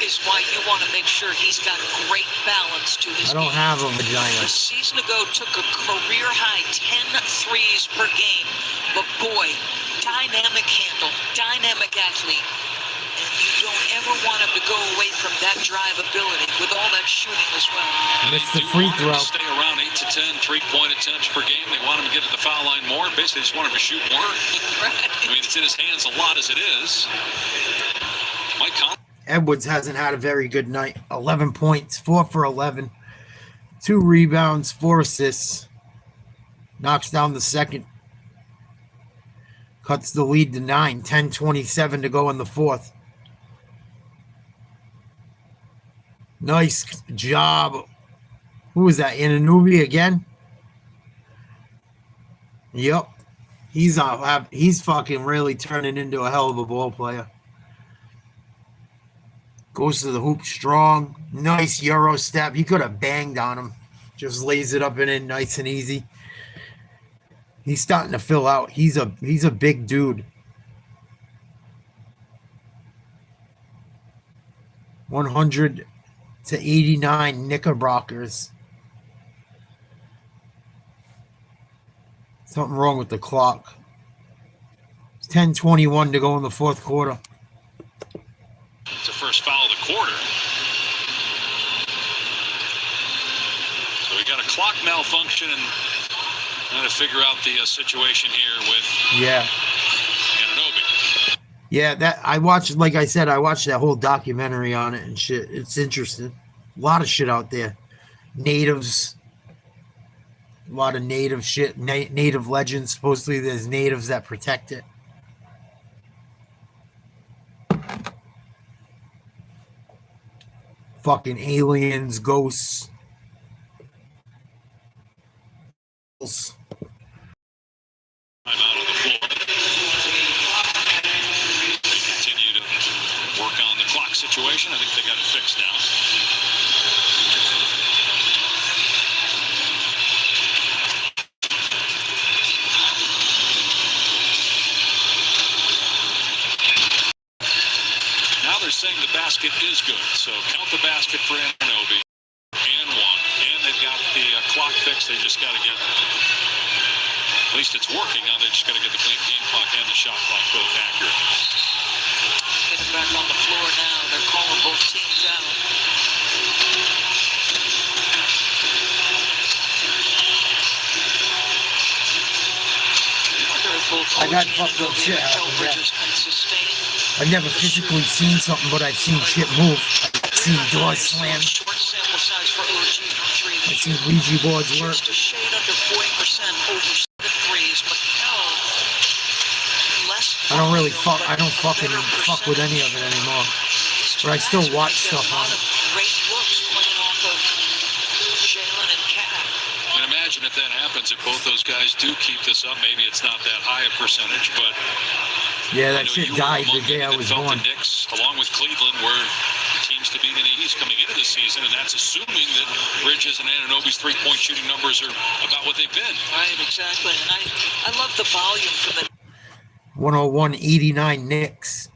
Speaker 8: is why you want to make sure he's got great balance to his
Speaker 3: I don't have a vagina.
Speaker 8: A season ago took a career high 10 threes per game, but boy, dynamic handle, dynamic athlete. And you don't ever want him to go away from that drive ability with all that shooting as well.
Speaker 3: Missed the free throw.
Speaker 7: Stay around 8 to 10 3-point attempts per game. They want him to get to the foul line more. Basically, just want him to shoot more. I mean, it's in his hands a lot as it is. Mike Conley.
Speaker 3: Edwards hasn't had a very good night. 11 points, 4 for 11, 2 rebounds, 4 assists. Knocks down the second. Cuts the lead to 9. 10:27 to go in the fourth. Nice job. Who was that? Anunoby again? Yep. He's fucking really turning into a hell of a ball player. Goes to the hoop strong. Nice Euro step. He could have banged on him. Just lays it up and in nice and easy. He's starting to fill out. He's a big dude. 100-89 Knickerbockers. Something wrong with the clock. It's 10:21 to go in the fourth quarter.
Speaker 7: It's the first foul of the quarter. So we got a clock malfunction and trying to figure out the situation here with
Speaker 3: Yeah, that I watched. Like I said, I watched that whole documentary on it and shit. It's interesting. A lot of shit out there. Natives, a lot of native shit. Native legends. Supposedly, there's natives that protect it. Fucking aliens, ghosts.
Speaker 7: I'm out on the floor. They continue to work on the clock situation. I think they got it fixed now. Now they're saying the basket is good. So count the basket for Anunoby and one. And they've got the clock fixed. They just got to get... At least it's working. Now they just got to get the game clock and the shot clock both accurate.
Speaker 8: Getting back on the floor now. They're calling both teams out.
Speaker 3: I got fucked up shit happen. I've never physically seen something, but I've seen shit move. I've seen doors slam. I've seen Ouija boards work.
Speaker 8: Just a shade under 40% over 7 threes.
Speaker 3: I don't really fuck. I don't fucking fuck with any of it anymore. But I still watch stuff on it.
Speaker 8: Great looks playing off of Jalen and Cat.
Speaker 7: And imagine if that happens, if both those guys do keep this up, maybe it's not that high a percentage, but
Speaker 3: yeah, that shit died the day I was born.
Speaker 7: The Knicks, along with Cleveland, were teams to beat in the East coming into the season, and that's assuming that Bridges and Anunoby's three-point shooting numbers are about what they've been.
Speaker 8: Right, exactly. And I love the volume from the
Speaker 3: 101-89 Knicks.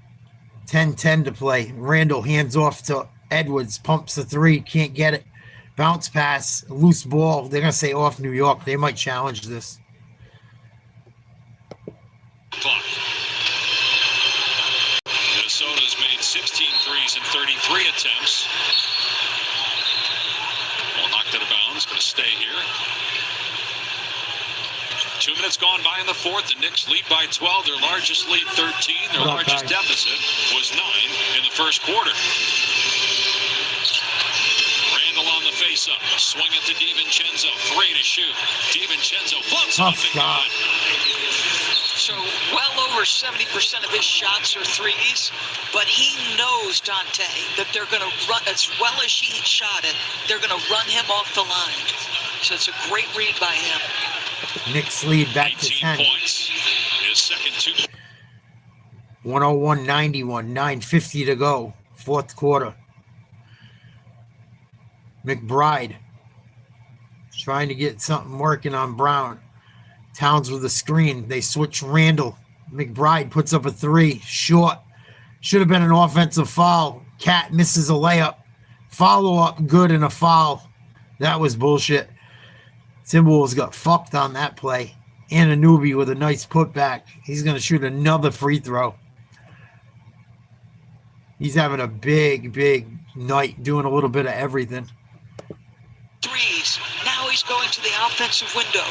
Speaker 3: 10-10 to play. Randall hands off to Edwards, pumps the three, can't get it. Bounce pass, loose ball. They're going to say off New York. They might challenge this.
Speaker 7: Clock. Minnesota's made 16 threes in 33 attempts. Well, knocked out of bounds, going to stay here. 2 minutes gone by in the fourth. The Knicks lead by 12. Their largest lead, 13. Their largest deficit was 9 in the first quarter. Randall on the face-up. Swing it to DiVincenzo. 3 to shoot. DiVincenzo floats off and gone.
Speaker 8: So well over 70% of his shots are threes, but he knows, Dante, that they're going to run, as well as he shot it, they're going to run him off the line. So it's a great read by him.
Speaker 3: Knicks lead back to 10.
Speaker 7: Points. His second two.
Speaker 3: 101-91, 9:50 to go. Fourth quarter. McBride trying to get something working on Brown. Towns with a screen. They switch Randall. McBride puts up a three. Short. Should have been an offensive foul. Cat misses a layup. Follow up good and a foul. That was bullshit. Timberwolves got fucked on that play. Anunoby with a nice putback. He's going to shoot another free throw. He's having a big, big night, doing a little bit of everything.
Speaker 8: Threes. Now he's going to the offensive window.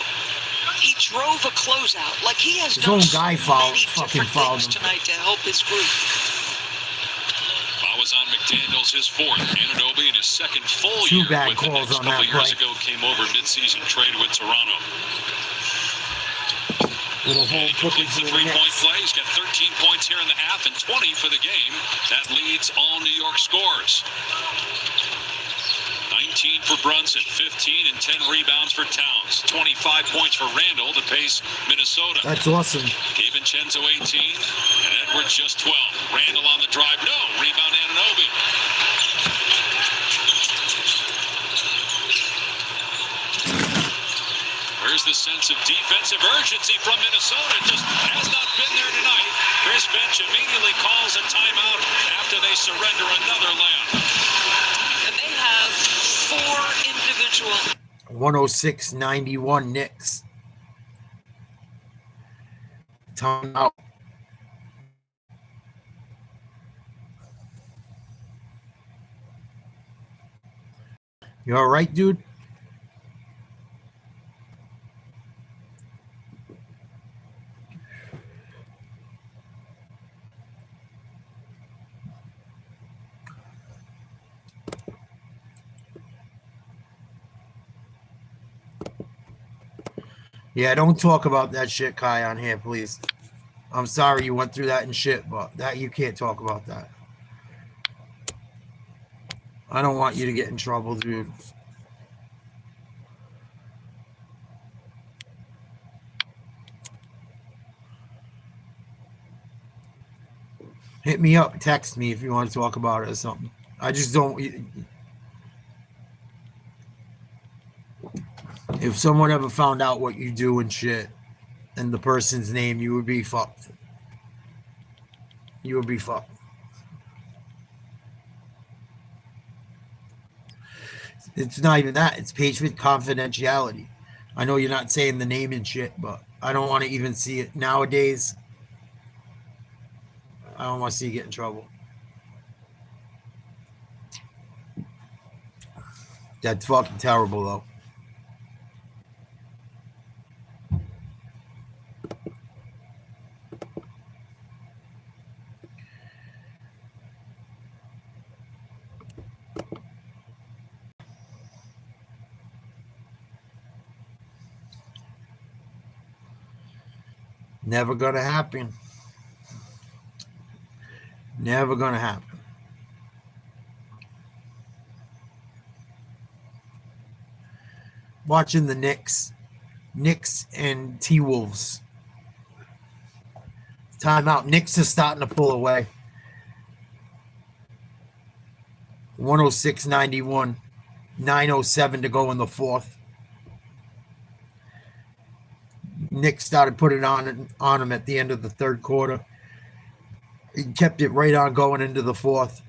Speaker 8: He drove a closeout. Like he has
Speaker 3: his own guy
Speaker 8: fouled
Speaker 3: him
Speaker 8: tonight to help his group.
Speaker 7: Foul was on McDaniels, his fourth. Anunoby in his second full
Speaker 3: Two
Speaker 7: year
Speaker 3: bad
Speaker 7: with the
Speaker 3: calls
Speaker 7: Knicks.
Speaker 3: on
Speaker 7: A couple
Speaker 3: that
Speaker 7: years
Speaker 3: play.
Speaker 7: ago came over mid-season trade with Toronto.
Speaker 3: Little hole
Speaker 7: Completes the three-point play. He's got 13 points here in the half and 20 for the game. That leads all New York scores. 19 for Brunson, 15 and 10 rebounds for Towns. 25 points for Randall to pace Minnesota.
Speaker 3: That's awesome.
Speaker 7: DiVincenzo 18 and Edwards just 12. Randall on the drive. No. Rebound Anunoby. There's the sense of defensive urgency from Minnesota. Just has not been there tonight. Chris Finch immediately calls a timeout after they surrender another layup.
Speaker 8: And they have 4 individual.
Speaker 3: 106-91 Knicks. Timeout. You all right, dude? Yeah, don't talk about that shit, Kai, on here, please. I'm sorry you went through that and shit, but that you can't talk about that. I don't want you to get in trouble, dude. Hit me up, text me if you want to talk about it or something. I just don't. If someone ever found out what you do and shit, and the person's name, you would be fucked. You would be fucked. It's not even that. It's patient confidentiality. I know you're not saying the name and shit, but I don't want to even see it nowadays. I don't want to see you get in trouble. That's fucking terrible, though. Never gonna happen. Never gonna happen. Watching the Knicks and T-Wolves. Timeout. Knicks are starting to pull away. 106-91. 9:07 to go in the fourth. Knicks started putting on them at the end of the third quarter. He kept it right on going into the fourth.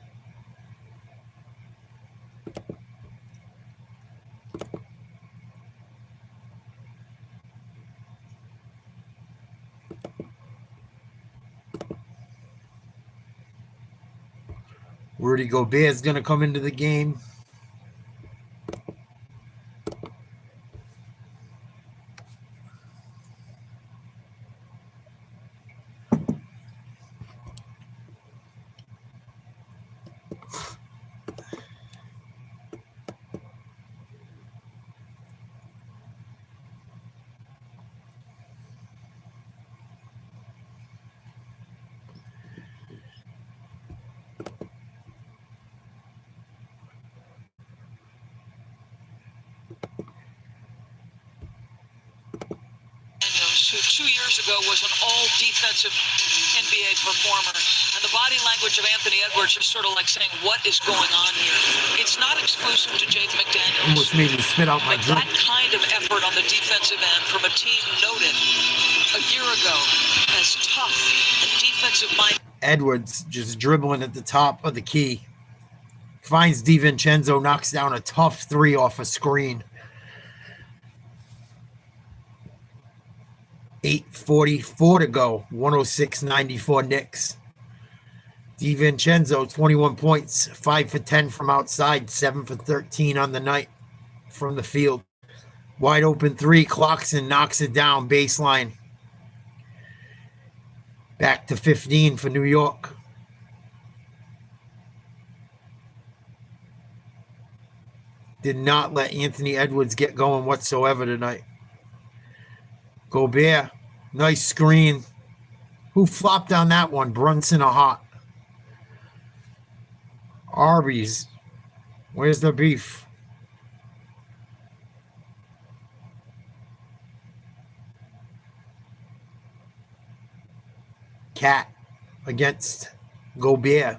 Speaker 3: Rudy Gobert is going to come into the game.
Speaker 8: Who 2 years ago was an all-defensive NBA performer. And the body language of Anthony Edwards is sort of like saying, what is going on here? It's not exclusive to Jaden McDaniels.
Speaker 3: Almost made me spit out my drink.
Speaker 8: That kind of effort on the defensive end from a team noted a year ago as tough and defensive-minded.
Speaker 3: Edwards just dribbling at the top of the key. Finds DiVincenzo, knocks down a tough three off a screen. 8:44 to go. 106-94 Knicks. DiVincenzo, 21 points, 5 for 10 from outside, 7 for 13 on the night from the field. Wide open three. Clarkson knocks it down. Baseline. Back to 15 for New York. Did not let Anthony Edwards get going whatsoever tonight. Gobert, nice screen. Who flopped on that one? Brunson or Hot? Arby's. Where's the beef? Cat against Gobert.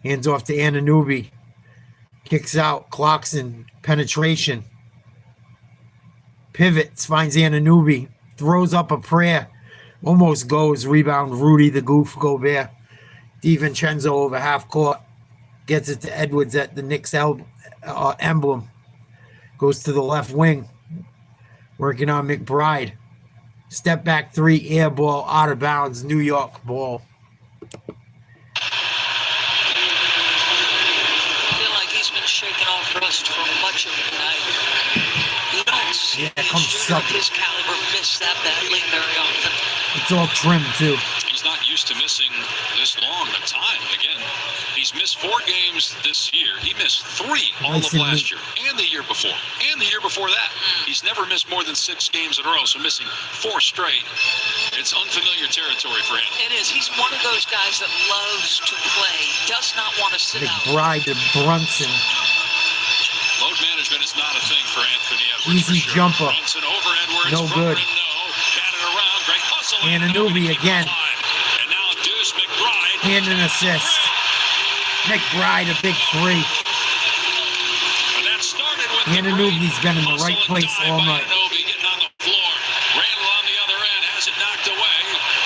Speaker 3: Hands off to Anunoby. Kicks out. Clarkson. Penetration. Pivots. Finds Anunoby. Throws up a prayer. Almost goes. Rebound. Rudy the Goof Gobert. DiVincenzo over half court. Gets it to Edwards at the Knicks emblem. Goes to the left wing. Working on McBride. Step back three. Air ball. Out of bounds. New York ball.
Speaker 8: Shaken off rust for much of the night. You don't see
Speaker 3: come suck
Speaker 8: his caliber miss that badly very often.
Speaker 3: It's all trimmed too.
Speaker 7: He's not used used to missing this long a time. Again, he's missed 4 games this year. He missed 3 all of last year and the year before and the year before that. He's never missed more than 6 games in a row, so missing 4 straight. It's unfamiliar territory for him.
Speaker 8: It is. He's one of those guys that loves to play, does not want to sit out.
Speaker 3: McBride to Brunson.
Speaker 7: Load management is not a thing for Anthony Edwards.
Speaker 3: Easy jumper.
Speaker 7: Brunson over Edwards.
Speaker 3: No good.
Speaker 7: Batted around. Great hustle.
Speaker 3: Anunoby again.
Speaker 7: And now Deuce McBride.
Speaker 3: And an assist. McBride, a big 3.
Speaker 7: And that started with
Speaker 3: Anunoby's been in the right place all night.
Speaker 7: Anunoby getting on the floor. Randall on the other end has it knocked away.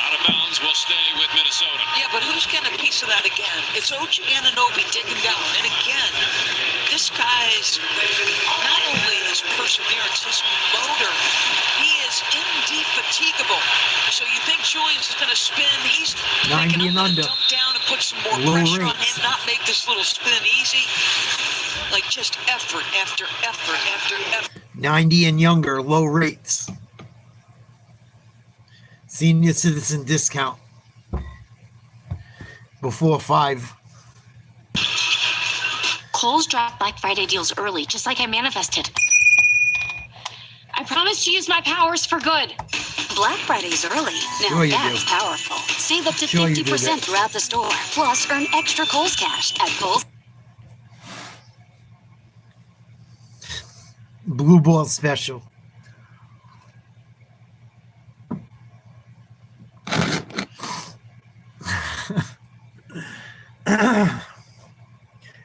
Speaker 7: Out of bounds will stay with Minnesota.
Speaker 8: Yeah, but who's getting a piece of that again? It's OG Anunoby digging down. And again, this guy's not only his perseverance, his motor, he is indefatigable. So you think Julius is going to spin? He's
Speaker 3: 90 and under.
Speaker 8: Dump down and put some more
Speaker 3: Low
Speaker 8: pressure on
Speaker 3: rates.
Speaker 8: him, not make this little spin easy. Like just effort after effort after effort.
Speaker 3: 90 and younger, low rates. Senior citizen discount. Before 5.
Speaker 17: Kohl's dropped Black Friday deals early, just like I manifested. I promise to use my powers for good.
Speaker 10: Black Friday's early. Now
Speaker 3: Sure you
Speaker 10: that's
Speaker 3: do.
Speaker 10: powerful.
Speaker 17: Save up to
Speaker 3: Sure you do
Speaker 17: 50%
Speaker 3: that.
Speaker 17: throughout the store. Plus, earn extra Kohl's cash at Kohl's.
Speaker 3: Blue ball special.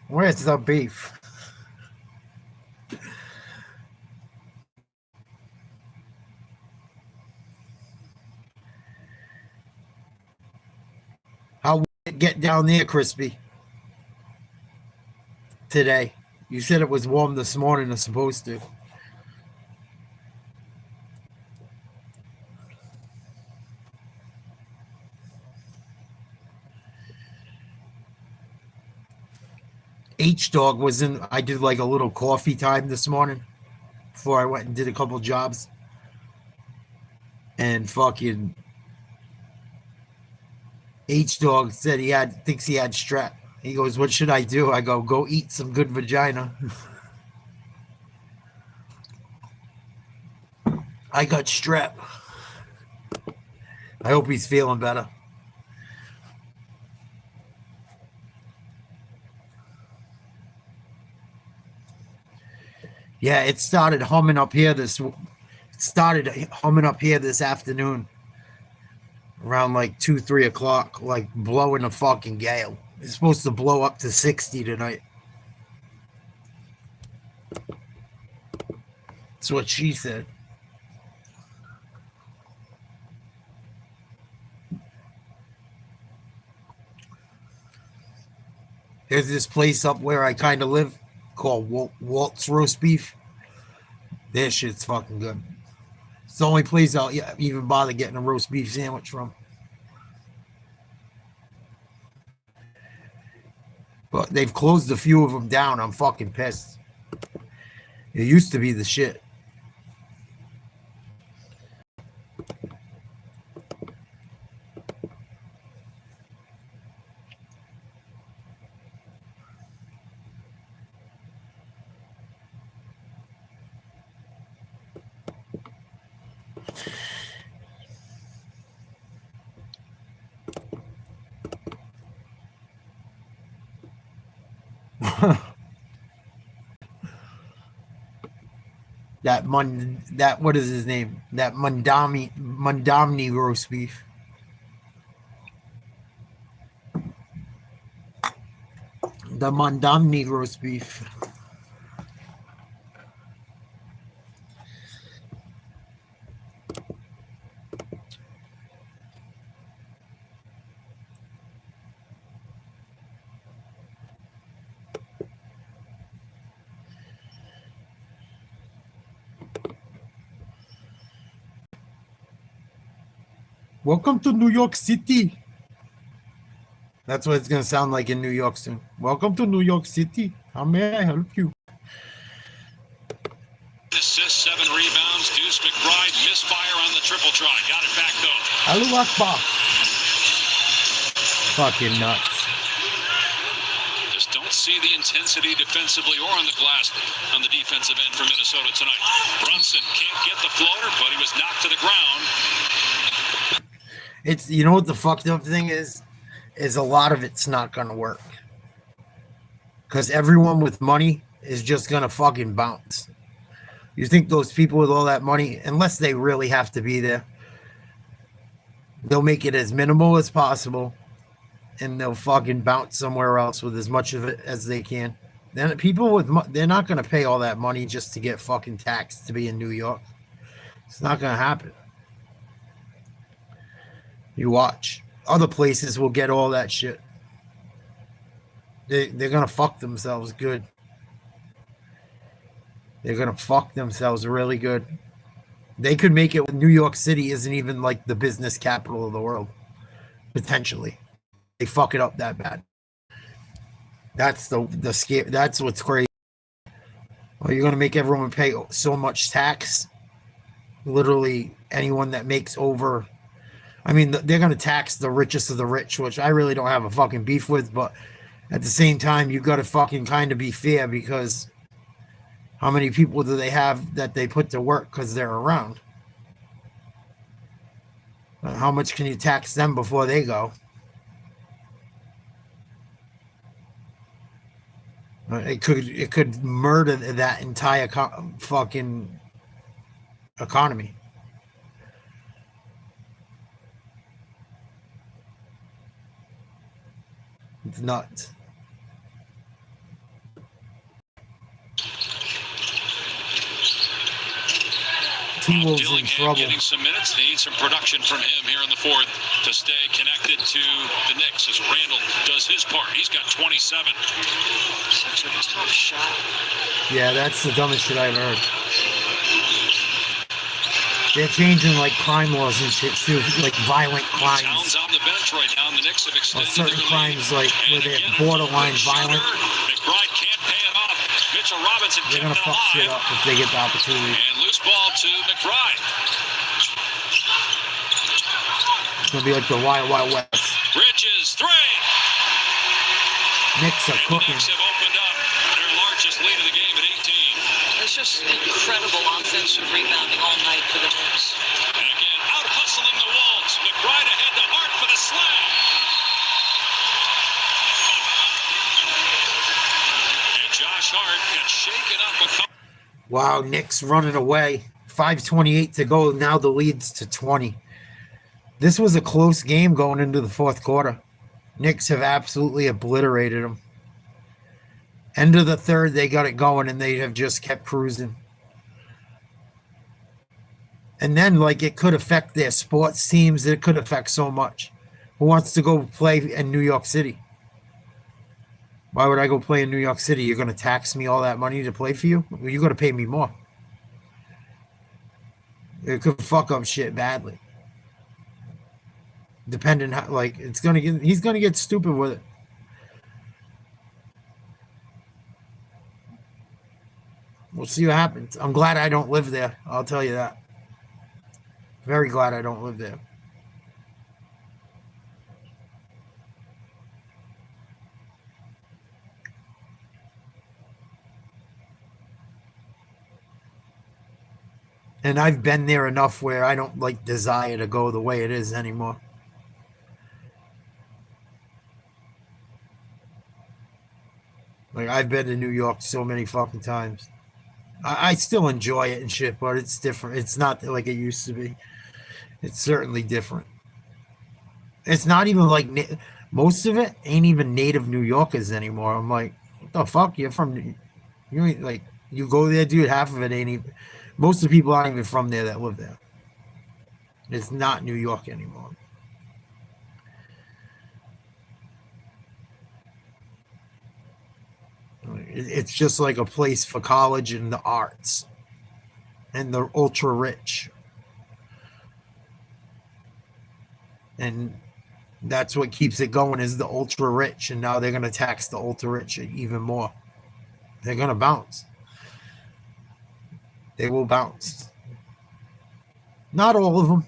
Speaker 3: Where's the beef? How will it get down there, Crispy? Today. You said it was warm this morning, it's supposed to. H-Dog was in, I did like a little coffee time this morning before I went and did a couple jobs. And fucking H-Dog said thinks he had strep. He goes, what should I do? I go eat some good vagina. I got strep. I hope he's feeling better. Yeah, it started humming up here this afternoon. Around like 2-3 o'clock, like blowing a fucking gale. It's supposed to blow up to 60 tonight. That's what she said. There's this place up where I kind of live called Walt's Roast Beef. Their shit's fucking good. It's the only place I'll even bother getting a roast beef sandwich from. But they've closed a few of them down. I'm fucking pissed. It used to be the shit. That what is his name? That Mondamni roast beef. The Mondamni roast beef. Welcome to New York City. That's what it's going to sound like in New York soon. Welcome to New York City. How may I help you?
Speaker 7: Assists, 7 rebounds. Deuce McBride misfire on the triple try. Got it back though.
Speaker 3: Allahu Akbar. fucking nuts.
Speaker 7: Just don't see the intensity defensively or on the glass on the defensive end for Minnesota tonight. Brunson can't get the floater, but he was knocked to the ground.
Speaker 3: It's, you know what the fucked up thing is a lot of it's not gonna work. Because everyone with money is just gonna fucking bounce. You think those people with all that money, unless they really have to be there, they'll make it as minimal as possible, and they'll fucking bounce somewhere else with as much of it as they can. Then people with they're not gonna pay all that money just to get fucking taxed to be in New York. It's not gonna happen. You watch. Other places will get all that shit. They're gonna fuck themselves good. They're gonna fuck themselves really good. They could make it when New York City isn't even like the business capital of the world. Potentially. They fuck it up that bad. That's the scare. That's what's crazy. Well, you're gonna make everyone pay so much tax. Literally anyone that makes over, I mean, they're going to tax the richest of the rich, which I really don't have a fucking beef with, but at the same time, you got to fucking kind of be fair, because how many people do they have that they put to work because they're around? How much can you tax them before they go? It could murder that entire fucking economy. It's nuts. T-Wolves in trouble.
Speaker 7: Getting some minutes. They need some production from him here in the fourth to stay connected to the Knicks as Randall does his part. He's got 27.
Speaker 8: Such a tough shot.
Speaker 3: Yeah, that's the dumbest shit I've heard. They're changing like crime laws and shit too, like violent crimes.
Speaker 7: Towns on the bench right now, and the Knicks have extended
Speaker 3: certain crimes like where they're borderline violent.
Speaker 7: McBride can't pay it off. Mitchell Robinson
Speaker 3: They're gonna fuck shit up if they get the opportunity.
Speaker 7: And loose ball to McBride.
Speaker 3: It's gonna be like the Wild Wild West.
Speaker 7: Bridges three.
Speaker 3: Knicks are cooking.
Speaker 7: Knicks have opened up their largest lead of the game at 18.
Speaker 8: It's just incredible offensive rebounding all night for the Knicks.
Speaker 7: And again, out hustling the Wolves. McBride ahead to Hart for the slam. And Josh Hart got shaken up a couple.
Speaker 3: Wow, Knicks running away. 5:28 to go. Now the lead's to 20. This was a close game going into the fourth quarter. Knicks have absolutely obliterated them. End of the third, they got it going, and they have just kept cruising. And then, like, it could affect their sports teams. It could affect so much. Who wants to go play in New York City? Why would I go play in New York City? You're going to tax me all that money to play for you? Well, you're going to pay me more. It could fuck up shit badly. Depending how, like, it's going to get, he's going to get stupid with it. We'll see what happens. I'm glad I don't live there. I'll tell you that. Very glad I don't live there. And I've been there enough where I don't like desire to go the way it is anymore. Like, I've been to New York so many fucking times. I still enjoy it and shit, but it's different. It's not like it used to be. It's certainly different. It's not even like most of it ain't even native New Yorkers anymore. I'm like, what the fuck? You're from, you ain't like, you go there, dude. Half of it ain't even. Most of the people aren't even from there that live there. It's not New York anymore. It's just like a place for college and the arts and the ultra rich. And that's what keeps it going is the ultra rich. And now they're going to tax the ultra rich even more. They're going to bounce. They will bounce. Not all of them.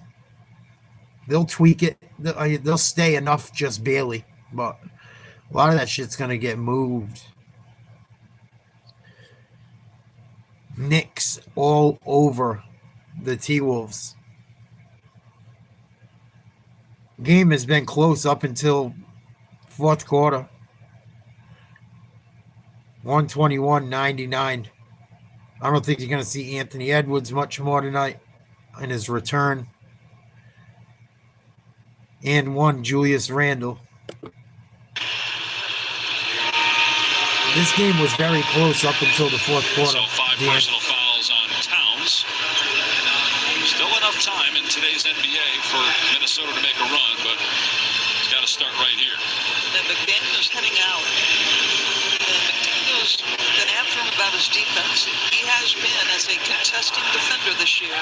Speaker 3: They'll tweak it. They'll stay enough just barely. but a lot of that shit's going to get moved. Knicks all over the T-Wolves. Game has been close up until fourth quarter. 121-99. I don't think you're going to see Anthony Edwards much more tonight in his return. And one, Julius Randle. This game was very close up until the fourth quarter.
Speaker 7: So 5 personal fouls on Towns. Still enough time in today's NBA for Minnesota to make a run, but it's got to start right here.
Speaker 8: And McDaniel's heading out. And McDaniel's been after him about his defense. He has been as a contesting defender this year.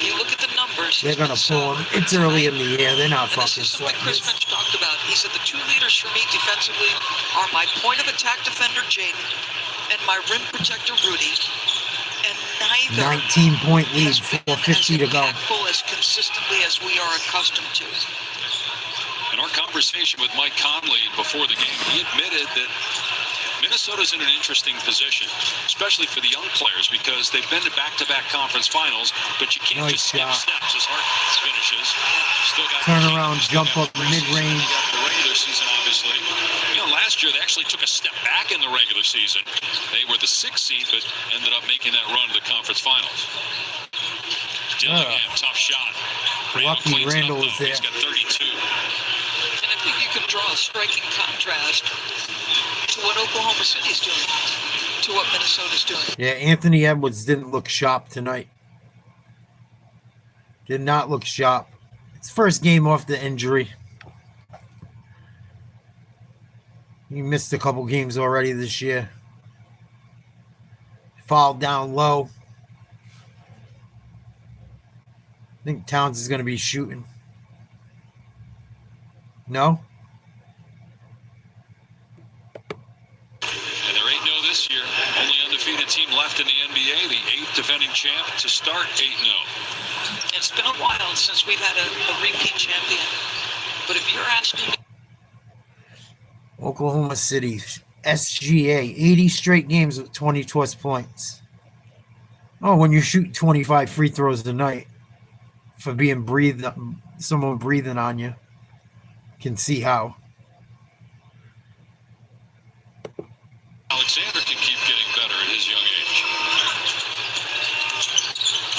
Speaker 8: You look at the numbers.
Speaker 3: They're going to pull him. It's early in the year. They're not fucking
Speaker 8: This is something
Speaker 3: sweating
Speaker 8: Chris
Speaker 3: this.
Speaker 8: Finch talked about. He said the two leaders for me defensively are my point of attack defender, Jaden, and my rim protector, Rudy. And neither
Speaker 3: 19-point lead,
Speaker 8: has been
Speaker 3: 4:50 to go.
Speaker 8: impactful as consistently as we are accustomed to.
Speaker 7: In our conversation with Mike Conley before the game, he admitted that Minnesota's in an interesting position, especially for the young players, because they've been to back-to-back conference finals, but you can't just skip snaps as Hart finishes. Still got
Speaker 3: Turn around, jump up mid-range.
Speaker 7: the regular season, obviously. You know, last year they actually took a step back in the regular season. They were the 6th seed, but ended up making that run to the conference finals. Dillingham, tough shot.
Speaker 3: Lucky Randall is there.
Speaker 7: He's got 32.
Speaker 8: And I think you can draw a striking contrast to what Oklahoma City's doing, to what Minnesota's doing.
Speaker 3: Yeah, Anthony Edwards didn't look sharp tonight. Did not look sharp. It's first game off the injury. He missed a couple games already this year. Fouled down low. I think Towns is going to be shooting. No?
Speaker 7: And they're 8-0 this year. Only undefeated team left in the NBA, the 8th defending champ to start 8-0.
Speaker 8: It's been a while since we've had a repeat champion. But if you're asking me,
Speaker 3: Oklahoma City, SGA, 80 straight games with 20+ points. Oh, when you shoot 25 free throws a night for being someone breathing on you, can see how.
Speaker 7: Alexander can keep getting better at his young age.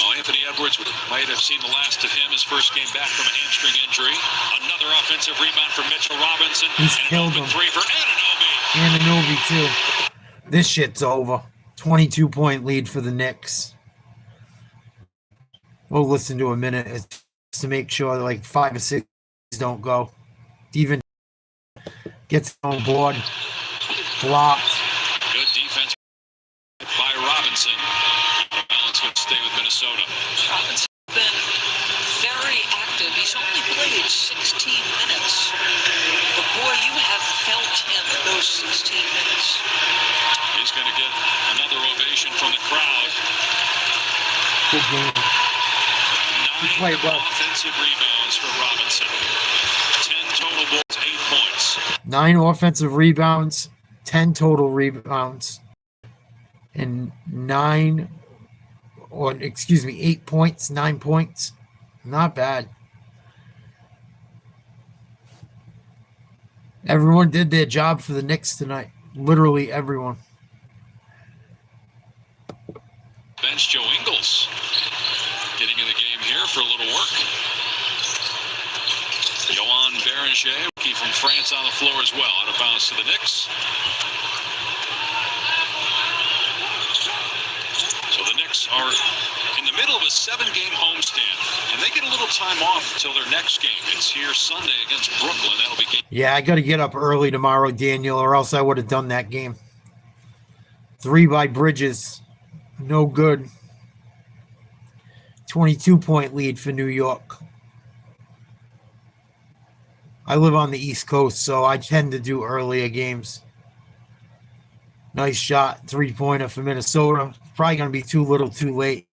Speaker 7: Oh, Anthony Edwards might have seen the last of him his first game back from a hamstring injury. Another offensive rebound for Mitchell Robinson.
Speaker 3: He's
Speaker 7: and
Speaker 3: killed him.
Speaker 7: 3 for Anunoby.
Speaker 3: Anunoby too. This shit's over. 22-point lead for the Knicks. We'll listen to a minute just to make sure like 5 or 6 don't go. Even gets on board. Blocked.
Speaker 7: Good defense by Robinson. The balance would stay with Minnesota.
Speaker 8: Robinson's been very active. He's only played 16 minutes. But boy, you have felt him in those 16 minutes.
Speaker 7: He's going to get another ovation from the crowd.
Speaker 3: Good game. He played well.
Speaker 7: Offensive rebounds for Robinson. 10 total balls, 8 points.
Speaker 3: 9 offensive rebounds, 10 total rebounds, and 8 points, 9 points. Not bad. Everyone did their job for the Knicks tonight. Literally everyone.
Speaker 7: Bench Joe Ingles getting in the game here for a little work. Yohan Béranger, rookie from France, on the floor as well. Out of bounds to the Knicks. So the Knicks are in the middle of a 7-game homestand, and they get a little time off until their next game. It's here Sunday against Brooklyn. That'll be game.
Speaker 3: Yeah, I got to get up early tomorrow, Daniel, or else I would have done that game. 3 by Bridges. No good. 22-point lead for New York. I live on the East Coast, so I tend to do earlier games. Nice shot, 3-pointer for Minnesota. Probably going to be too little, too late.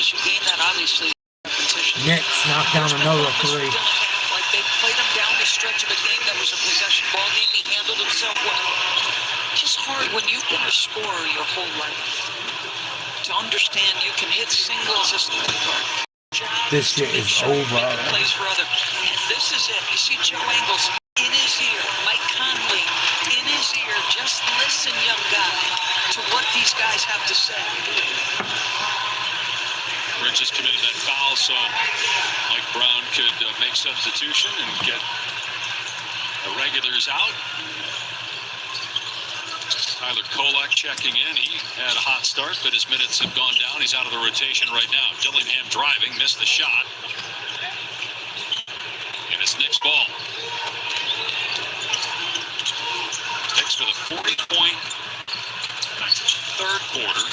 Speaker 8: is you gain that obviously repetition.
Speaker 3: Knicks knocked down another three.
Speaker 8: Like they played him down the stretch of a game that was a possession ball game. He handled himself well. It's just hard when you've been a scorer your whole life to understand you can hit singles as the point guard.
Speaker 3: This shit is over.
Speaker 8: Plays for other, and this is it. You see Joe Ingles in his ear, Mike Conley in his ear. Just listen, young guy, to what these guys have to say.
Speaker 7: Bridges committed that foul, so Mike Brown could make substitution and get the regulars out. Tyler Kolek checking in. He had a hot start, but his minutes have gone down. He's out of the rotation right now. Dillingham driving, missed the shot. And it's Knicks ball. Knicks with a 40-point third quarter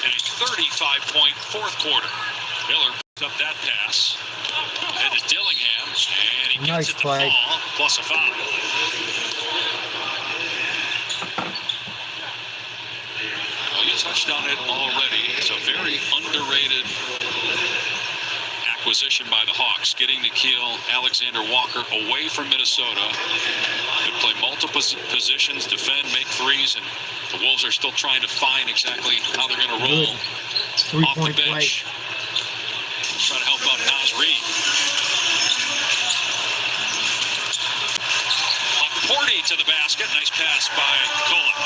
Speaker 7: and a 35-point fourth quarter. Miller picks up that pass. Head to Dillingham, and he gets it to Paul, plus a foul. Well, you touched on it already. It's a very underrated acquisition by the Hawks, getting Nickeil Alexander Walker away from Minnesota. Could play multiple positions, defend, make threes, and the Wolves are still trying to find exactly how they're going to roll off the bench. Try to help out Naz Reid. Porty to the basket. Nice pass by Kolek.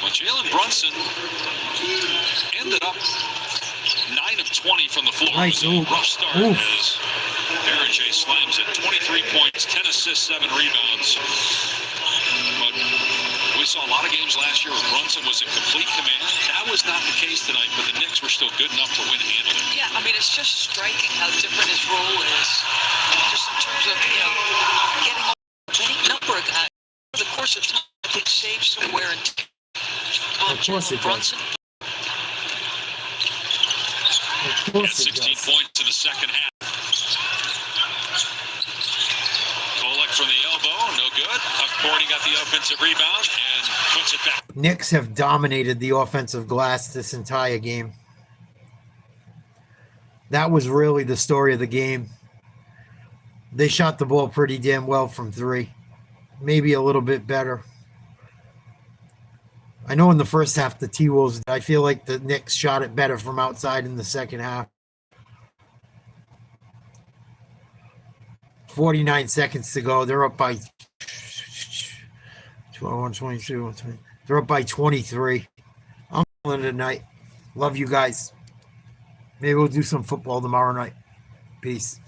Speaker 7: Well, Jalen Brunson ended up 9 of 20 from the floor.
Speaker 3: Nice.
Speaker 7: Rough start as Aaron J slams it. 23 points, 10 assists, 7 rebounds. But we saw a lot of games last year where Brunson was in complete command. That was not the case tonight, but the Knicks were still good enough to win handily.
Speaker 8: Yeah, I mean, it's just striking how different his role is. Just in terms of, getting any number of guys. Over the course of time, I think save somewhere in
Speaker 3: Of course it does.
Speaker 8: Brunson.
Speaker 3: Of course it
Speaker 7: 16
Speaker 3: does.
Speaker 7: points in the second half. Kolek from the elbow, no good. Porty got the offensive rebound and puts it back.
Speaker 3: Knicks have dominated the offensive glass this entire game. That was really the story of the game. They shot the ball pretty damn well from three. Maybe a little bit better. I know in the first half the T-Wolves, I feel like the Knicks shot it better from outside in the second half. 49 seconds to go. They're up by 21, 22. They're up by 23. I'm calling it tonight. Love you guys. Maybe we'll do some football tomorrow night. Peace.